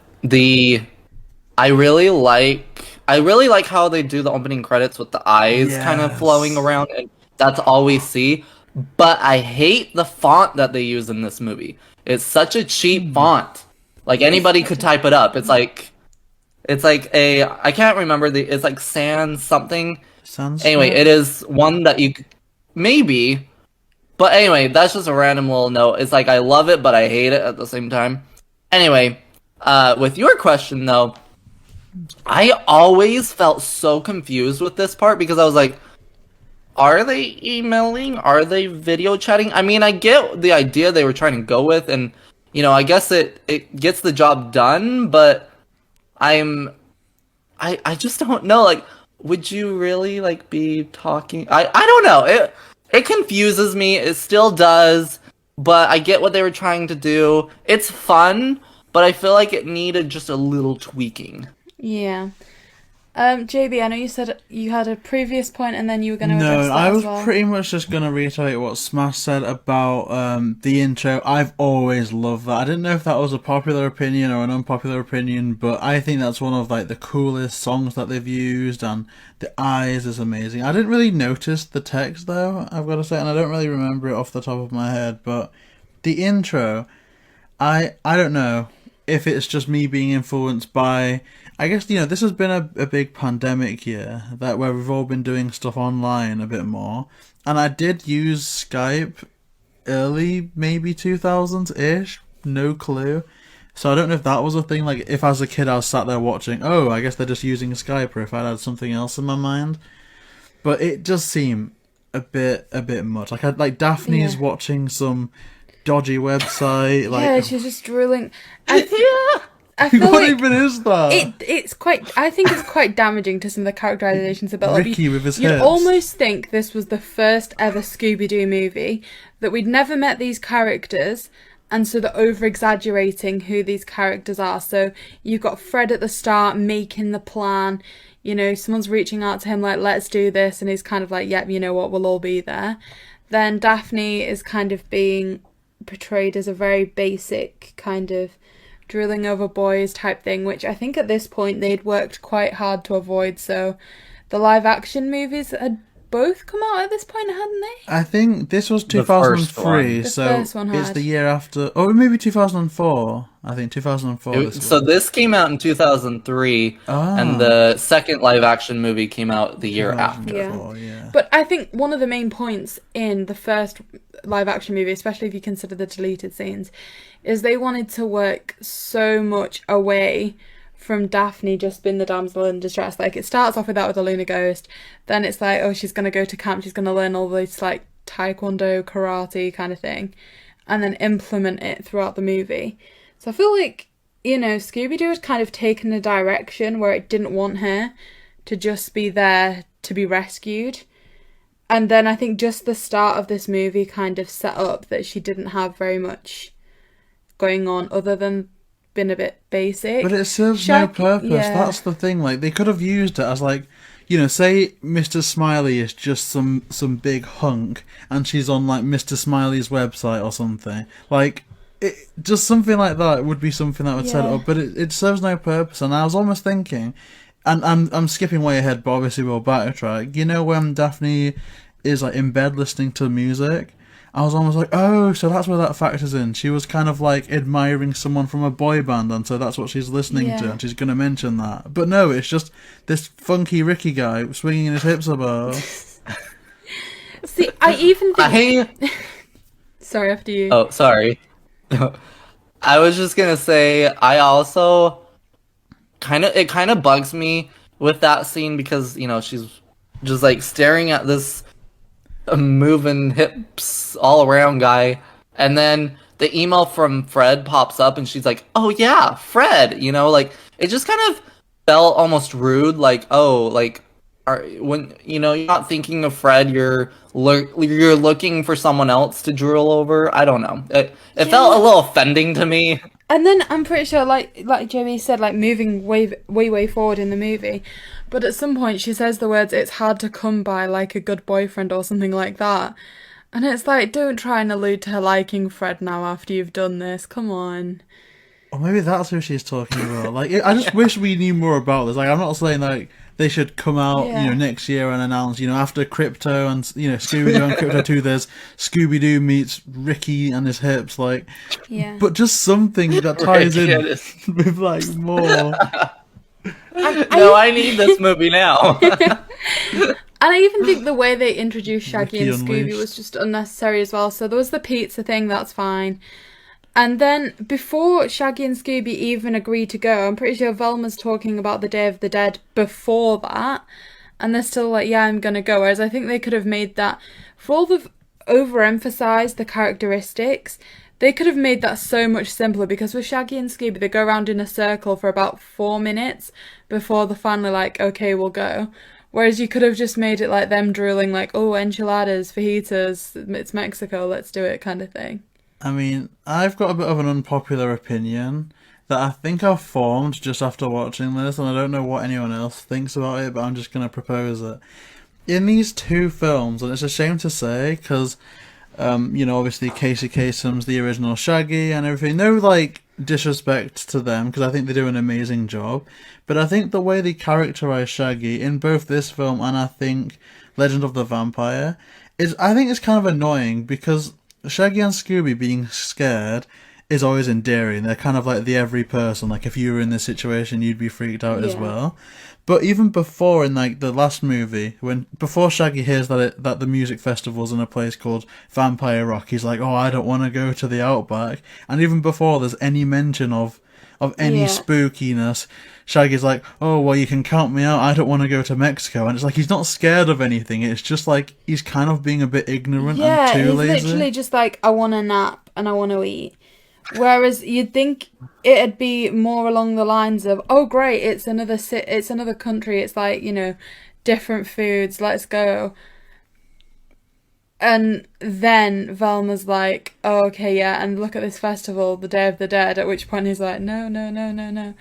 [SPEAKER 5] I really like how they do the opening credits with the eyes kind of
[SPEAKER 4] Yes.
[SPEAKER 5] flowing around, and that's all we see. But I hate the font that they use in this movie. It's such a cheap font. Like anybody could type it up. It's like I can't remember it's like sans something. Anyway, it is one that maybe. But anyway, that's just a random little note. It's like I love it, but I hate it at the same time. Anyway, with your question though, I always felt so confused with this part because I was like, are they emailing? Are they video chatting? I mean, I get the idea they were trying to go with, and I guess it gets the job done, but I just don't know. Like, would you really like be talking? I don't know. It confuses me. It still does, but I get what they were trying to do. It's fun, but I feel like it needed just a little tweaking.
[SPEAKER 2] Yeah. JB, I know you said you had a previous point and then you were going to address
[SPEAKER 4] No,
[SPEAKER 2] that
[SPEAKER 4] I was
[SPEAKER 2] as well.
[SPEAKER 4] pretty much just going to reiterate what Smash said about the intro. I've always loved that. I didn't know if that was a popular opinion or an unpopular opinion, but I think that's one of like the coolest songs that they've used, and the eyes is amazing. I didn't really notice the text though, I've got to say, and I don't really remember it off the top of my head, but the intro, I don't know if it's just me being influenced by, I guess, this has been a big pandemic year, that where we've all been doing stuff online a bit more, and I did use Skype early, maybe 2000s-ish, no clue. So I don't know if that was a thing, like if as a kid I was sat there watching, oh, I guess they're just using Skype, or if I had something else in my mind. But it just seemed a bit much. Like Daphne's watching some dodgy website. Like,
[SPEAKER 2] she's just drooling. I feel
[SPEAKER 4] what
[SPEAKER 2] like
[SPEAKER 4] even is that?
[SPEAKER 2] it's quite. I think it's quite damaging to some of the characterizations about
[SPEAKER 4] Ricky with his
[SPEAKER 2] You'd
[SPEAKER 4] hips.
[SPEAKER 2] almost think this was the first ever Scooby Doo movie, that we'd never met these characters, and so they're over exaggerating who these characters are. So you've got Fred at the start making the plan. Someone's reaching out to him like, let's do this, and he's kind of like, yep, you know what, we'll all be there. Then Daphne is kind of being portrayed as a very basic kind of drilling over boys type thing, which I think at this point they'd worked quite hard to avoid. So the live action movies had both come out at this point, hadn't they?
[SPEAKER 4] I think this was
[SPEAKER 5] The first
[SPEAKER 4] 2003,
[SPEAKER 5] one.
[SPEAKER 4] so
[SPEAKER 2] The first one
[SPEAKER 4] it's
[SPEAKER 2] had.
[SPEAKER 4] the year after, or maybe 2004. I think 2004.
[SPEAKER 5] So this came out in 2003,
[SPEAKER 4] Ah.
[SPEAKER 5] and the second live action movie came out the year after.
[SPEAKER 4] 2004, yeah.
[SPEAKER 2] But I think one of the main points in the first live action movie, especially if you consider the deleted scenes, is they wanted to work so much away from Daphne just being the damsel in distress. Like, it starts off with that with the Lunar Ghost, then it's like, oh, she's going to go to camp, she's going to learn all this like taekwondo, karate kind of thing, and then implement it throughout the movie. So I feel like, Scooby-Doo had kind of taken a direction where it didn't want her to just be there to be rescued. And then I think just the start of this movie kind of set up that she didn't have very much going on other than being a bit basic.
[SPEAKER 4] But it serves no purpose. That's the thing. Like, they could have used it as like, say Mr. Smiley is just some big hunk, and she's on like Mr. Smiley's website or something. Like, just something like that would be something that would set it up. But it serves no purpose. And I was almost thinking, and I'm skipping way ahead, but obviously we'll backtrack. When Daphne is like in bed listening to music, I was almost like, oh, so that's where that factors in. She was kind of like admiring someone from a boy band, and so that's what she's listening to, and she's going to mention that. But no, it's just this funky Ricky guy swinging his hips about.
[SPEAKER 2] See, I even think... Sorry, after you.
[SPEAKER 5] Oh, sorry. I was just gonna say, I also it kind of bugs me with that scene because, she's just like staring at this moving hips all around guy, and then the email from Fred pops up and she's like, oh yeah, Fred, like it just kind of felt almost rude, like, oh, like, when you're not thinking of Fred, you're looking for someone else to drool over. I don't know, it felt a little offending to me.
[SPEAKER 2] And then I'm pretty sure, like JayBee said, like moving way forward in the movie, but at some point she says the words, it's hard to come by like a good boyfriend or something like that. And it's like, don't try and allude to her liking Fred now after you've done this. Come on.
[SPEAKER 4] Or maybe that's who she's talking about. Like, I just wish we knew more about this. Like, I'm not saying like they should come out, next year and announce, after Crypto and Scooby Doo and Crypto 2, there's Scooby Doo meets Ricky and his hips, like.
[SPEAKER 2] Yeah.
[SPEAKER 4] But just something that ties in with like more.
[SPEAKER 5] I need this movie now.
[SPEAKER 2] And I even think the way they introduced Shaggy
[SPEAKER 4] Ricky
[SPEAKER 2] and Scooby
[SPEAKER 4] Unleashed.
[SPEAKER 2] was just unnecessary as well. So there was the pizza thing, that's fine. And then before Shaggy and Scooby even agree to go, I'm pretty sure Velma's talking about the Day of the Dead before that. And they're still like, yeah, I'm going to go. Whereas I think they could have made that, for all the overemphasized the characteristics, they could have made that so much simpler, because with Shaggy and Scooby, they go around in a circle for about 4 minutes before they're finally like, okay, we'll go. Whereas you could have just made it like them drooling like, oh, enchiladas, fajitas, it's Mexico, let's do it kind of thing.
[SPEAKER 4] I mean, I've got a bit of an unpopular opinion that I think I've formed just after watching this, and I don't know what anyone else thinks about it, but I'm just going to propose it. In these two films, and it's a shame to say, because, obviously Casey Kasem's the original Shaggy and everything. No, like, disrespect to them, because I think they do an amazing job. But I think the way they characterize Shaggy in both this film and I think Legend of the Vampire I think it's kind of annoying, because Shaggy and Scooby being scared is always endearing. They're kind of like the every person. Like if you were in this situation, you'd be freaked out as
[SPEAKER 2] Yeah.
[SPEAKER 4] well. But even before, in like the last movie, before Shaggy hears that the music festival's in a place called Vampire Rock, he's like, "Oh, I don't want to go to the Outback." And even before there's any mention of any
[SPEAKER 2] Yeah.
[SPEAKER 4] spookiness, Shaggy's like, "Oh, well, you can count me out. I don't want to go to Mexico." And it's like he's not scared of anything. It's just like he's kind of being a bit ignorant
[SPEAKER 2] Yeah,
[SPEAKER 4] and too
[SPEAKER 2] he's
[SPEAKER 4] lazy.
[SPEAKER 2] literally just like, I want a nap and I want to eat. Whereas you'd think it'd be more along the lines of, oh great, it's another it's another country. It's like, you know, different foods. Let's go. And then Velma's like, oh, okay, yeah, and look at this festival, the Day of the Dead. At which point he's like, no, no, no, no, no.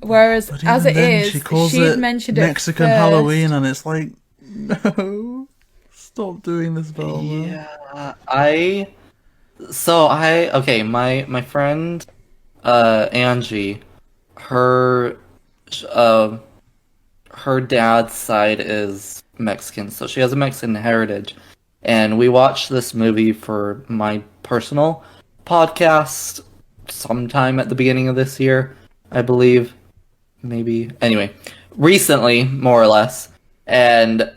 [SPEAKER 2] Whereas
[SPEAKER 4] But
[SPEAKER 2] as
[SPEAKER 4] even
[SPEAKER 2] it
[SPEAKER 4] then,
[SPEAKER 2] is,
[SPEAKER 4] she calls
[SPEAKER 2] she'd
[SPEAKER 4] it
[SPEAKER 2] mentioned
[SPEAKER 4] Mexican
[SPEAKER 2] it first.
[SPEAKER 4] Halloween, and it's like, no, stop doing this, Velma.
[SPEAKER 5] Yeah, okay, my friend Angie, her her dad's side is Mexican, so she has a Mexican heritage. And we watched this movie for my personal podcast sometime at the beginning of this year, I believe. Maybe. Anyway, recently, more or less. And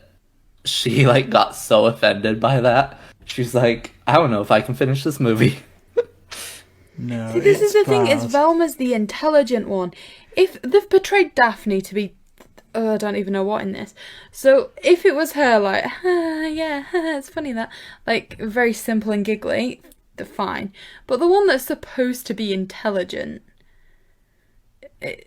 [SPEAKER 5] she like got so offended by that. She's like, I don't know if I can finish this movie.
[SPEAKER 4] No,
[SPEAKER 2] See, this is
[SPEAKER 4] it's
[SPEAKER 2] the thing, is
[SPEAKER 4] bad.
[SPEAKER 2] Velma's the intelligent one. If they've portrayed Daphne to be, I don't even know what in this. So if it was her, like, yeah, it's funny that, like, very simple and giggly, they're fine. But the one that's supposed to be intelligent,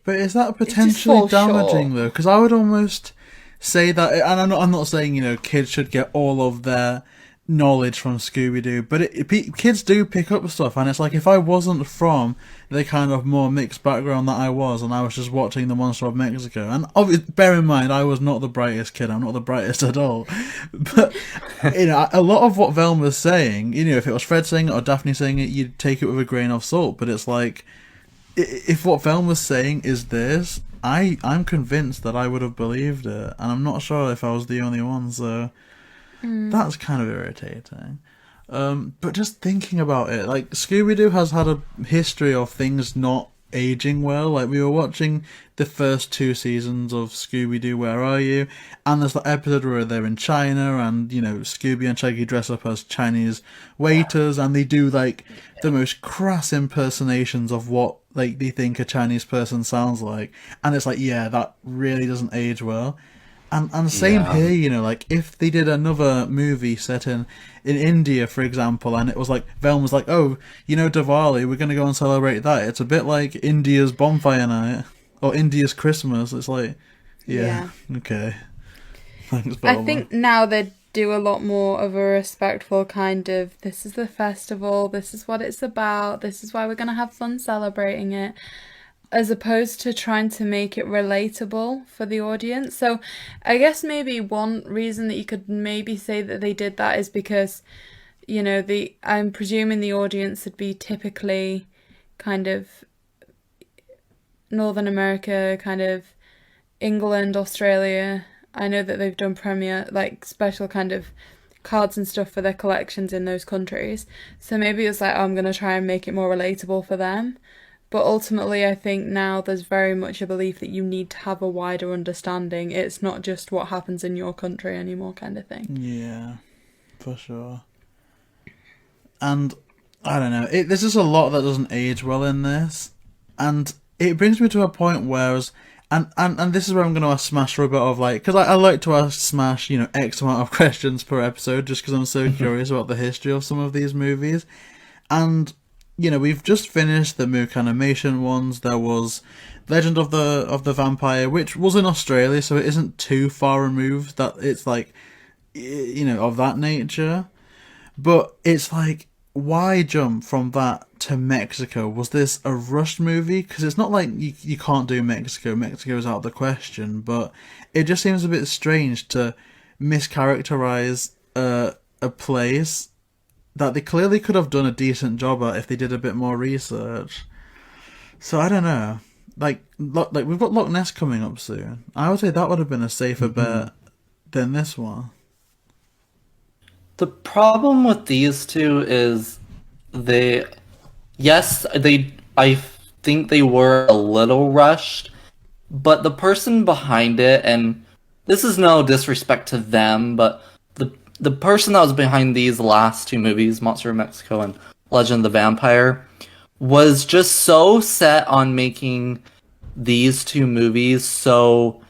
[SPEAKER 4] But is that
[SPEAKER 2] just
[SPEAKER 4] potentially
[SPEAKER 2] falls
[SPEAKER 4] damaging
[SPEAKER 2] short.
[SPEAKER 4] though? Because I would almost say that, and I'm not saying kids should get all of their knowledge from Scooby Doo, but kids do pick up stuff, and it's like if I wasn't from the kind of more mixed background that I was, and I was just watching The Monster of Mexico, and bear in mind I was not the brightest kid, I'm not the brightest at all, but a lot of what Velma's saying, if it was Fred saying it or Daphne saying it, you'd take it with a grain of salt, but it's like, if what Velma's saying is this, I'm convinced that I would have believed it, and I'm not sure if I was the only one, so that's kind of irritating. But just thinking about it, like, Scooby-Doo has had a history of things not aging well. Like, we were watching the first 2 seasons of Scooby-Doo, Where Are You? And there's that episode where they're in China, and, Scooby and Shaggy dress up as Chinese waiters, and they do, like, the most crass impersonations of what, like, they think a Chinese person sounds like. And it's like, yeah, that really doesn't age well. And same
[SPEAKER 5] Yeah.
[SPEAKER 4] here, like, if they did another movie set in India, for example, and it was like, Velma's like, oh, Diwali, we're going to go and celebrate that. It's a bit like India's bonfire night, or India's Christmas. It's like, yeah. Okay. Thanks, Velma.
[SPEAKER 2] I think now they do a lot more of a respectful kind of, this is the festival, this is what it's about, this is why we're going to have fun celebrating it, as opposed to trying to make it relatable for the audience. So I guess maybe one reason that you could maybe say that they did that is because, I'm presuming the audience would be typically kind of Northern America, kind of England, Australia. I know that they've done premiere, like, special kind of cards and stuff for their collections in those countries. So maybe it's like, oh, I'm going to try and make it more relatable for them. But ultimately, I think now there's very much a belief that you need to have a wider understanding. It's not just what happens in your country anymore, kind of thing.
[SPEAKER 4] Yeah, for sure. And, I don't know, there's just a lot that doesn't age well in this. And it brings me to a point where, and this is where I'm going to ask Smash for a bit of, like, because I like to ask Smash, X amount of questions per episode, just because I'm so curious about the history of some of these movies. And we've just finished the Mook animation ones. There was Legend of the Vampire, which was in Australia, so it isn't too far removed that it's like, of that nature. But it's like, why jump from that to Mexico? Was this a rushed movie? Because it's not like you can't do Mexico. Mexico's out of the question. But it just seems a bit strange to mischaracterize a place that they clearly could have done a decent job at if they did a bit more research. So I don't know. Like we've got Loch Ness coming up soon. I would say that would have been a safer bet than this one.
[SPEAKER 5] The problem with these two is they, yes, I think they were a little rushed, but the person behind it, and this is no disrespect to them, but the person that was behind these last two movies, Monster of Mexico and Legend of the Vampire, was just so set on making these two movies so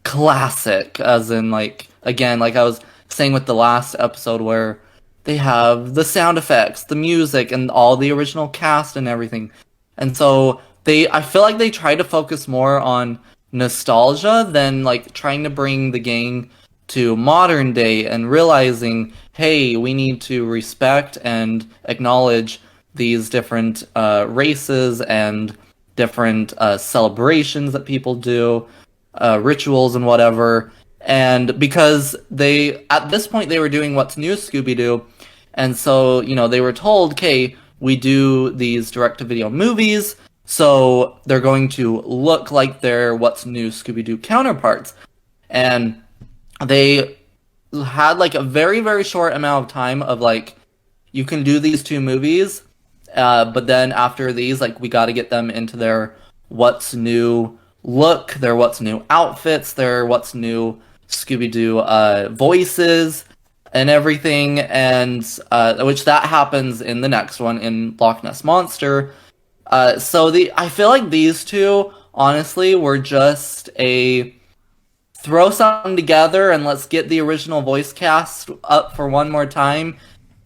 [SPEAKER 5] classic, as in, like, again, like I was saying with the last episode, where they have the sound effects, the music, and all the original cast and everything. And so I feel like they try to focus more on nostalgia than like trying to bring the gang to modern day and realizing, hey, we need to respect and acknowledge these different races and different celebrations that people do, rituals and whatever. And because at this point, they were doing What's New Scooby Doo. And so, they were told, okay, we do these direct-to-video movies, so they're going to look like their What's New Scooby Doo counterparts. And they had like a very, very short amount of time of like, you can do these two movies, but then after these, like, we got to get them into their What's New look, their What's New outfits, their What's New Scooby-Doo voices and everything, and which that happens in the next one, in Loch Ness Monster. So I feel like these two, honestly, were just a throw something together and let's get the original voice cast up for one more time.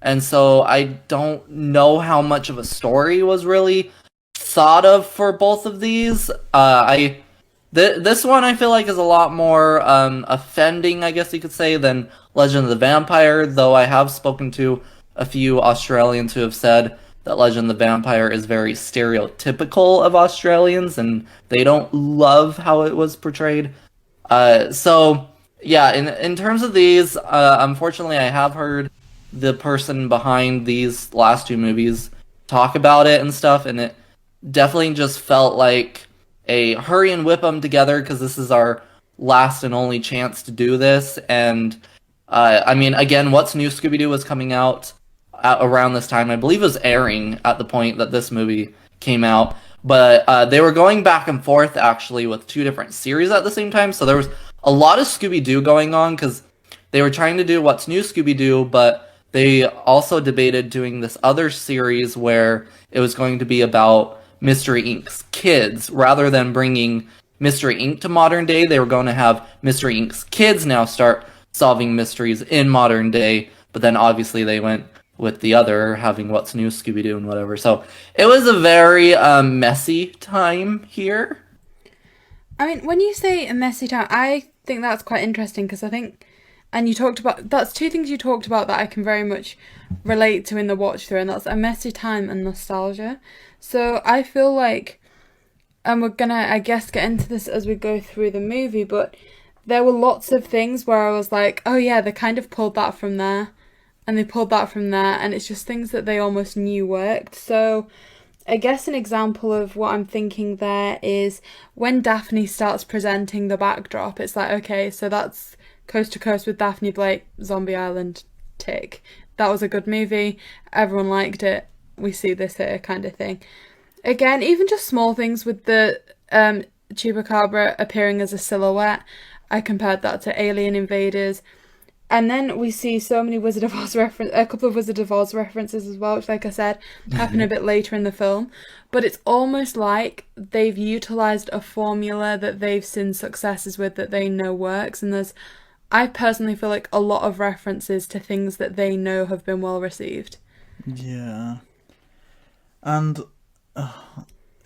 [SPEAKER 5] And so I don't know how much of a story was really thought of for both of these. This one I feel like is a lot more offending, I guess you could say, than Legend of the Vampire, though I have spoken to a few Australians who have said that Legend of the Vampire is very stereotypical of Australians, and they don't love how it was portrayed. So, yeah, in terms of these, unfortunately, I have heard the person behind these last two movies talk about it and stuff, and it definitely just felt like a hurry and whip them together because this is our last and only chance to do this. And I mean, again, What's New Scooby Doo was coming out around this time. I believe it was airing at the point that this movie came out. But they were going back and forth, actually, with two different series at the same time. So there was a lot of Scooby-Doo going on, because they were trying to do What's New Scooby-Doo, but they also debated doing this other series where it was going to be about Mystery Inc.'s kids. Rather than bringing Mystery Inc. to modern day, they were going to have Mystery Inc.'s kids now start solving mysteries in modern day. But then obviously they went with the other, having What's New Scooby-Doo and whatever. So it was a very messy time here.
[SPEAKER 2] I mean, when you say a messy time, I think that's quite interesting, because I think, and you talked about, that's two things you talked about that I can very much relate to in the watch through, and that's a messy time and nostalgia. So I feel like, and we're gonna, I guess, get into this as we go through the movie, but there were lots of things where I was like, oh yeah, they kind of pulled that from there, and they pulled that from there, and it's just things that they almost knew worked. So I guess an example of what I'm thinking there is when Daphne starts presenting the backdrop, it's like, okay, so that's Coast to Coast with Daphne Blake, Zombie Island, tick. That was a good movie, everyone liked it, we see this here, kind of thing. Again, even just small things with the Chupacabra appearing as a silhouette, I compared that to Alien Invaders. And then we see so many Wizard of Oz a couple of Wizard of Oz references as well, which, like I said, happen a bit later in the film. But it's almost like they've utilised a formula that they've seen successes with, that they know works. And I personally feel like a lot of references to things that they know have been well received.
[SPEAKER 4] Yeah. And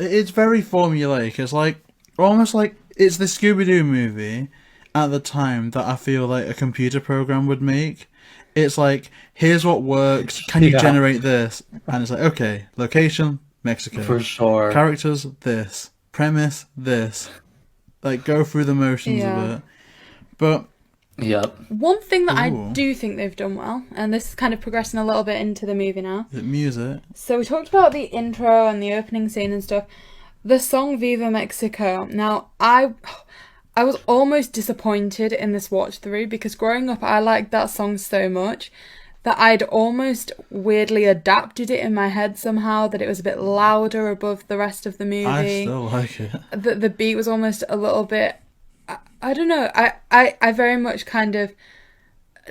[SPEAKER 4] it's very formulaic. It's like, almost like it's the Scooby-Doo movie at the time that I feel like a computer program would make. It's like, here's what works, can you generate this? And it's like, okay, location, Mexico.
[SPEAKER 5] For sure.
[SPEAKER 4] Characters, this. Premise, this. Like, go through the motions of it. But
[SPEAKER 5] yep.
[SPEAKER 2] One thing that I do think they've done well, and this is kind of progressing a little bit into the movie now.
[SPEAKER 4] The music.
[SPEAKER 2] So we talked about the intro and the opening scene and stuff. The song Viva Mexico. Now, I was almost disappointed in this watch through, because growing up I liked that song so much that I'd almost weirdly adapted it in my head somehow, that it was a bit louder above the rest of the movie.
[SPEAKER 4] I still like it.
[SPEAKER 2] The beat was almost a little bit, I don't know, I very much kind of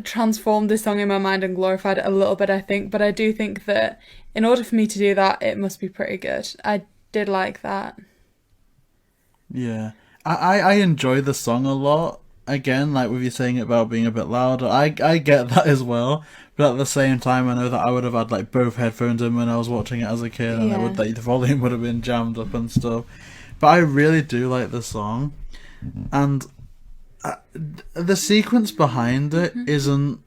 [SPEAKER 2] transformed this song in my mind and glorified it a little bit, I think, but I do think that in order for me to do that, it must be pretty good. I did like that.
[SPEAKER 4] Yeah. I enjoy the song a lot. Again, like with you saying about being a bit louder, I get that as well. But at the same time, I know that I would have had like both headphones in when I was watching it as a kid, and it would, like, the volume would have been jammed up and stuff. But I really do like the song, and the sequence behind it isn't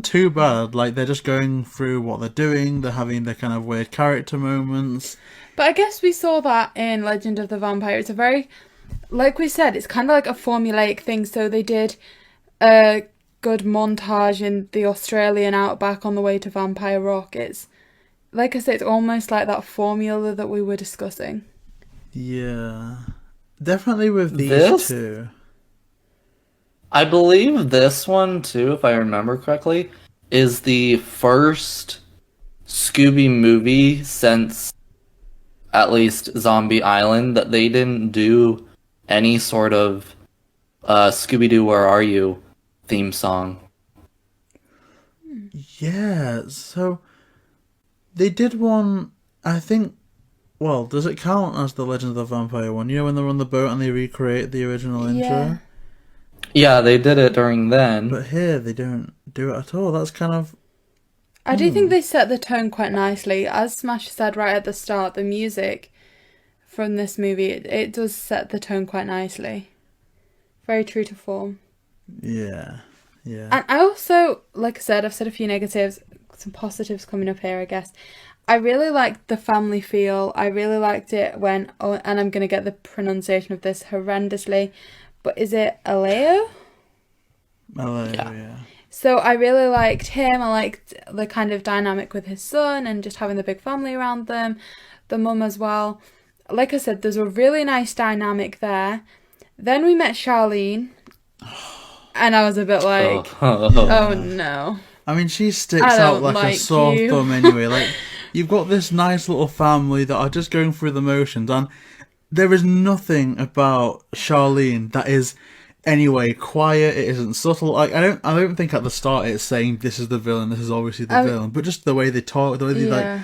[SPEAKER 4] too bad. Like, they're just going through what they're doing. They're having their kind of weird character moments.
[SPEAKER 2] But I guess we saw that in Legend of the Vampire. It's a very, like we said, it's kind of like a formulaic thing. So they did a good montage in the Australian outback on the way to Vampire Rock. It's, like I said, it's almost like that formula that we were discussing.
[SPEAKER 4] Yeah. Definitely with these two.
[SPEAKER 5] I believe this one, too, if I remember correctly, is the first Scooby movie since at least Zombie Island that they didn't do any sort of Scooby Doo Where Are You theme song.
[SPEAKER 4] Yeah, so they did one, I think, well, does it count as the Legend of the Vampire one? You know when they're on the boat and they recreate the original intro?
[SPEAKER 5] Yeah, they did it during then.
[SPEAKER 4] But here they don't do it at all. That's kind of...
[SPEAKER 2] I do think they set the tone quite nicely. As smASH said right at the start, the music from this movie, it does set the tone quite nicely. Very true to form.
[SPEAKER 4] Yeah, yeah.
[SPEAKER 2] And I also, like I said, I've said a few negatives, some positives coming up here, I guess. I really liked the family feel. I really liked it when, and I'm going to get the pronunciation of this horrendously, but is it Aleo?
[SPEAKER 4] Aleo, yeah.
[SPEAKER 2] So I really liked him. I liked the kind of dynamic with his son and just having the big family around them. The mum as well. Like I said, there's a really nice dynamic there. Then we met Charlene. And I was a bit like, oh no.
[SPEAKER 4] I mean, she sticks out like a sore thumb anyway. Like, you've got this nice little family that are just going through the motions, and there is nothing about Charlene that is anyway quiet. It isn't subtle. Like, I don't think at the start it's saying this is the villain, this is obviously the villain, but just the way they talk, the way they like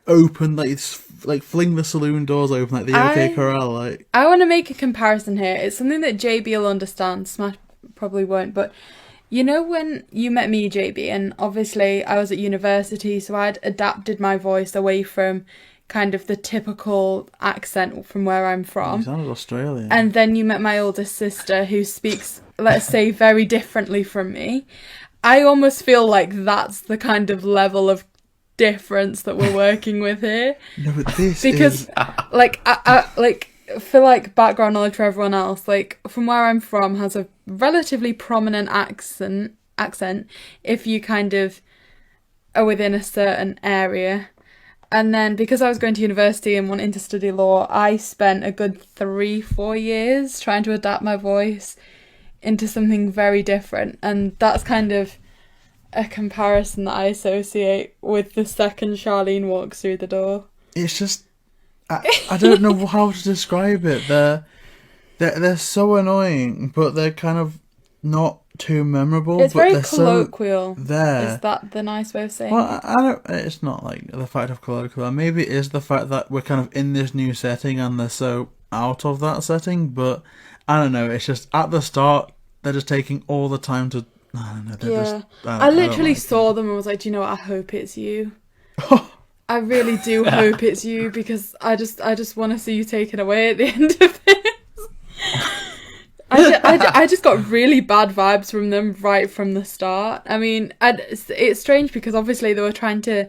[SPEAKER 4] open, like fling the saloon doors open like the OK Corral. Like, I
[SPEAKER 2] want to make a comparison here. It's something that JayBee will understand. smASH probably won't, but you know when you met me, JayBee, and obviously I was at university, so I'd adapted my voice away from kind of the typical accent from where I'm from.
[SPEAKER 4] You sounded Australian.
[SPEAKER 2] And then you met my oldest sister who speaks, let's say, very differently from me. I almost feel like that's the kind of level of difference that we're working with here.
[SPEAKER 4] No, but this
[SPEAKER 2] because,
[SPEAKER 4] is...
[SPEAKER 2] like, I like, for like background knowledge for everyone else, like from where I'm from has a relatively prominent accent if you kind of are within a certain area. And then because I was going to university and wanting to study law, I spent a good 3-4 years trying to adapt my voice into something very different. And that's kind of a comparison that I associate with the second Charlene walks through the door.
[SPEAKER 4] It's just, I don't know how to describe it. They're so annoying, but they're kind of not too memorable.
[SPEAKER 2] It's
[SPEAKER 4] but
[SPEAKER 2] very
[SPEAKER 4] they're
[SPEAKER 2] colloquial.
[SPEAKER 4] So there.
[SPEAKER 2] Is that the nice way of saying
[SPEAKER 4] Well, I don't. It's not like the fact of colloquial. Maybe it is the fact that we're kind of in this new setting and they're so out of that setting. But I don't know. It's just at the start they're just taking all the time to. I don't know. They're just.
[SPEAKER 2] I literally saw them and was like, do you know what? I hope it's you. I really do hope it's you because I just want to see you taken away at the end of this. I just got really bad vibes from them right from the start. I mean, it's strange because obviously they were trying to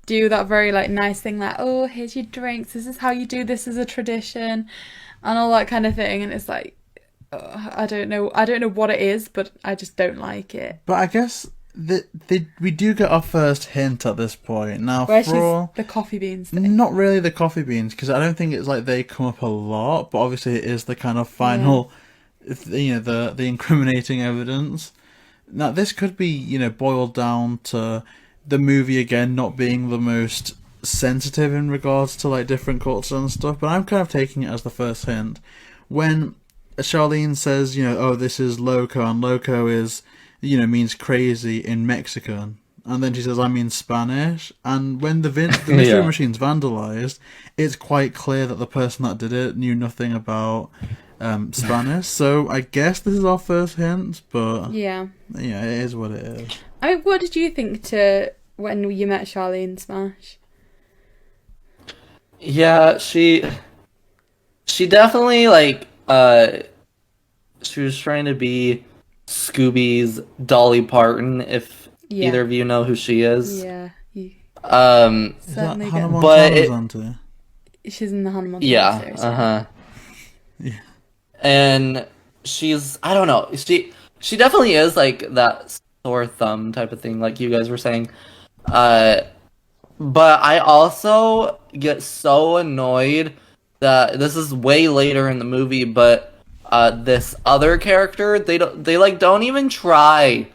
[SPEAKER 2] do that very like nice thing, like, oh, here's your drinks, this is how you do this as a tradition, and all that kind of thing. And it's like, I don't know what it is, but I just don't like it.
[SPEAKER 4] But I guess we do get our first hint at this point now.
[SPEAKER 2] Where she's the coffee beans thing.
[SPEAKER 4] Not really the coffee beans, because I don't think it's like they come up a lot, but obviously it is the kind of final. The incriminating evidence. Now, this could be, you know, boiled down to the movie again not being the most sensitive in regards to like different cultures and stuff, but I'm kind of taking it as the first hint. When Charlene says, you know, oh, this is loco, and loco is, you know, means crazy in Mexican. And then she says, I mean Spanish. And when the mystery machine's vandalized, it's quite clear that the person that did it knew nothing about Spanish. So I guess this is our first hint, but
[SPEAKER 2] yeah,
[SPEAKER 4] it is what it is.
[SPEAKER 2] I mean, what did you think to when you met Charlene Smash?
[SPEAKER 5] Yeah, she definitely like she was trying to be Scooby's Dolly Parton, if either of you know who she is.
[SPEAKER 2] Yeah.
[SPEAKER 4] Is that Hannah Montana's auntie?
[SPEAKER 2] She's in the Hannah Montana series.
[SPEAKER 5] Yeah. And she's, I don't know, she definitely is like that sore thumb type of thing, like you guys were saying. But I also get so annoyed that this is way later in the movie, but this other character, they don't even try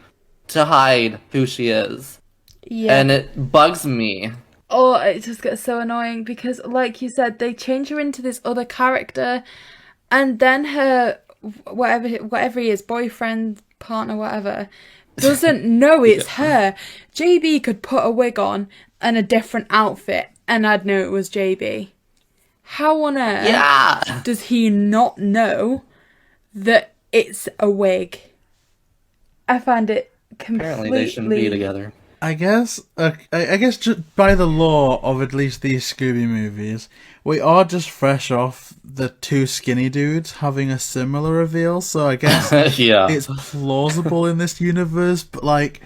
[SPEAKER 5] to hide who she is.
[SPEAKER 2] Yeah.
[SPEAKER 5] And it bugs me.
[SPEAKER 2] Oh, it just gets so annoying because, like you said, they change her into this other character, and then her whatever he is, boyfriend, partner, whatever, doesn't know it's her. JayBee could put a wig on and a different outfit, and I'd know it was JayBee. How on earth does he not know that it's a wig? I find it completely...
[SPEAKER 5] Apparently they shouldn't be together.
[SPEAKER 4] I guess just by the law of at least these Scooby movies, we are just fresh off the two skinny dudes having a similar reveal, so I guess it's plausible in this universe, but like,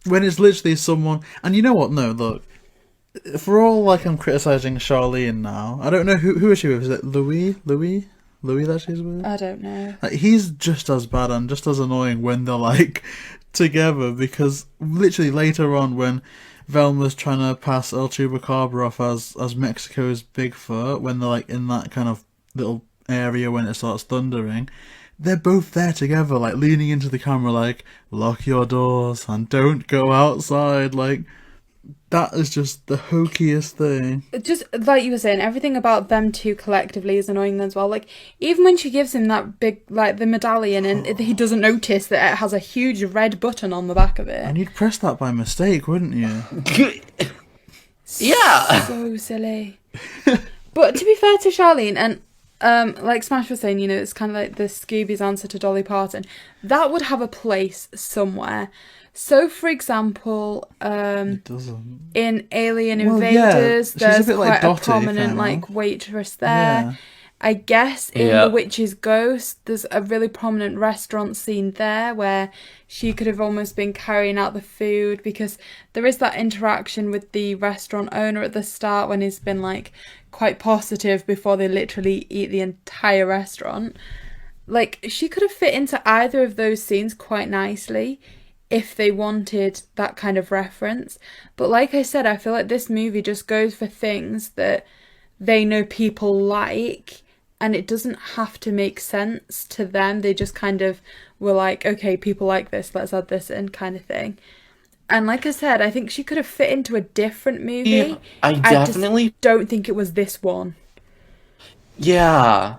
[SPEAKER 4] when it's literally someone... And you know what? No, look. For all, like, I'm criticising Charlene now, I don't know who is she with? Is it Louis that she's with?
[SPEAKER 2] I don't know.
[SPEAKER 4] Like, he's just as bad and just as annoying when they're, like, together, because literally later on when Velma's trying to pass El Chupacabra off as Mexico's Bigfoot, when they're, like, in that kind of little area when it starts thundering, they're both there together, like, leaning into the camera, like, lock your doors and don't go outside, like... That is just the hokiest thing.
[SPEAKER 2] Just like you were saying, everything about them two collectively is annoying as well. Like, even when she gives him that big, like, the medallion, and he doesn't notice that it has a huge red button on the back of it.
[SPEAKER 4] And you'd press that by mistake, wouldn't you?
[SPEAKER 5] Yeah!
[SPEAKER 2] So silly. But to be fair to Charlene, and like Smash was saying, you know, it's kind of like the Scooby's answer to Dolly Parton. That would have a place somewhere. So, for example,
[SPEAKER 4] it doesn't.
[SPEAKER 2] In Alien Invaders, there's quite a prominent,
[SPEAKER 4] kinda.
[SPEAKER 2] like, waitress there.
[SPEAKER 4] Yeah.
[SPEAKER 2] I guess in The Witch's Ghost, there's a really prominent restaurant scene there where she could have almost been carrying out the food, because there is that interaction with the restaurant owner at the start when he's been, like, quite positive before they literally eat the entire restaurant. Like, she could have fit into either of those scenes quite nicely if they wanted that kind of reference. But like I said, I feel like this movie just goes for things that they know people like, and it doesn't have to make sense to them. They just kind of were like, okay, people like this, let's add this in, kind of thing. And like I said, I think she could have fit into a different movie.
[SPEAKER 5] Yeah, I definitely
[SPEAKER 2] don't think it was this one.
[SPEAKER 5] Yeah.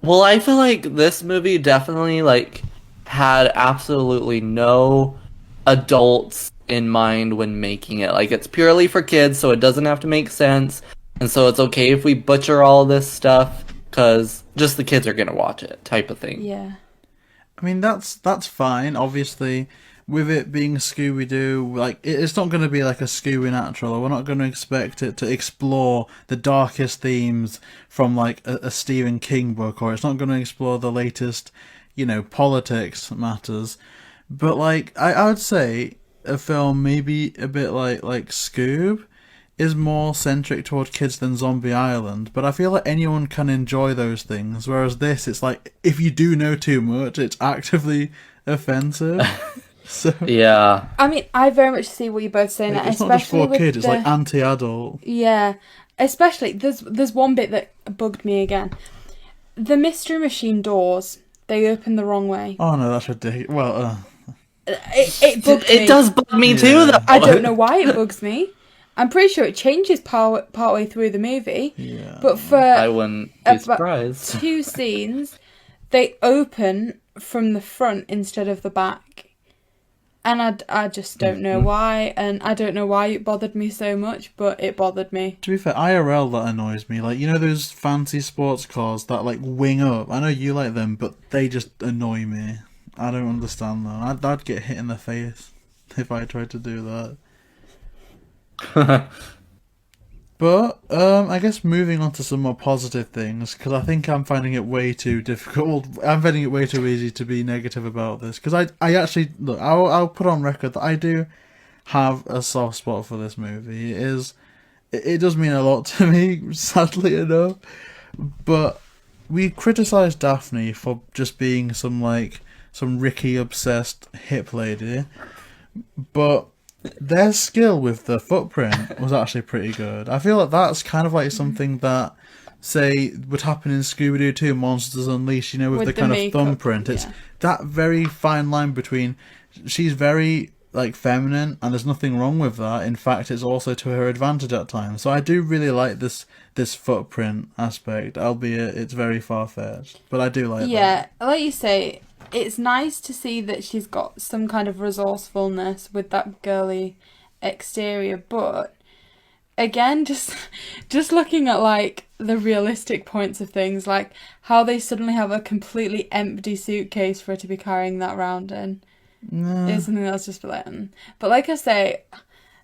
[SPEAKER 5] Well, I feel like this movie definitely, like, had absolutely no adults in mind when making it. Like, it's purely for kids, so it doesn't have to make sense, and so it's okay if we butcher all this stuff, because just the kids are gonna watch it, type of thing.
[SPEAKER 2] Yeah.
[SPEAKER 4] I mean, that's fine. Obviously, with it being Scooby Doo, like, it's not going to be like a Scooby Natural, or we're not going to expect it to explore the darkest themes from, like, a Stephen King book, or it's not going to explore the latest, you know, politics matters. But, like, I would say a film maybe a bit like Scoob is more centric toward kids than Zombie Island, but I feel like anyone can enjoy those things, whereas this, it's like, if you do know too much, it's actively offensive. So
[SPEAKER 5] yeah.
[SPEAKER 2] I mean, I very much see what you're both saying,
[SPEAKER 4] like, it's
[SPEAKER 2] especially
[SPEAKER 4] not just for kids,
[SPEAKER 2] it's
[SPEAKER 4] like anti-adult.
[SPEAKER 2] Yeah. Especially, there's one bit that bugged me again. The Mystery Machine doors, they open the wrong way.
[SPEAKER 4] Oh no, that's ridiculous. Well,
[SPEAKER 2] It bugged me.
[SPEAKER 5] It does bug me too, though.
[SPEAKER 2] I don't know why it bugs me. I'm pretty sure it changes partway through the movie.
[SPEAKER 4] Yeah.
[SPEAKER 2] But for
[SPEAKER 5] I wouldn't be
[SPEAKER 2] about
[SPEAKER 5] surprised.
[SPEAKER 2] 2 scenes, they open from the front instead of the back. And I just don't know why, and I don't know why it bothered me so much, but it bothered me.
[SPEAKER 4] To be fair, IRL that annoys me. Like, you know those fancy sports cars that like wing up? I know you like them, but they just annoy me. I don't understand them. I'd get hit in the face if I tried to do that. But, I guess moving on to some more positive things, because I think I'm finding it way too difficult. I'm finding it way too easy to be negative about this, because I actually, look, I'll put on record that I do have a soft spot for this movie. It does mean a lot to me, sadly enough, but we criticised Daphne for just being some Ricky-obsessed hip lady, but their skill with the footprint was actually pretty good. I feel like that's kind of like something that, say, would happen in Scooby Doo 2 Monsters Unleashed, you know, with the kind of thumbprint. It's that very fine line between, she's very, like, feminine, and there's nothing wrong with that. In fact, it's also to her advantage at times. So I do really like this footprint aspect, albeit it's very far-fetched. But I do like that.
[SPEAKER 2] Yeah, like you say, it's nice to see that she's got some kind of resourcefulness with that girly exterior, but again, just looking at like the realistic points of things, like how they suddenly have a completely empty suitcase for her to be carrying that around in, is something that's just like. But like I say,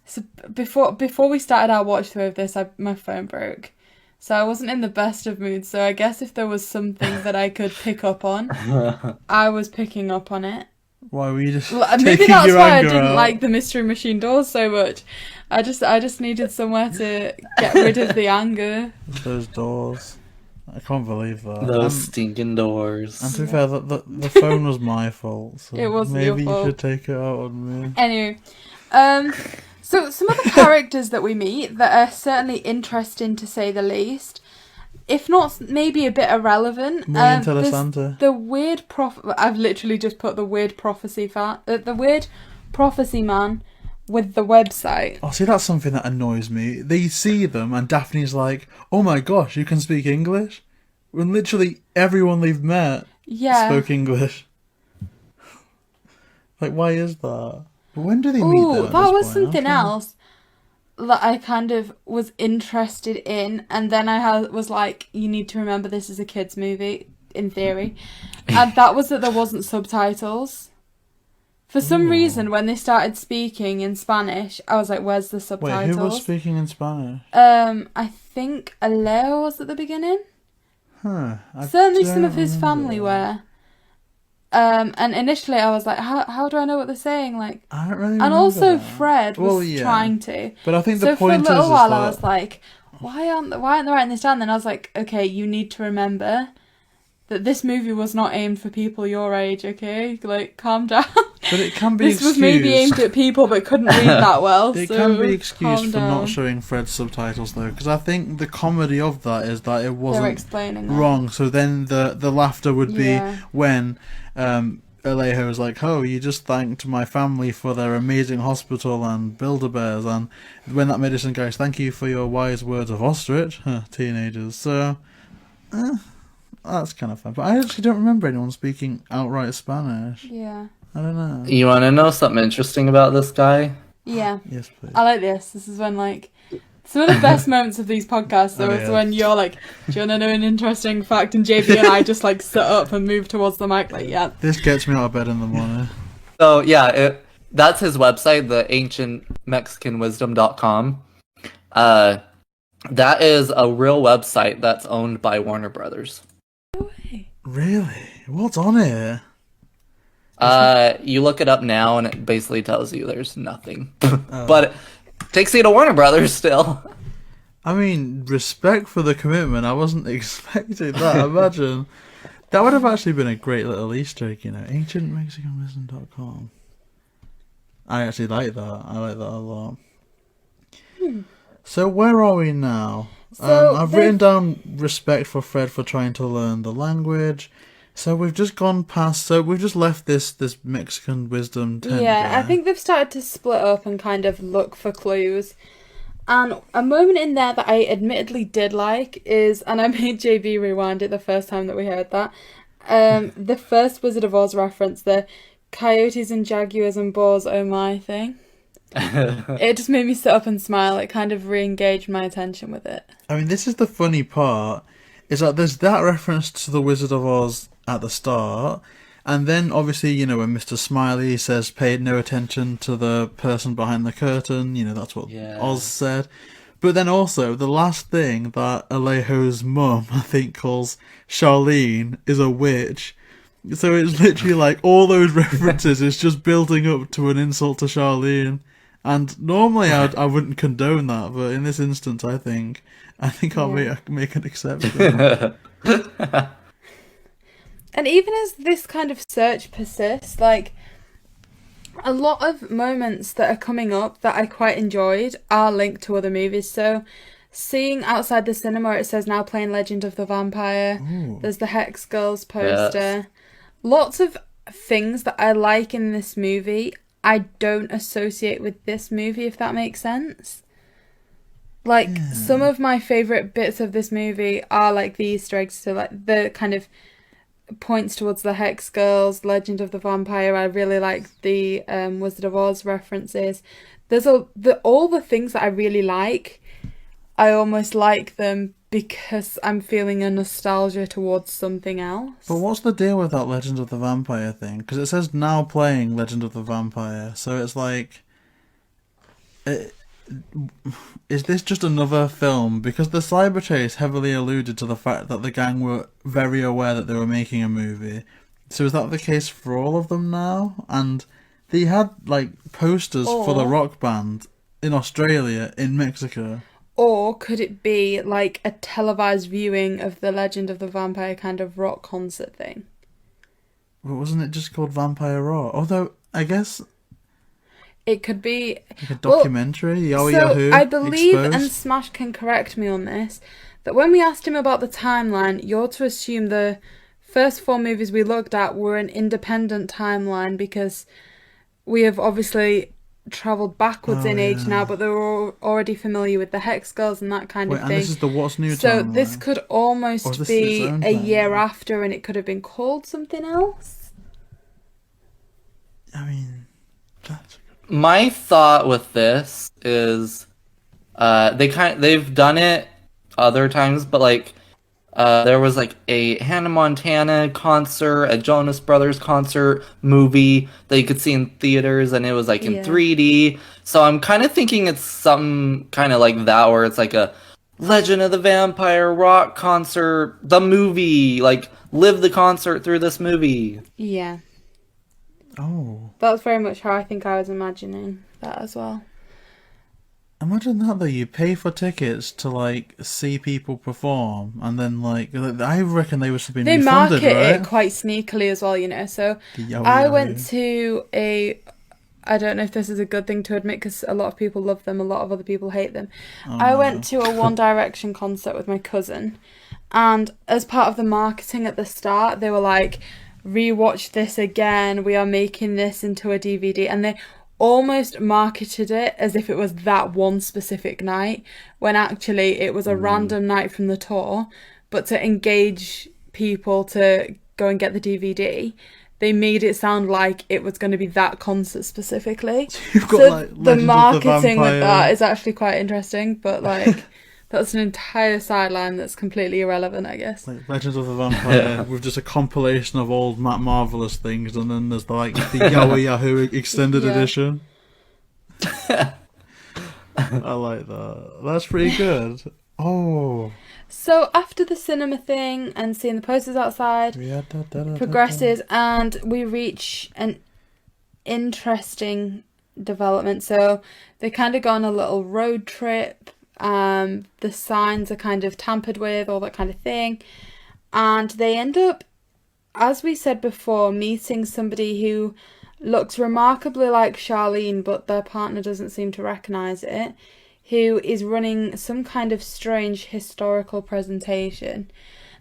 [SPEAKER 2] so before we started our watch through of this, my phone broke. So I wasn't in the best of moods, so I guess if there was something that I could pick up on, I was picking up on it.
[SPEAKER 4] Why were you just
[SPEAKER 2] maybe that's why I didn't like the Mystery Machine doors so much. I just needed somewhere to get rid of the anger.
[SPEAKER 4] Those doors. I can't believe that.
[SPEAKER 5] Those stinking doors.
[SPEAKER 4] And to be fair, the phone was my fault. So
[SPEAKER 2] it wasn't your fault.
[SPEAKER 4] Maybe you should take it out on me.
[SPEAKER 2] Anyway, so some of the characters that we meet that are certainly interesting to say the least, if not maybe a bit irrelevant.
[SPEAKER 4] Muy interesante.
[SPEAKER 2] The weird I've literally just put the weird the weird prophecy man with the website.
[SPEAKER 4] Oh, see, that's something that annoys me. They see them and Daphne's like, "Oh my gosh, you can speak English?" When literally everyone they've met spoke English. Like, why is that? But when do they meet them?
[SPEAKER 2] That was something else that I kind of was interested in, and then I was like, you need to remember this is a kids' movie, in theory. And that was that there wasn't subtitles. For some reason, when they started speaking in Spanish, I was like, where's the subtitles?
[SPEAKER 4] Wait, who was speaking in Spanish?
[SPEAKER 2] I think Aleo was at the beginning. Certainly some of his family were. And initially I was like, how do I know what they're saying? Like,
[SPEAKER 4] I don't really
[SPEAKER 2] and also
[SPEAKER 4] that.
[SPEAKER 2] Fred was trying to.
[SPEAKER 4] But I think the point is,
[SPEAKER 2] for a little while
[SPEAKER 4] that...
[SPEAKER 2] I was like, why aren't they writing this down? Then I was like, okay, you need to remember that this movie was not aimed for people your age, okay? Like, calm down.
[SPEAKER 4] But it can be
[SPEAKER 2] this
[SPEAKER 4] excused.
[SPEAKER 2] was maybe aimed at people that couldn't read that well.
[SPEAKER 4] It
[SPEAKER 2] so
[SPEAKER 4] can be excused for
[SPEAKER 2] down.
[SPEAKER 4] not showing Fred's subtitles, though, because I think the comedy of that is that it wasn't wrong. So then the laughter would be when Alejo was like, "Oh, you just thanked my family for their amazing hospital and Build-A-Bears," and when that medicine goes, "Thank you for your wise words of ostrich," teenagers. So, that's kind of fun. But I actually don't remember anyone speaking outright Spanish.
[SPEAKER 2] Yeah.
[SPEAKER 4] I don't know.
[SPEAKER 5] You want to know something interesting about this guy?
[SPEAKER 2] Yeah.
[SPEAKER 4] Yes, please.
[SPEAKER 2] I like this. This is when, like, some of the best moments of these podcasts, though, is when you're like, do you want to know an interesting fact? And JayBee and I just, like, sit up and move towards the mic, like, yeah.
[SPEAKER 4] This gets me out of bed in the morning.
[SPEAKER 5] So, yeah, that's his website, the ancientmexicanwisdom.com. That is a real website that's owned by Warner Brothers.
[SPEAKER 2] No way.
[SPEAKER 4] Really? What's on it?
[SPEAKER 5] You look it up now, and it basically tells you there's nothing. But it takes you to Warner Brothers still.
[SPEAKER 4] I mean, respect for the commitment. I wasn't expecting that. Imagine. That would have actually been a great little Easter egg, you know. ancientmexicanwisdom.com. I actually like that. I like that a lot. So where are we now?
[SPEAKER 2] So
[SPEAKER 4] I've written down respect for Fred for trying to learn the language. So we've just gone past. So we've just left this Mexican wisdom tent.
[SPEAKER 2] Yeah, I
[SPEAKER 4] guy.
[SPEAKER 2] think they've started to split up and kind of look for clues. And a moment in there that I admittedly did like is, and I made JB rewind it the first time that we heard that, the first Wizard of Oz reference, the coyotes and jaguars and boars, oh my thing. It just made me sit up and smile. It kind of re-engaged my attention with it.
[SPEAKER 4] I mean, this is the funny part. Is that there's that reference to the Wizard of Oz at the start, and then obviously, you know, when Mr. Smiley says paid no attention to the person behind the curtain, you know, that's what Oz said. But then also, the last thing that Alejo's mum, I think, calls Charlene is a witch. So it's literally like all those references is just building up to an insult to Charlene. And normally I wouldn't condone that, but in this instance, I think I'll make an exception.
[SPEAKER 2] And even as this kind of search persists, like, a lot of moments that are coming up that I quite enjoyed are linked to other movies. So, seeing outside the cinema, it says now playing Legend of the Vampire.
[SPEAKER 4] Ooh.
[SPEAKER 2] There's the Hex Girls poster.
[SPEAKER 5] Yes.
[SPEAKER 2] Lots of things that I like in this movie, I don't associate with this movie, if that makes sense. Like, some of my favourite bits of this movie are, like, the Easter eggs. So, like, the kind of points towards the Hex Girls, Legend of the Vampire. I really like the Wizard of Oz references. There's all the things that I really like. I almost like them because I'm feeling a nostalgia towards something else.
[SPEAKER 4] But what's the deal with that Legend of the Vampire thing? Because it says now playing Legend of the Vampire, so it's like... is this just another film? Because the cyber chase heavily alluded to the fact that the gang were very aware that they were making a movie. So is that the case for all of them now? And they had, like, posters for the rock band in Australia, in Mexico.
[SPEAKER 2] Or could it be like a televised viewing of the Legend of the Vampire kind of rock concert thing?
[SPEAKER 4] But wasn't it just called Vampire Raw? Although, I guess...
[SPEAKER 2] It could be...
[SPEAKER 4] like a documentary?
[SPEAKER 2] Well,
[SPEAKER 4] Yahoo!
[SPEAKER 2] So I believe,
[SPEAKER 4] Exposed?
[SPEAKER 2] and smASH can correct me on this, that when we asked him about the timeline, you're to assume the first 4 movies we looked at were an independent timeline because we have obviously travelled backwards in age now, but they were already familiar with the Hex Girls and that kind of thing.
[SPEAKER 4] And this is the What's New
[SPEAKER 2] So
[SPEAKER 4] timeline?
[SPEAKER 2] this could almost be a year after, and it could have been called something else.
[SPEAKER 4] I mean, that's...
[SPEAKER 5] My thought with this is, they've done it other times, but like, there was like a Hannah Montana concert, a Jonas Brothers concert movie that you could see in theaters, and it was like in 3D. So I'm kind of thinking it's something kind of like that, where it's like a Legend of the Vampire rock concert, the movie, like live the concert through this movie.
[SPEAKER 2] Yeah.
[SPEAKER 4] Oh.
[SPEAKER 2] That's very much how I think I was imagining that as well.
[SPEAKER 4] Imagine that though, you pay for tickets to like see people perform, and then like I reckon they would have been
[SPEAKER 2] They
[SPEAKER 4] refunded,
[SPEAKER 2] market
[SPEAKER 4] right?
[SPEAKER 2] it quite sneakily as well, you know. So
[SPEAKER 4] Yahoo,
[SPEAKER 2] I
[SPEAKER 4] Yahoo.
[SPEAKER 2] went to I don't know if this is a good thing to admit because a lot of people love them, a lot of other people hate them. I went to a One Direction concert with my cousin, and as part of the marketing at the start, they were like, rewatch this again, we are making this into a DVD, and they almost marketed it as if it was that one specific night, when actually it was a random night from the tour. But to engage people to go and get the DVD, they made it sound like it was going to be that concert specifically.
[SPEAKER 4] You've got,
[SPEAKER 2] so
[SPEAKER 4] like,
[SPEAKER 2] the
[SPEAKER 4] Legend of the
[SPEAKER 2] marketing with
[SPEAKER 4] Vampire.
[SPEAKER 2] that is actually quite interesting, but like that's an entire sideline that's completely irrelevant, I guess.
[SPEAKER 4] Like Legends of the Vampire with just a compilation of old Matt Marvelous things, and then there's like the Yahoo extended edition. I like that. That's pretty good. Oh.
[SPEAKER 2] So after the cinema thing and seeing the posters outside, progresses and we reach an interesting development. So they kind of go on a little road trip. The signs are kind of tampered with, all that kind of thing. And they end up, as we said before, meeting somebody who looks remarkably like Charlene, but their partner doesn't seem to recognise it, who is running some kind of strange historical presentation.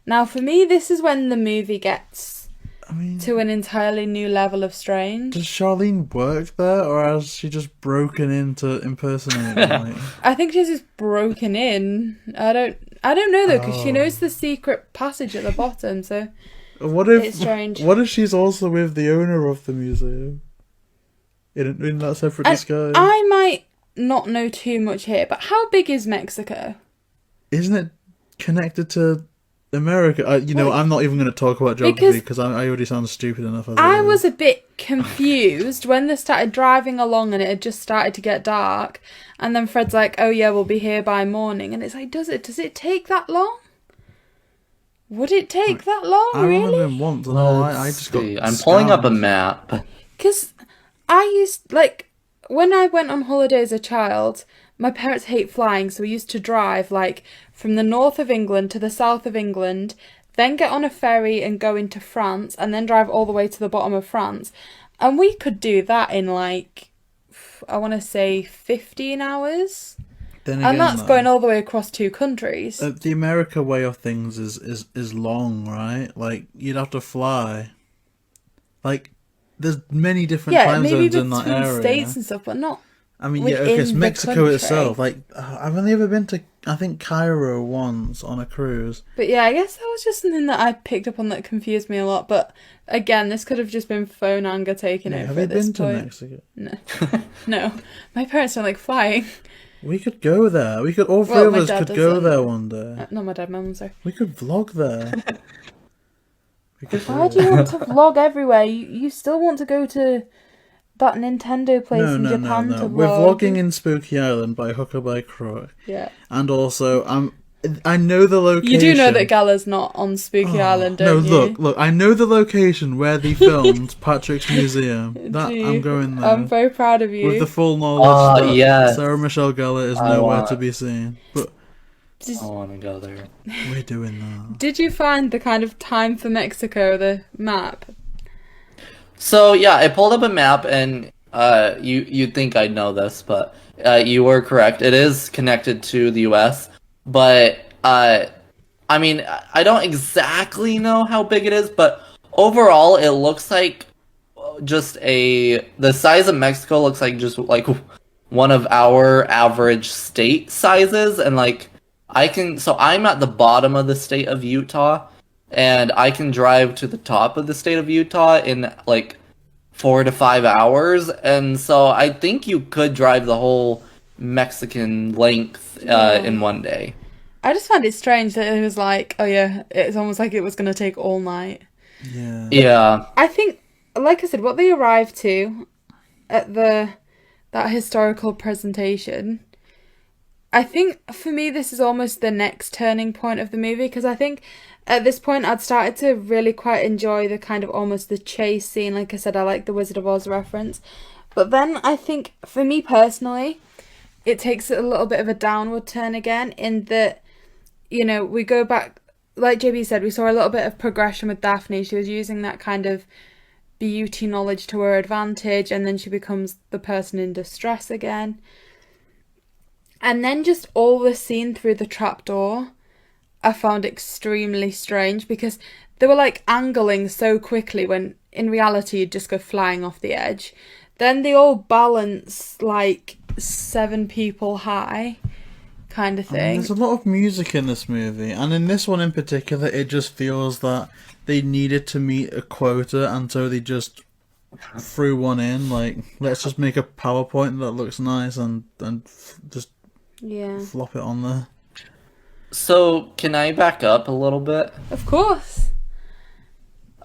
[SPEAKER 2] Now, for me, this is when the movie gets
[SPEAKER 4] I mean,
[SPEAKER 2] to an entirely new level of strange.
[SPEAKER 4] does Charlene work there, or has she just broken in to impersonate them? Like,
[SPEAKER 2] I think she's just broken in. I don't know though, because she
[SPEAKER 4] Oh.
[SPEAKER 2] knows the secret passage at the bottom. So
[SPEAKER 4] what if
[SPEAKER 2] it's strange.
[SPEAKER 4] What if she's also with the owner of the museum in that separate
[SPEAKER 2] And
[SPEAKER 4] disguise?
[SPEAKER 2] I might not know too much here, but how big is Mexico?
[SPEAKER 4] Isn't it connected to America? I'm not even going to talk about geography
[SPEAKER 2] Because
[SPEAKER 4] because I already sound stupid enough. As it
[SPEAKER 2] I
[SPEAKER 4] is.
[SPEAKER 2] was a bit confused when they started driving along and it had just started to get dark, and then Fred's like, "Oh yeah, we'll be here by morning," and it's like, does it take that long? Would it take that long,
[SPEAKER 4] I remember
[SPEAKER 2] really?
[SPEAKER 4] him once, and I just got.
[SPEAKER 5] I'm pulling up a
[SPEAKER 4] scammed.
[SPEAKER 5] map.
[SPEAKER 2] Because when I went on holiday as a child, my parents hate flying, so we used to drive, from the north of England to the south of England, then get on a ferry and go into France, and then drive all the way to the bottom of France. And we could do that in, I want to say 15 hours.
[SPEAKER 4] Then
[SPEAKER 2] And
[SPEAKER 4] again,
[SPEAKER 2] that's
[SPEAKER 4] though,
[SPEAKER 2] going all the way across 2 countries.
[SPEAKER 4] The America way of things is long, right? Like, you'd have to fly. Like, there's many different
[SPEAKER 2] Yeah,
[SPEAKER 4] time
[SPEAKER 2] maybe
[SPEAKER 4] zones in that
[SPEAKER 2] between
[SPEAKER 4] area.
[SPEAKER 2] states and stuff, but not...
[SPEAKER 4] I mean, yeah, okay,
[SPEAKER 2] within
[SPEAKER 4] it's
[SPEAKER 2] the
[SPEAKER 4] Mexico
[SPEAKER 2] country.
[SPEAKER 4] itself. Like, I've only ever been to, I think, Cairo once on a cruise.
[SPEAKER 2] But yeah, I guess that was just something that I picked up on that confused me a lot. But again, this could have just been phone anger taking
[SPEAKER 4] Yeah,
[SPEAKER 2] over
[SPEAKER 4] have you
[SPEAKER 2] at this
[SPEAKER 4] been to
[SPEAKER 2] point.
[SPEAKER 4] Mexico?
[SPEAKER 2] No, my parents don't like flying.
[SPEAKER 4] We could go there. We could, all three
[SPEAKER 2] Well,
[SPEAKER 4] of
[SPEAKER 2] my
[SPEAKER 4] us
[SPEAKER 2] dad
[SPEAKER 4] could go
[SPEAKER 2] doesn't.
[SPEAKER 4] there one day.
[SPEAKER 2] Not my dad, my mum, sorry.
[SPEAKER 4] We could vlog there. We could
[SPEAKER 2] Why do you want to vlog everywhere? You still want to go to that Nintendo place in Japan to vlog?
[SPEAKER 4] We're vlogging in Spooky Island by hook or by crook.
[SPEAKER 2] Yeah.
[SPEAKER 4] And also, I know the location.
[SPEAKER 2] You do know that Gala's not on Spooky Island, don't you?
[SPEAKER 4] No, look, I know the location where they filmed Patrick's Museum. That
[SPEAKER 2] Gee,
[SPEAKER 4] I'm going there.
[SPEAKER 2] I'm very proud of you.
[SPEAKER 4] With the full knowledge that
[SPEAKER 5] yes.
[SPEAKER 4] Sarah Michelle Gellar is nowhere to be seen. But
[SPEAKER 5] I want to go there.
[SPEAKER 4] we're doing that.
[SPEAKER 2] Did you find the kind of time for Mexico, the map?
[SPEAKER 5] So yeah, I pulled up a map, and you'd think I'd know this, but you were correct. It is connected to the U.S., but I mean, I don't exactly know how big it is, but overall, it looks like the size of Mexico looks like just like one of our average state sizes, and I'm at the bottom of the state of Utah, and I can drive to the top of the state of Utah in 4 to 5 hours, and so I think you could drive the whole Mexican length in one day.
[SPEAKER 2] I just found it strange that it was like, oh yeah, it's almost like it was going to take all night.
[SPEAKER 4] Yeah.
[SPEAKER 5] Yeah.
[SPEAKER 2] I think, like I said, what they arrived to at that historical presentation, I think for me this is almost the next turning point of the movie, because I think at this point I'd started to really quite enjoy the kind of almost the chase scene. Like I said, I like the Wizard of Oz reference. But then I think for me personally, it takes a little bit of a downward turn again, in that, we go back, like JayBee said, we saw a little bit of progression with Daphne. She was using that kind of beauty knowledge to her advantage, and then she becomes the person in distress again. And then just all the scene through the trapdoor, I found extremely strange, because they were angling so quickly when in reality you'd just go flying off the edge. Then they all balance 7 people high, kind of thing.
[SPEAKER 4] There's a lot of music in this movie, and in this one in particular, it just feels that they needed to meet a quota, and so they just threw one in. Let's just make a PowerPoint that looks nice and just flop it on there.
[SPEAKER 5] So can I back up a little bit?
[SPEAKER 2] Of course.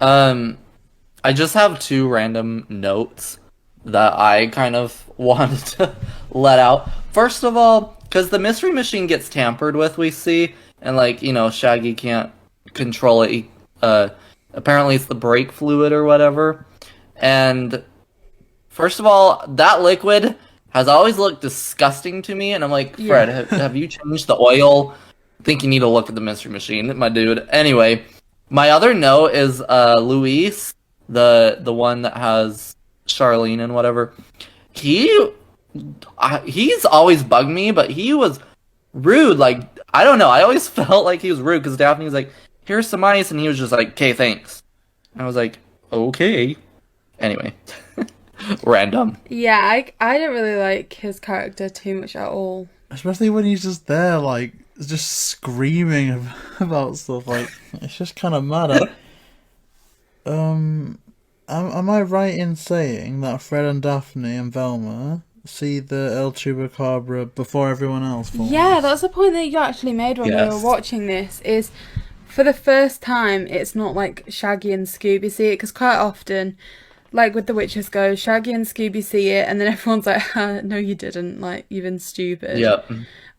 [SPEAKER 5] I just have 2 random notes that I kind of wanted to let out. First of all, because the mystery machine gets tampered with, we see, and Shaggy can't control it. Apparently it's the brake fluid or whatever. And first of all, that liquid has always looked disgusting to me, and I'm like, Fred, have you changed the oil? I think you need to look at the mystery machine, my dude. Anyway, my other note is Luis, the one that has Charlene and whatever. He's always bugged me, but he was rude. I don't know. I always felt like he was rude, because Daphne was like, "Here's some ice," and he was just like, "Okay, thanks." And I was like, okay. Anyway, random.
[SPEAKER 2] Yeah, I don't really like his character too much at all.
[SPEAKER 4] Especially when he's just there, like, just screaming about stuff. Like, it's just kind of mad. Am I right in saying that Fred and Daphne and Velma see the El Chupacabra before everyone else?
[SPEAKER 2] Yeah, that's the point that you actually made when we were watching this, is for the first time it's not like Shaggy and Scooby see it, because quite often, like with the Witches Go, Shaggy and Scooby see it and then everyone's like, no you didn't, like, you've been stupid.
[SPEAKER 5] Yep.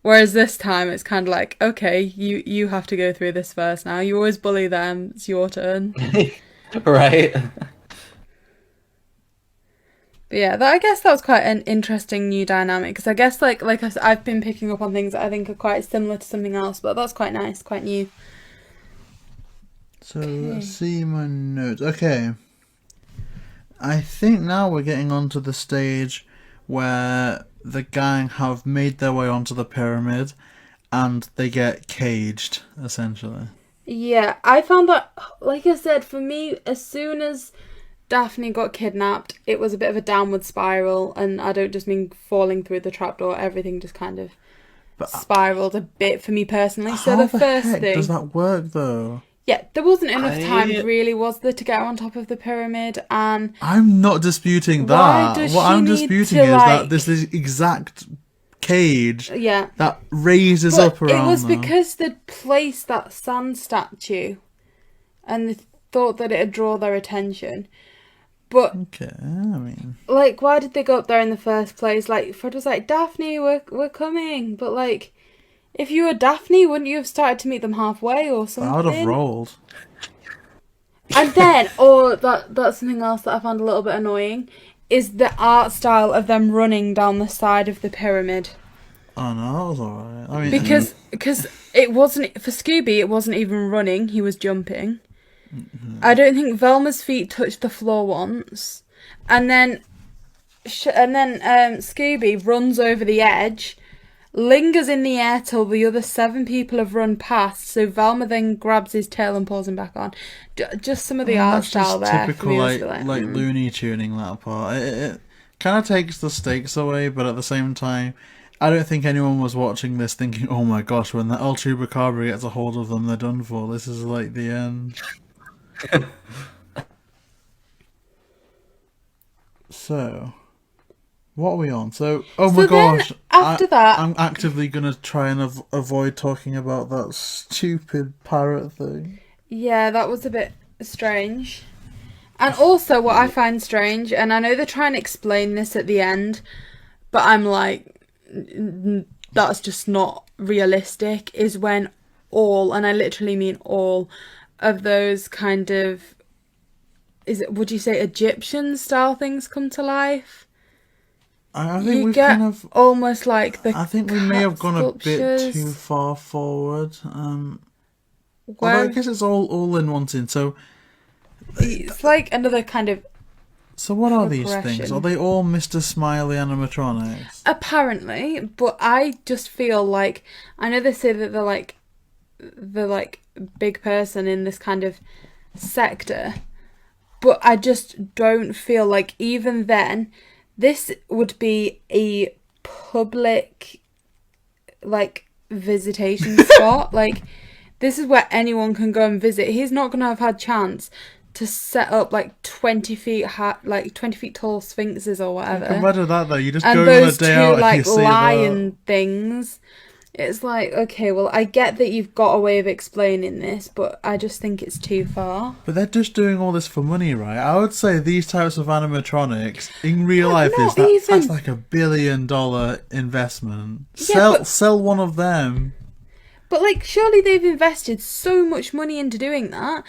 [SPEAKER 2] Whereas this time it's kind of like, okay, you have to go through this first now. You always bully them, it's your turn.
[SPEAKER 5] Right.
[SPEAKER 2] But yeah, I guess that was quite an interesting new dynamic, because I guess like I've been picking up on things that I think are quite similar to something else, but that's quite nice, quite new.
[SPEAKER 4] So let's see my notes. Okay, I think now we're getting onto the stage where the gang have made their way onto the pyramid and they get caged, essentially.
[SPEAKER 2] Yeah, I found that, like I said, for me, as soon as Daphne got kidnapped, it was a bit of a downward spiral, and I don't just mean falling through the trapdoor, everything just kind of spiraled a bit for me personally. So the first
[SPEAKER 4] heck
[SPEAKER 2] thing...
[SPEAKER 4] does that work, though?
[SPEAKER 2] Yeah, there wasn't enough time, really, was there, to get her on top of the pyramid, and...
[SPEAKER 4] I'm not disputing that. What I'm disputing is that this is exact cage that raises up around
[SPEAKER 2] it was
[SPEAKER 4] them.
[SPEAKER 2] because they'd placed that sand statue, and they thought that it'd draw their attention. But,
[SPEAKER 4] okay, I mean...
[SPEAKER 2] like, why did they go up there in the first place? Like, Fred was like, Daphne, we're coming. But, like, if you were Daphne, wouldn't you have started to meet them halfway or something?
[SPEAKER 4] I would have rolled.
[SPEAKER 2] And then, that's something else that I found a little bit annoying, is the art style of them running down the side of the pyramid.
[SPEAKER 4] Oh, no, that was alright. I mean...
[SPEAKER 2] Because it wasn't... For Scooby, it wasn't even running, he was jumping. I don't think Velma's feet touched the floor once, and then Scooby runs over the edge, lingers in the air till the other 7 people have run past. So Velma then grabs his tail and pulls him back on. Just some of the art style there.
[SPEAKER 4] Typical, like Looney Tuning that part. It kind of takes the stakes away, but at the same time, I don't think anyone was watching this thinking, "Oh my gosh, when the El Chupacabra gets a hold of them, they're done for. This is like the end." So, what are we on? So my gosh!
[SPEAKER 2] After that,
[SPEAKER 4] I'm actively gonna try and avoid talking about that stupid parrot thing.
[SPEAKER 2] Yeah, that was a bit strange. And also, what I find strange, and I know they're trying to explain this at the end, but I'm like, that's just not realistic. Is when all, and I literally mean all, of those kind of, would you say Egyptian style things come to life?
[SPEAKER 4] I think
[SPEAKER 2] you get almost like the
[SPEAKER 4] I think we may have gone a bit too far forward. Although I guess it's all in one scene. So
[SPEAKER 2] it's like another kind of...
[SPEAKER 4] So what are these things? Are they all Mr. Smiley animatronics?
[SPEAKER 2] Apparently, but I just feel like, I know they say that they're like big person in this kind of sector, but I just don't feel like even then this would be a public like visitation spot. Like, this is where anyone can go and visit. He's not going to have had chance to set up like 20 feet tall sphinxes or whatever.
[SPEAKER 4] Imagine that though. You just
[SPEAKER 2] and
[SPEAKER 4] go
[SPEAKER 2] those
[SPEAKER 4] on a day
[SPEAKER 2] two
[SPEAKER 4] out
[SPEAKER 2] like
[SPEAKER 4] and you see
[SPEAKER 2] lion things. It's like, okay, well, I get that you've got a way of explaining this, but I just think it's too far.
[SPEAKER 4] But they're just doing all this for money, right? I would say these types of animatronics in real life that's like $1 billion investment.
[SPEAKER 2] Yeah,
[SPEAKER 4] sell one of them.
[SPEAKER 2] But like, surely they've invested so much money into doing that.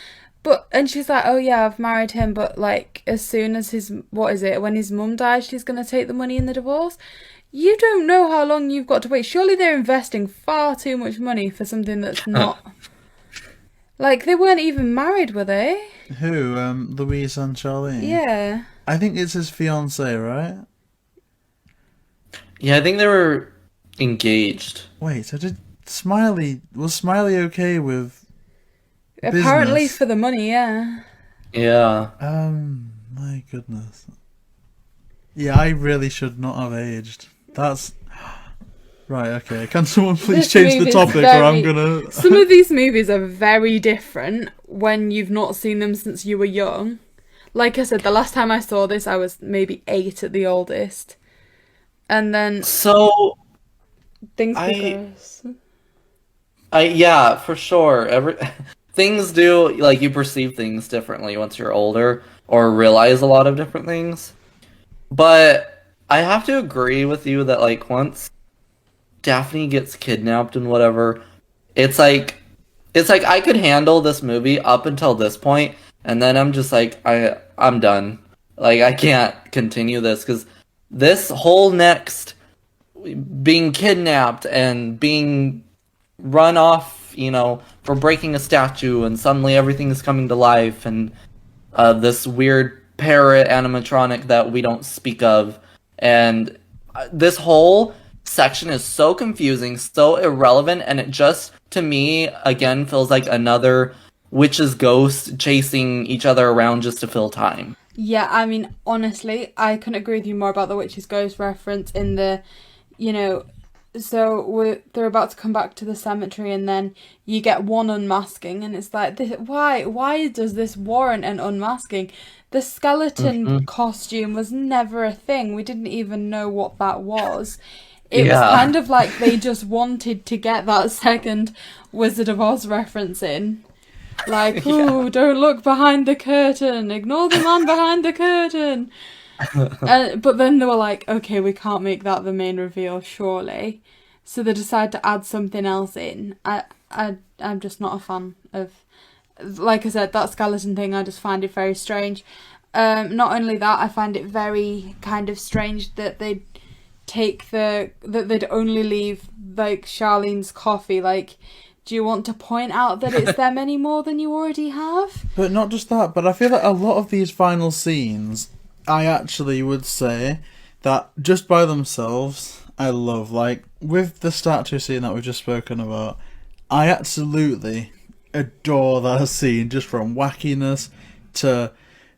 [SPEAKER 2] And she's like, oh yeah, I've married him, but like, as soon as when his mum dies, she's gonna take the money in the divorce. You don't know how long you've got to wait. Surely they're investing far too much money for something that's not... Like, they weren't even married, were they?
[SPEAKER 4] Who? Louise and Charlene?
[SPEAKER 2] Yeah.
[SPEAKER 4] I think it's his fiancée, right?
[SPEAKER 5] Yeah, I think they were engaged.
[SPEAKER 4] Wait, so was Smiley okay with
[SPEAKER 2] Apparently
[SPEAKER 4] business?
[SPEAKER 2] for the money, yeah.
[SPEAKER 5] Yeah.
[SPEAKER 4] My goodness. Yeah, I really should not have aged. That's right. Okay, can someone please
[SPEAKER 2] This
[SPEAKER 4] change the
[SPEAKER 2] movie's
[SPEAKER 4] topic, or I'm gonna?
[SPEAKER 2] Some of these movies are very different when you've not seen them since you were young. Like I said, the last time I saw this, I was maybe 8 at the oldest. And then
[SPEAKER 5] So
[SPEAKER 2] things
[SPEAKER 5] I-
[SPEAKER 2] progress.
[SPEAKER 5] yeah, for sure. Things do, like, you perceive things differently once you're older or realize a lot of different things. But I have to agree with you that, like, once Daphne gets kidnapped and whatever, it's like I could handle this movie up until this point, and then I'm just like, I'm done. Like, I can't continue this because this whole next being kidnapped and being run off, for breaking a statue, and suddenly everything is coming to life, and this weird parrot animatronic that we don't speak of, and this whole section is so confusing, so irrelevant, and it just, to me, again, feels like another witch's ghost chasing each other around just to fill time.
[SPEAKER 2] Yeah, I mean, honestly, I couldn't agree with you more about the Witch's Ghost reference in the, so they're about to come back to the cemetery, and then you get one unmasking, and it's like, why does this warrant an unmasking? The skeleton costume was never a thing. We didn't even know what that was. It was kind of like they just wanted to get that second Wizard of Oz reference in. Like, oh, don't look behind the curtain. Ignore the man behind the curtain. But then they were like, okay, we can't make that the main reveal, surely. So they decide to add something else in. I'm just not a fan of... Like I said, that skeleton thing, I just find it very strange. Not only that, I find it very kind of strange that they'd only leave, like, Charlene's coffee, like... Do you want to point out that it's them any more than you already have?
[SPEAKER 4] But not just that, but I feel like a lot of these final scenes, I actually would say that just by themselves, I love. Like, with the statue scene that we've just spoken about, I absolutely adore that scene, just from wackiness to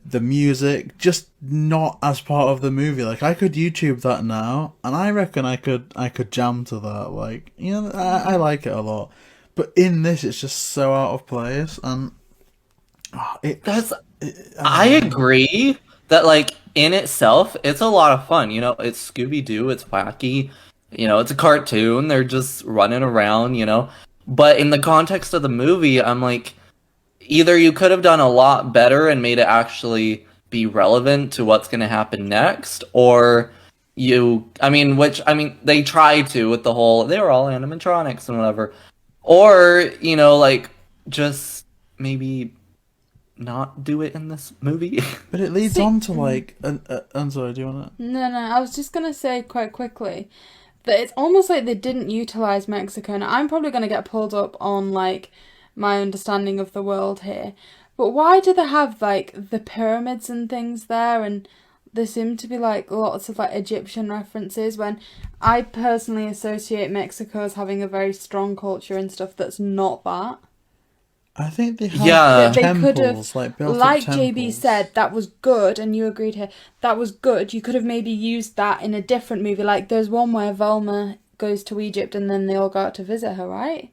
[SPEAKER 4] the music, just not as part of the movie. Like, I could YouTube that now, and I reckon I could jam to that. Like, I like it a lot. But in this, it's just so out of place, and
[SPEAKER 5] I agree that, like, in itself, it's a lot of fun. It's Scooby Doo, it's wacky, it's a cartoon. They're just running around, But in the context of the movie, I'm like, either you could have done a lot better and made it actually be relevant to what's going to happen next, or they tried to with the whole, they were all animatronics and whatever. Or, like, just maybe not do it in this movie.
[SPEAKER 4] But it leads on to, like... I'm sorry, do you want to...
[SPEAKER 2] No, I was just going to say quite quickly that it's almost like they didn't utilise Mexico. Now, I'm probably going to get pulled up on, like, my understanding of the world here. But why do they have, like, the pyramids and things there, and... There seem to be, like, lots of, like, Egyptian references, when I personally associate Mexico as having a very strong culture and stuff that's not that.
[SPEAKER 4] I think they have
[SPEAKER 2] They
[SPEAKER 4] temples,
[SPEAKER 2] could have,
[SPEAKER 4] like, built
[SPEAKER 2] like
[SPEAKER 4] up
[SPEAKER 2] JayBee
[SPEAKER 4] temples.
[SPEAKER 2] said, that was good, and you agreed here, that was good. You could have maybe used that in a different movie. Like, there's one where Velma goes to Egypt and then they all go out to visit her, right?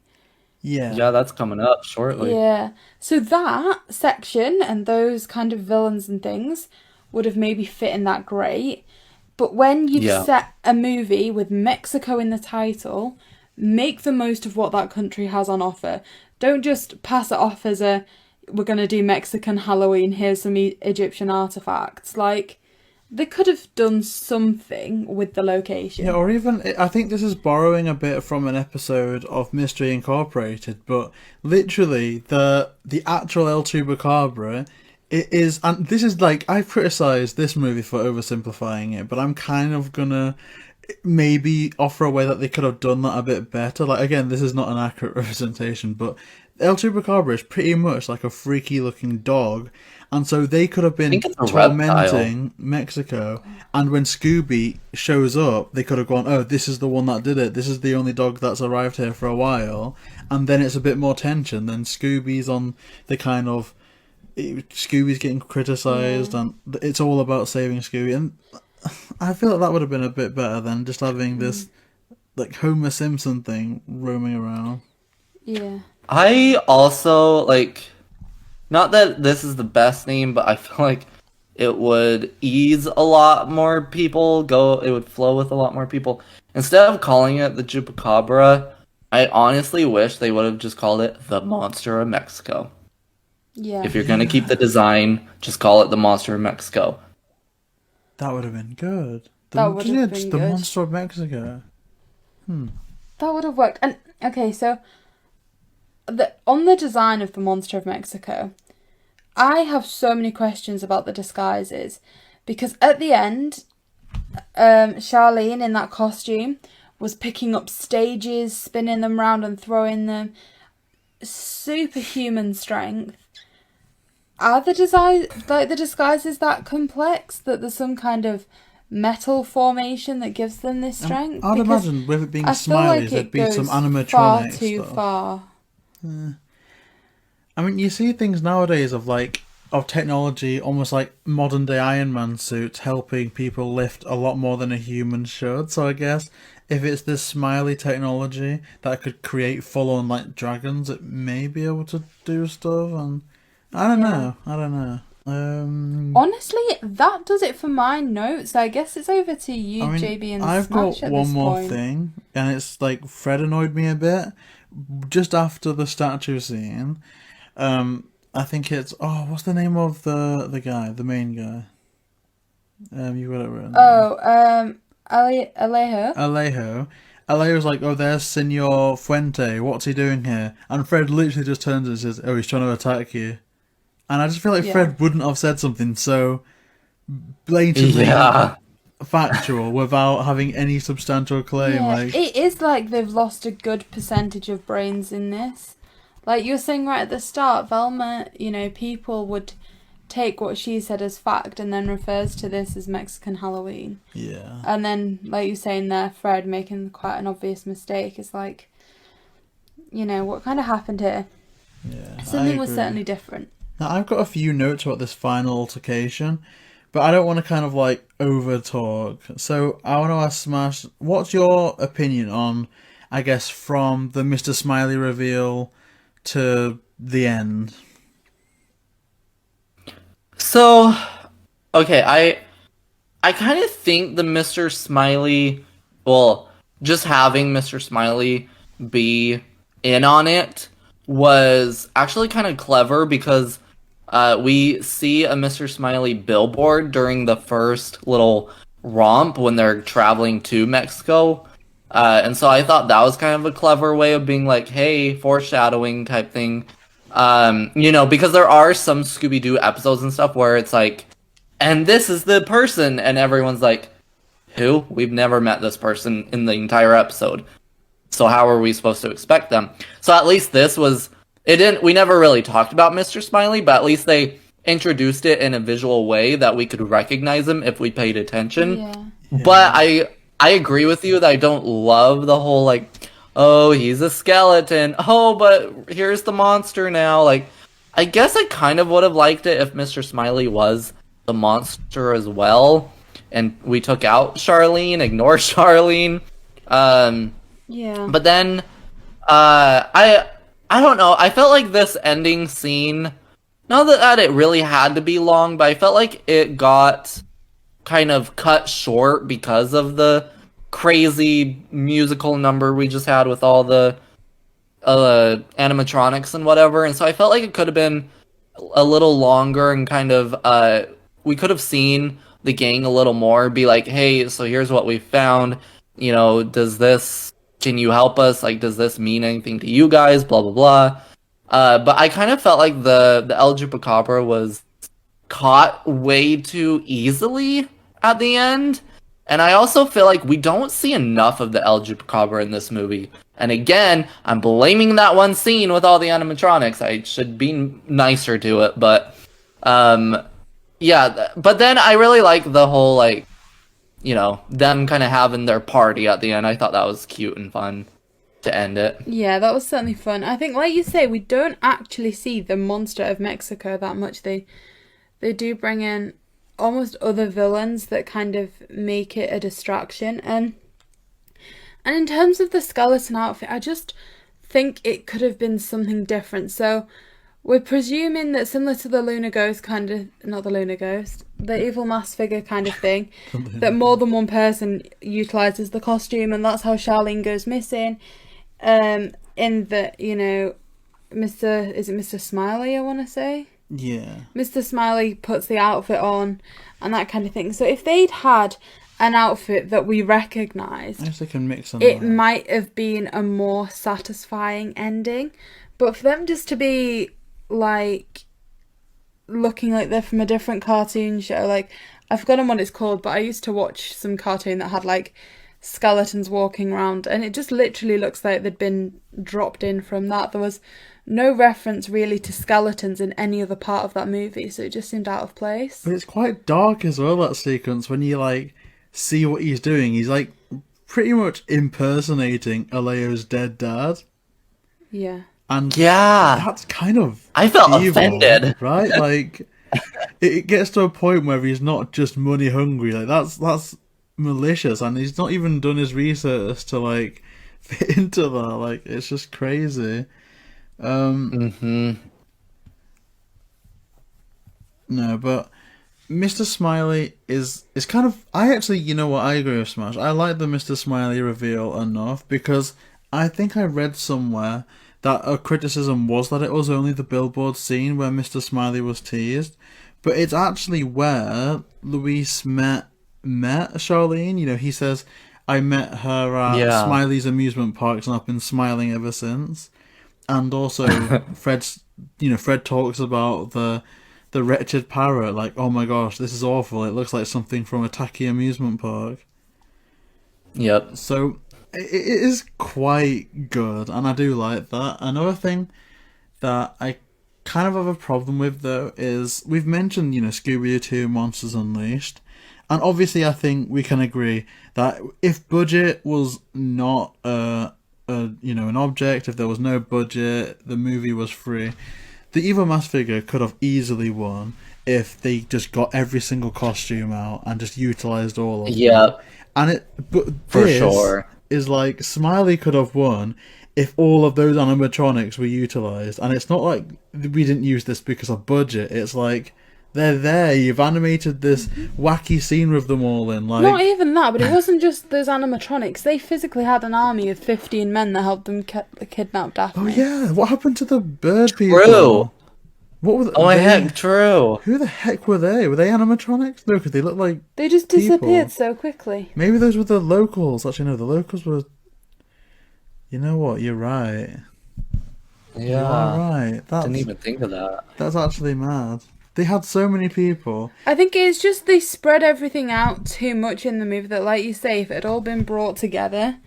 [SPEAKER 4] Yeah.
[SPEAKER 5] Yeah, that's coming up shortly.
[SPEAKER 2] Yeah. So that section and those kind of villains and things would have maybe fit in that great. But when you've set a movie with Mexico in the title, make the most of what that country has on offer. Don't just pass it off as we're going to do Mexican Halloween, here's some Egyptian artifacts. Like, they could have done something with the location.
[SPEAKER 4] Yeah, or even, I think this is borrowing a bit from an episode of Mystery Incorporated, but literally, the actual El Chupacabra... It is, and this is like, I've criticised this movie for oversimplifying it, but I'm kind of gonna maybe offer a way that they could have done that a bit better. Like, again, this is not an accurate representation, but El Chupacabra is pretty much like a freaky looking dog, and so they could have been tormenting Mexico, and when Scooby shows up, they could have gone, oh, this is the one that did it, this is the only dog that's arrived here for a while, and then it's a bit more tension, then Scooby's on the kind of Scooby's getting criticised, and it's all about saving Scooby. And I feel like that would have been a bit better than just having this like Homer Simpson thing roaming around.
[SPEAKER 2] Yeah.
[SPEAKER 5] I also like, not that this is the best name, but I feel like it would ease a lot more people. It would flow with a lot more people. Instead of calling it the Chupacabra, I honestly wish they would have just called it the Monster of Mexico.
[SPEAKER 2] Yeah.
[SPEAKER 5] If you're gonna keep the design, just call it the Monster of Mexico.
[SPEAKER 4] That would have been good.
[SPEAKER 2] That would have been
[SPEAKER 4] the
[SPEAKER 2] good.
[SPEAKER 4] Monster of Mexico.
[SPEAKER 2] That would have worked. And okay, so on the design of the Monster of Mexico, I have so many questions about the disguises, because at the end, Charlene in that costume was picking up stages, spinning them round and throwing them. Superhuman strength. Are the disguises that complex that there's some kind of metal formation that gives them this strength?
[SPEAKER 4] I'd
[SPEAKER 2] Because
[SPEAKER 4] imagine with it being
[SPEAKER 2] I feel
[SPEAKER 4] smileys,
[SPEAKER 2] like
[SPEAKER 4] there'd
[SPEAKER 2] it
[SPEAKER 4] be some
[SPEAKER 2] goes
[SPEAKER 4] animatronic
[SPEAKER 2] far too
[SPEAKER 4] stuff.
[SPEAKER 2] far.
[SPEAKER 4] I mean, you see things nowadays of technology, almost like modern day Iron Man suits, helping people lift a lot more than a human should. So I guess if it's this smiley technology that could create full-on like dragons, it may be able to do stuff. And I don't know.
[SPEAKER 2] Honestly, that does it for my notes. I guess it's over to you,
[SPEAKER 4] I mean,
[SPEAKER 2] JayBee, and
[SPEAKER 4] I've
[SPEAKER 2] Smash
[SPEAKER 4] got
[SPEAKER 2] at
[SPEAKER 4] one
[SPEAKER 2] this
[SPEAKER 4] more
[SPEAKER 2] point.
[SPEAKER 4] thing, and it's like Fred annoyed me a bit. Just after the statue scene, I think it's what's the name of the guy, the main guy? You got it written.
[SPEAKER 2] Alejo.
[SPEAKER 4] Alejo's like, oh, there's Senor Fuente. What's he doing here? And Fred literally just turns and says, oh, he's trying to attack you. And I just feel like Fred wouldn't have said something so blatantly factual without having any substantial claim.
[SPEAKER 2] Yeah,
[SPEAKER 4] Like,
[SPEAKER 2] it is like they've lost a good percentage of brains in this. Like you were saying right at the start, Velma, people would take what she said as fact and then refers to this as Mexican Halloween.
[SPEAKER 4] yeah.
[SPEAKER 2] And then, like you're saying there, Fred making quite an obvious mistake. It's like, what kind of happened here?
[SPEAKER 4] Yeah,
[SPEAKER 2] Something was certainly different.
[SPEAKER 4] Now, I've got a few notes about this final altercation, but I don't want to kind of like over talk. So I want to ask Smash, what's your opinion on, I guess, from the Mr. Smiley reveal to the end?
[SPEAKER 5] So, okay, I kind of think the Mr. Smiley, well, just having Mr. Smiley be in on it was actually kind of clever, because we see a Mr. Smiley billboard during the first little romp when they're traveling to Mexico. And so I thought that was kind of a clever way of being like, hey, foreshadowing type thing. Because there are some Scooby Doo episodes and stuff where it's like, and this is the person, and everyone's like, who? We've never met this person in the entire episode. So how are we supposed to expect them? So at least we never really talked about Mr. Smiley, but at least they introduced it in a visual way that we could recognize him if we paid attention.
[SPEAKER 2] Yeah.
[SPEAKER 5] But I agree with you that I don't love the whole like, oh, he's a skeleton. Oh, but here's the monster now. Like, I guess I kind of would have liked it if Mr. Smiley was the monster as well, and we took out Charlene, ignore Charlene.
[SPEAKER 2] Yeah.
[SPEAKER 5] But then, I don't know. I felt like this ending scene, not that it really had to be long, but I felt like it got kind of cut short because of the crazy musical number we just had with all the animatronics and whatever. And so I felt like it could have been a little longer, and kind of, we could have seen the gang a little more, be like, hey, so here's what we found. Can you help us? Like, does this mean anything to you guys? Blah, blah, blah. But I kind of felt like the El Chupacabra was caught way too easily at the end. And I also feel like we don't see enough of the El Chupacabra in this movie. And again, I'm blaming that one scene with all the animatronics. I should be nicer to it, but yeah. But then I really like the whole them kind of having their party at the end. I thought that was cute and fun. to end it.
[SPEAKER 2] Yeah, that was certainly fun. I think, like you say, we don't actually see the monster of Mexico that much. They do bring in almost other villains that kind of make it a distraction. And in terms of the skeleton outfit, I just think it could have been something different. So we're presuming that similar to the Lunar Ghost kind of, not the Lunar Ghost, the evil mask figure kind of thing, that more than one person utilises the costume, and that's how Charlene goes missing. In that, you know, is it Mr. Smiley, I want to say?
[SPEAKER 4] Yeah.
[SPEAKER 2] Mr. Smiley puts the outfit on and that kind of thing. So if they'd had an outfit that we recognised,
[SPEAKER 4] I guess they can mix them
[SPEAKER 2] it
[SPEAKER 4] up.
[SPEAKER 2] might have been a more satisfying ending. But for them just to be, like, looking like they're from a different cartoon show, like, I've forgotten what it's called, but I used to watch some cartoon that had, like, skeletons walking around, and it just literally looks like they'd been dropped in from that. There was no reference really to skeletons in any other part of that movie, so it just seemed out of place.
[SPEAKER 4] But it's quite dark as well, that sequence, when you, like, see what he's doing. He's, like, pretty much impersonating Aleo's dead dad.
[SPEAKER 2] Yeah.
[SPEAKER 4] And
[SPEAKER 5] Yeah.
[SPEAKER 4] that's kind of
[SPEAKER 5] I felt
[SPEAKER 4] evil,
[SPEAKER 5] offended.
[SPEAKER 4] right? Like, it gets to a point where he's not just money hungry. Like, that's malicious, and he's not even done his research to, like, fit into that. Like, it's just crazy. No, but Mr. Smiley is kind of... I actually, you know what, I agree with Smash. I like the Mr. Smiley reveal enough, because I think I read somewhere that a criticism was that it was only the billboard scene where Mr. Smiley was teased, but it's actually where Luis met Charlene. You know, he says, I met her at Smiley's amusement parks and I've been smiling ever since. And also, Fred talks about the wretched parrot, like, oh my gosh, this is awful. It looks like something from a tacky amusement park.
[SPEAKER 5] Yep.
[SPEAKER 4] So it is quite good, and I do like that. Another thing that I kind of have a problem with, though, is we've mentioned, you know, Scooby Doo 2 Monsters Unleashed, and obviously I think we can agree that if budget was not an object, if there was no budget, the movie was free, the evil mask figure could have easily won if they just got every single costume out and just utilized all of them. And
[SPEAKER 5] for sure
[SPEAKER 4] is like, Smiley could have won if all of those animatronics were utilized, and it's not like we didn't use this because of budget. It's like, they're there. You've animated this wacky scene with them all in. Like,
[SPEAKER 2] not even that, but it wasn't just those animatronics. They physically had an army of 15 men that helped them kidnap Daphne.
[SPEAKER 4] Oh yeah, what happened to the bird
[SPEAKER 5] True.
[SPEAKER 4] people? What were
[SPEAKER 5] my heck, true.
[SPEAKER 4] Who the heck were they? Were they animatronics? No, because they look like
[SPEAKER 2] they just disappeared so quickly.
[SPEAKER 4] Maybe those were the locals. Actually, no, the locals were... You know what? You're right.
[SPEAKER 5] Yeah.
[SPEAKER 4] You're right.
[SPEAKER 5] Didn't even think of that.
[SPEAKER 4] That's actually mad. They had so many people.
[SPEAKER 2] I think it's just they spread everything out too much in the movie that, like you say, if it had all been brought together,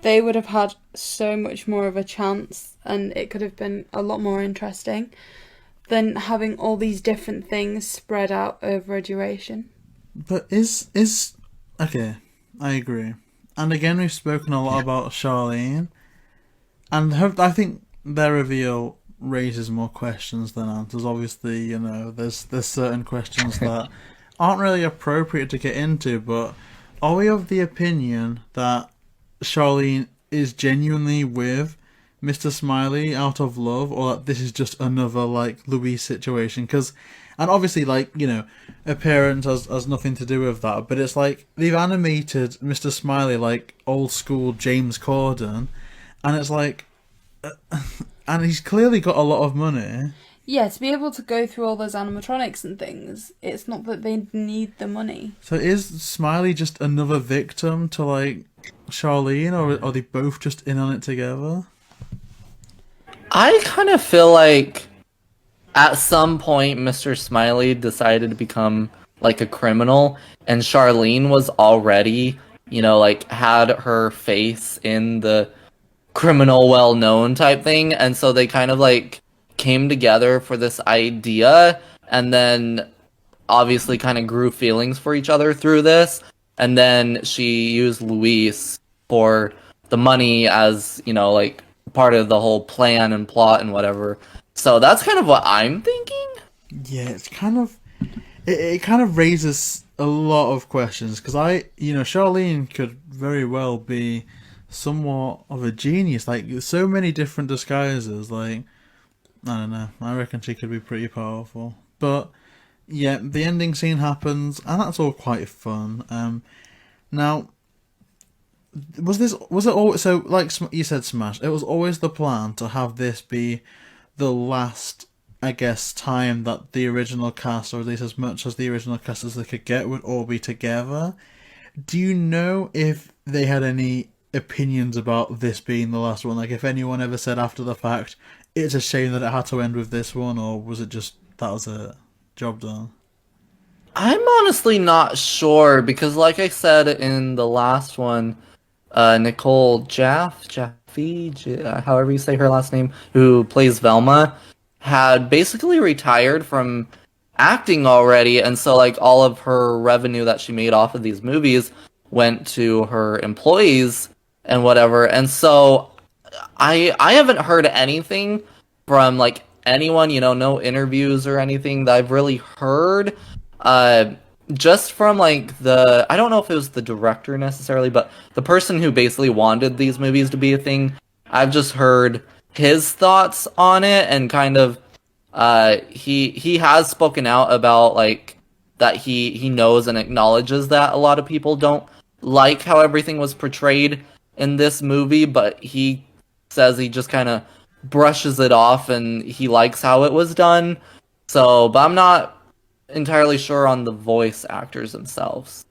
[SPEAKER 2] they would have had so much more of a chance, and it could have been a lot more interesting than having all these different things spread out over a duration.
[SPEAKER 4] But is okay, I agree. And again, we've spoken a lot about Charlene, and I think their reveal raises more questions than answers. Obviously, you know, there's certain questions that aren't really appropriate to get into, but are we of the opinion that Charlene is genuinely with Mr. Smiley out of love, or that this is just another, like, Louise situation? And obviously, like, you know, appearance has nothing to do with that, but it's like, they've animated Mr. Smiley like old school James Corden, and it's like, and he's clearly got a lot of money.
[SPEAKER 2] Yeah, to be able to go through all those animatronics and things, it's not that they need the money.
[SPEAKER 4] So is Smiley just another victim to, like, Charlene, or are they both just in on it together?
[SPEAKER 5] I kind of feel like at some point Mr. Smiley decided to become like a criminal, and Charlene was already, you know, like, had her face in the criminal well-known type thing, and so they kind of, like, came together for this idea, and then obviously kind of grew feelings for each other through this, and then she used Luis for the money as, like part of the whole plan and plot and whatever. So that's kind of what I'm thinking.
[SPEAKER 4] Yeah, it's kind of it kind of raises a lot of questions because Charlene could very well be somewhat of a genius. Like, so many different disguises. Like, I don't know. I reckon she could be pretty powerful. But yeah, the ending scene happens, and that's all quite fun. Now, was it always so? Like you said, Smash. It was always the plan to have this be the last, I guess, time that the original cast, or at least as much as the original cast as they could get, would all be together. Do you know if they had any opinions about this being the last one? Like, if anyone ever said after the fact, it's a shame that it had to end with this one, or was it just that was a job done?
[SPEAKER 5] I'm honestly not sure because, like I said in the last one, Nicole Jaffe, however you say her last name, who plays Velma, had basically retired from acting already, and so like all of her revenue that she made off of these movies went to her employees and whatever. And so I haven't heard anything from like anyone, no interviews or anything that I've really heard. Just from like I don't know if it was the director necessarily, but the person who basically wanted these movies to be a thing, I've just heard his thoughts on it, and kind of he has spoken out about like that he knows and acknowledges that a lot of people don't like how everything was portrayed in this movie, but he says he just kind of brushes it off and he likes how it was done. So, but I'm not entirely sure on the voice actors themselves.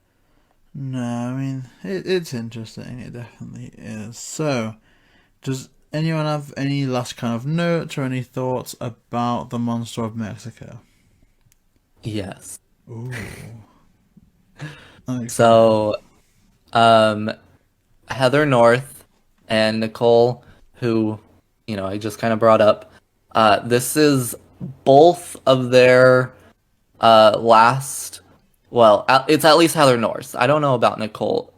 [SPEAKER 4] No, I mean, it's interesting. It definitely is. So, does anyone have any last kind of notes or any thoughts about the Monster of Mexico?
[SPEAKER 5] Yes.
[SPEAKER 4] Ooh.
[SPEAKER 5] So, Heather North and Nicole, who, I just kind of brought up, this is both of their last, well, it's at least Heather North. I don't know about Nicole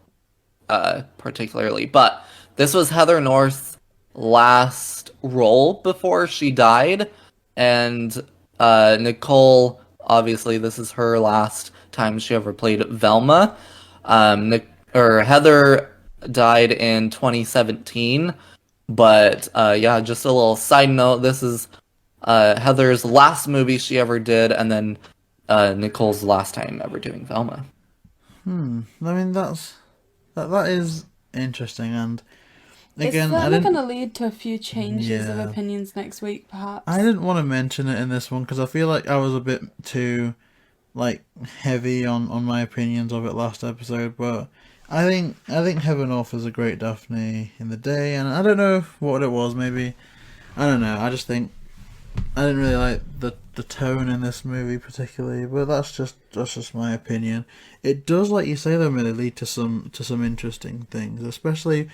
[SPEAKER 5] particularly, but this was Heather North's last role before she died, and Nicole, obviously, this is her last time she ever played Velma. Heather died in 2017, but yeah, just a little side note, this is Heather's last movie she ever did, and then Nicole's last time ever doing Velma.
[SPEAKER 4] I mean, that is interesting, and again,
[SPEAKER 2] it's certainly going to lead to a few changes of
[SPEAKER 4] Yeah.
[SPEAKER 2] opinions next week, perhaps.
[SPEAKER 4] I didn't want to mention it in this one because I feel like I was a bit too like heavy on my opinions of it last episode, but I think Heaven Off is a great Daphne in the day, and I don't know what it was. Maybe I don't know. I just think I didn't really like the tone in this movie particularly, but that's just my opinion. It does, like you say though, Millie, lead to some interesting things, especially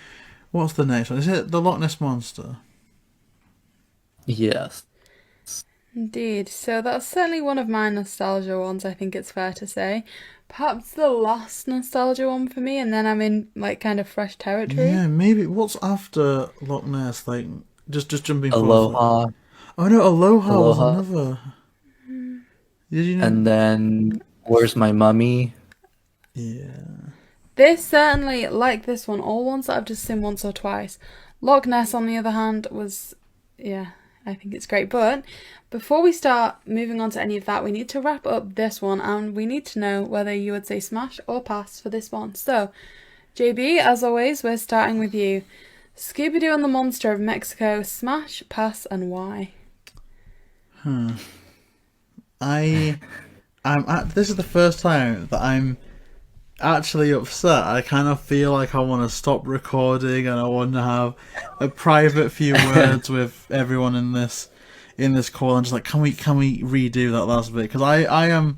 [SPEAKER 4] what's the next one? Is it the Loch Ness Monster?
[SPEAKER 5] Yes.
[SPEAKER 2] Indeed. So that's certainly one of my nostalgia ones, I think it's fair to say. Perhaps the last nostalgia one for me, and then I'm in like kind of fresh territory.
[SPEAKER 4] Yeah, maybe. What's after Loch Ness? Like just jumping forward.
[SPEAKER 5] Aloha.
[SPEAKER 4] Oh no, Aloha was
[SPEAKER 5] Aloha.
[SPEAKER 4] another. Did you know?
[SPEAKER 5] And then Where's My Mummy?
[SPEAKER 4] Yeah.
[SPEAKER 2] This certainly, like this one, all ones that I've just seen once or twice. Loch Ness, on the other hand, was, yeah, I think it's great. But before we start moving on to any of that, we need to wrap up this one, and we need to know whether you would say smash or pass for this one. So, JayBee, as always, we're starting with you. Scooby Doo and the Monster of Mexico, smash, pass, and why?
[SPEAKER 4] This is the first time that I'm actually upset. I kind of feel like I want to stop recording and I want to have a private few words with everyone in this call and just like, can we redo that last bit? Because I am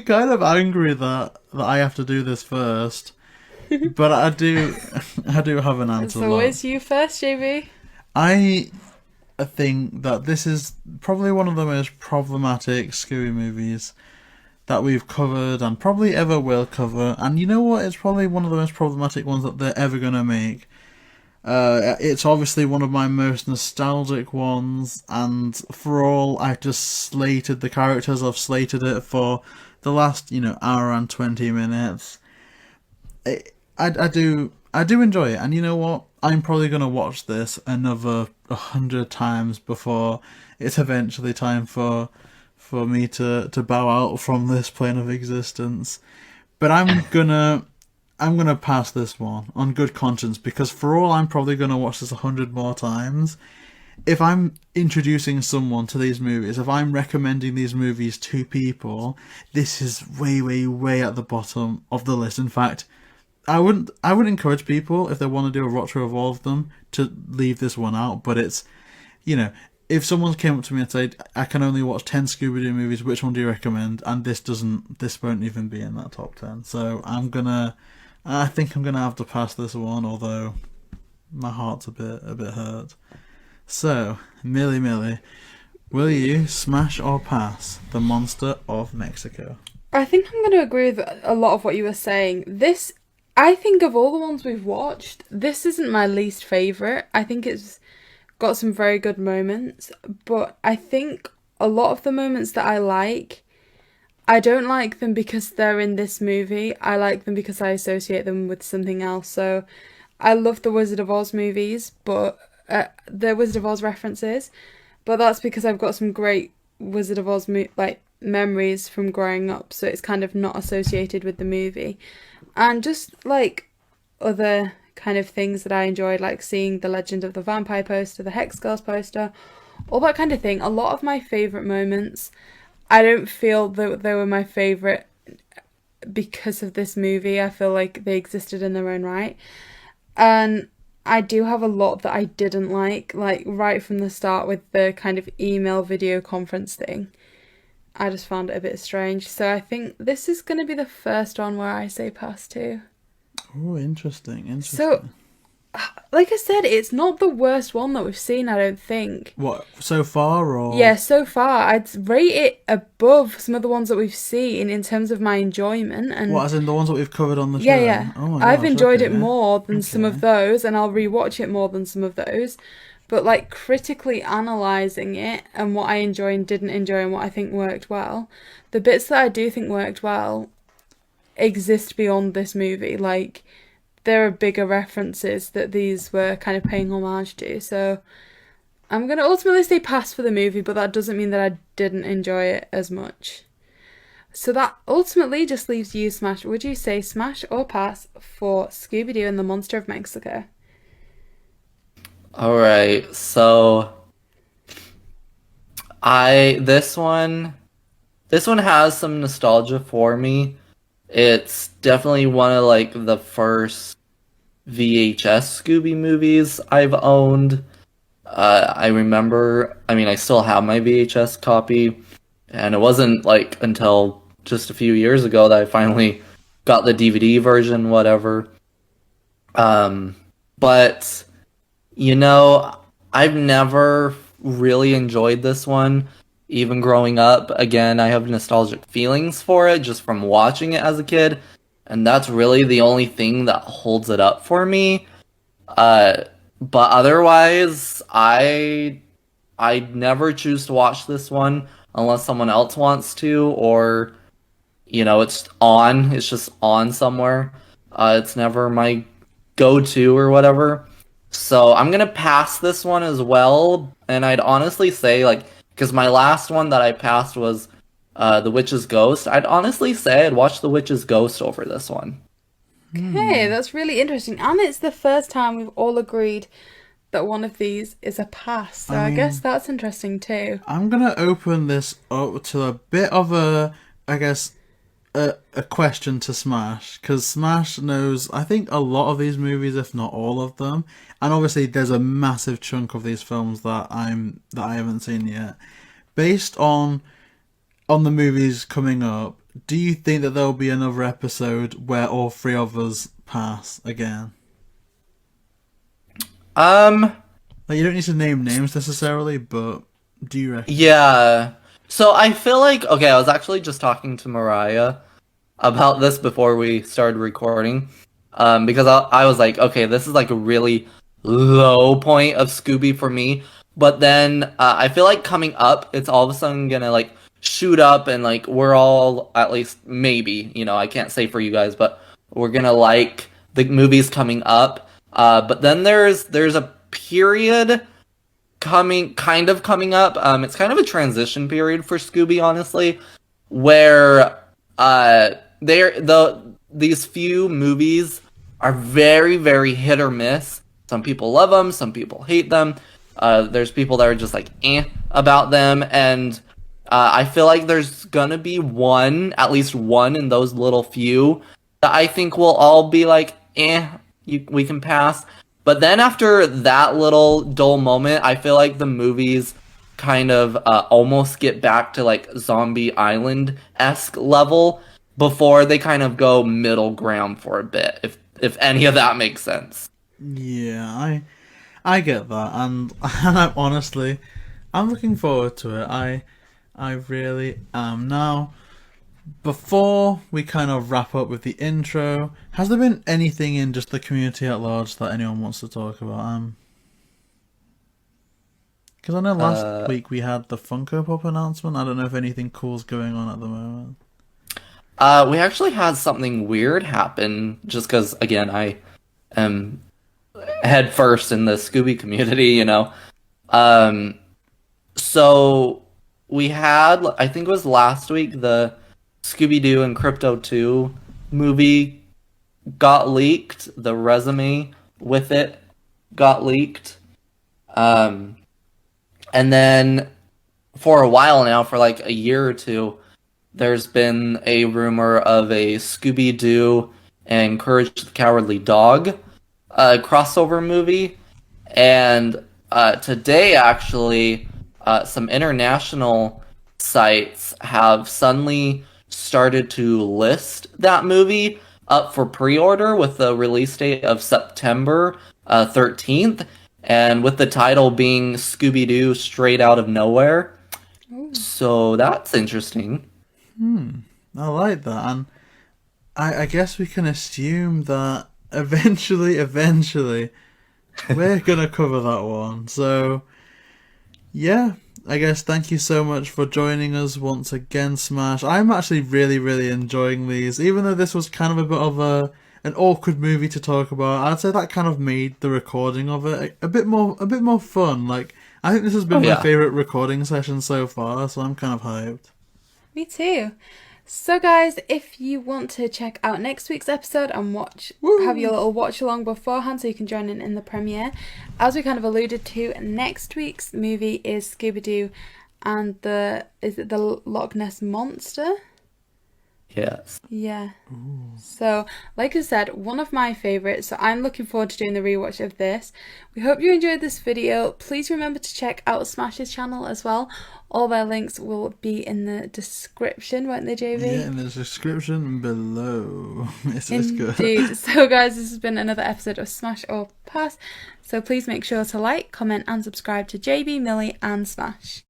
[SPEAKER 4] kind of angry that I have to do this first, but I do have an answer.
[SPEAKER 2] It's always you first, JayBee.
[SPEAKER 4] I think that this is probably one of the most problematic Scooby movies that we've covered and probably ever will cover. And you know what? It's probably one of the most problematic ones that they're ever going to make. It's obviously one of my most nostalgic ones, and for all I just slated the characters, I've slated it for the last, hour and 20 minutes. I do enjoy it, and you know what? I'm probably gonna watch this another 100 times before it's eventually time for me to bow out from this plane of existence. But I'm gonna pass this one on good conscience, because for all I'm probably gonna watch this 100 more times, if I'm introducing someone to these movies, if I'm recommending these movies to people, this is way, way, way at the bottom of the list. In fact, I wouldn't encourage people, if they want to do a Retro of all of them, to leave this one out. But it's, if someone came up to me and said, I can only watch 10 Scooby Doo movies, which one do you recommend? And this won't even be in that top 10. So I think I'm gonna have to pass this one, although my heart's a bit hurt. So, Milly, will you smash or pass The Monster of Mexico?
[SPEAKER 2] I think I'm going to agree with a lot of what you were saying. I think of all the ones we've watched, this isn't my least favourite. I think it's got some very good moments, but I think a lot of the moments that I don't like them because they're in this movie. I like them because I associate them with something else. So I love the Wizard of Oz movies, but the Wizard of Oz references, but that's because I've got some great Wizard of Oz memories from growing up, so it's kind of not associated with the movie. And just other kind of things that I enjoyed, like seeing the Legend of the Vampire poster, the Hex Girls poster, all that kind of thing. A lot of my favourite moments, I don't feel that they were my favourite because of this movie. I feel like they existed in their own right. And I do have a lot that I didn't like right from the start with the kind of email video conference thing. I just found it a bit strange. So I think this is going to be the first one where I say pass to.
[SPEAKER 4] Oh, interesting.
[SPEAKER 2] So, like I said, it's not the worst one that we've seen, I don't think.
[SPEAKER 4] What, so far, or?
[SPEAKER 2] Yeah, so far. I'd rate it above some of the ones that we've seen in terms of my enjoyment. And
[SPEAKER 4] what, as in the ones that we've covered on the show?
[SPEAKER 2] Yeah.
[SPEAKER 4] Oh my
[SPEAKER 2] I've
[SPEAKER 4] gosh,
[SPEAKER 2] enjoyed
[SPEAKER 4] okay.
[SPEAKER 2] it more than some of those, and I'll rewatch it more than some of those. But critically analysing it and what I enjoy and didn't enjoy and what I think worked well, the bits that I do think worked well exist beyond this movie. There are bigger references that these were kind of paying homage to. So I'm going to ultimately say pass for the movie, but that doesn't mean that I didn't enjoy it as much. So that ultimately just leaves you, Smash. Would you say smash or pass for Scooby Doo and the Monster of Mexico?
[SPEAKER 5] Alright, so this one has some nostalgia for me. It's definitely one of the first VHS Scooby movies I've owned. I remember, I still have my VHS copy, and it wasn't until just a few years ago that I finally got the DVD version, whatever. But I've never really enjoyed this one, even growing up. Again, I have nostalgic feelings for it just from watching it as a kid, and that's really the only thing that holds it up for me. But otherwise, I'd never choose to watch this one unless someone else wants to, or it's just on somewhere. It's never my go-to or whatever. So I'm gonna pass this one as well, and I'd honestly say, because my last one that I passed was The Witch's Ghost, I'd honestly say I'd watch The Witch's Ghost over this one.
[SPEAKER 2] Okay, that's really interesting. And it's the first time we've all agreed that one of these is a pass, so I guess that's interesting too.
[SPEAKER 4] I'm gonna open this up to a bit of a question to Smash, because Smash knows, I think, a lot of these movies, if not all of them, and obviously there's a massive chunk of these films that I haven't seen yet. Based on the movies coming up, do you think that there'll be another episode where all three of us pass again? You don't need to name names necessarily, but do you reckon?
[SPEAKER 5] Yeah. So I feel okay, I was actually just talking to Mariah about this before we started recording, because I was okay, this is a really low point of Scooby for me. But then I feel like coming up, it's all of a sudden gonna like shoot up, and like we're all, at least maybe, I can't say for you guys, but we're gonna like the movies coming up. But then there's a period coming up. It's kind of a transition period for Scooby, honestly, where these few movies are very, very hit or miss. Some people love them, some people hate them. There's people that are just like about them, and I feel like there's gonna be at least one in those little few that I think will all be like we can pass. But then after that little dull moment, I feel like the movies kind of almost get back to like Zombie Island-esque level before they kind of go middle ground for a bit, if any of that makes sense.
[SPEAKER 4] Yeah, I get that, and I'm looking forward to it. I really am. Now, before we kind of wrap up with the intro, has there been anything in just the community at large that anyone wants to talk about? Because I know last week we had the Funko Pop announcement. I don't know if anything cool's going on at the moment.
[SPEAKER 5] We actually had something weird happen, just because, again, I am head first in the Scooby community, So we had, I think it was last week, the Scooby Doo and Crypto 2 movie got leaked. The resume with it got leaked. And then for a while now, for like a year or two, there's been a rumor of a Scooby Doo and Courage the Cowardly Dog crossover movie. And today, actually, some international sites have suddenly started to list that movie up for pre-order with the release date of September 13th, and with the title being Scooby Doo Straight Out of Nowhere. Ooh. So that's interesting.
[SPEAKER 4] I like that, and I guess we can assume that eventually, we're gonna cover that one. So, yeah, I guess thank you so much for joining us once again, Smash. I'm actually really, really enjoying these, even though this was kind of a bit of an awkward movie to talk about. I'd say that kind of made the recording of it a bit more fun. Like, I think this has been my favorite recording session so far, so I'm kind of hyped.
[SPEAKER 2] Me too. So guys, if you want to check out next week's episode and have your little watch along beforehand so you can join in the premiere, as we kind of alluded to, next week's movie is Scooby Doo and the Loch Ness Monster?
[SPEAKER 5] Yes.
[SPEAKER 2] Yeah. Ooh. So, like I said, one of my favourites, so I'm looking forward to doing the rewatch of this. We hope you enjoyed this video. Please remember to check out Smash's channel as well. All their links will be in the description, won't they, JayBee?
[SPEAKER 4] Yeah, in the description below. It's good.
[SPEAKER 2] Indeed. So, guys, this has been another episode of Smash or Pass. So please make sure to like, comment and subscribe to JayBee, Milly and Smash.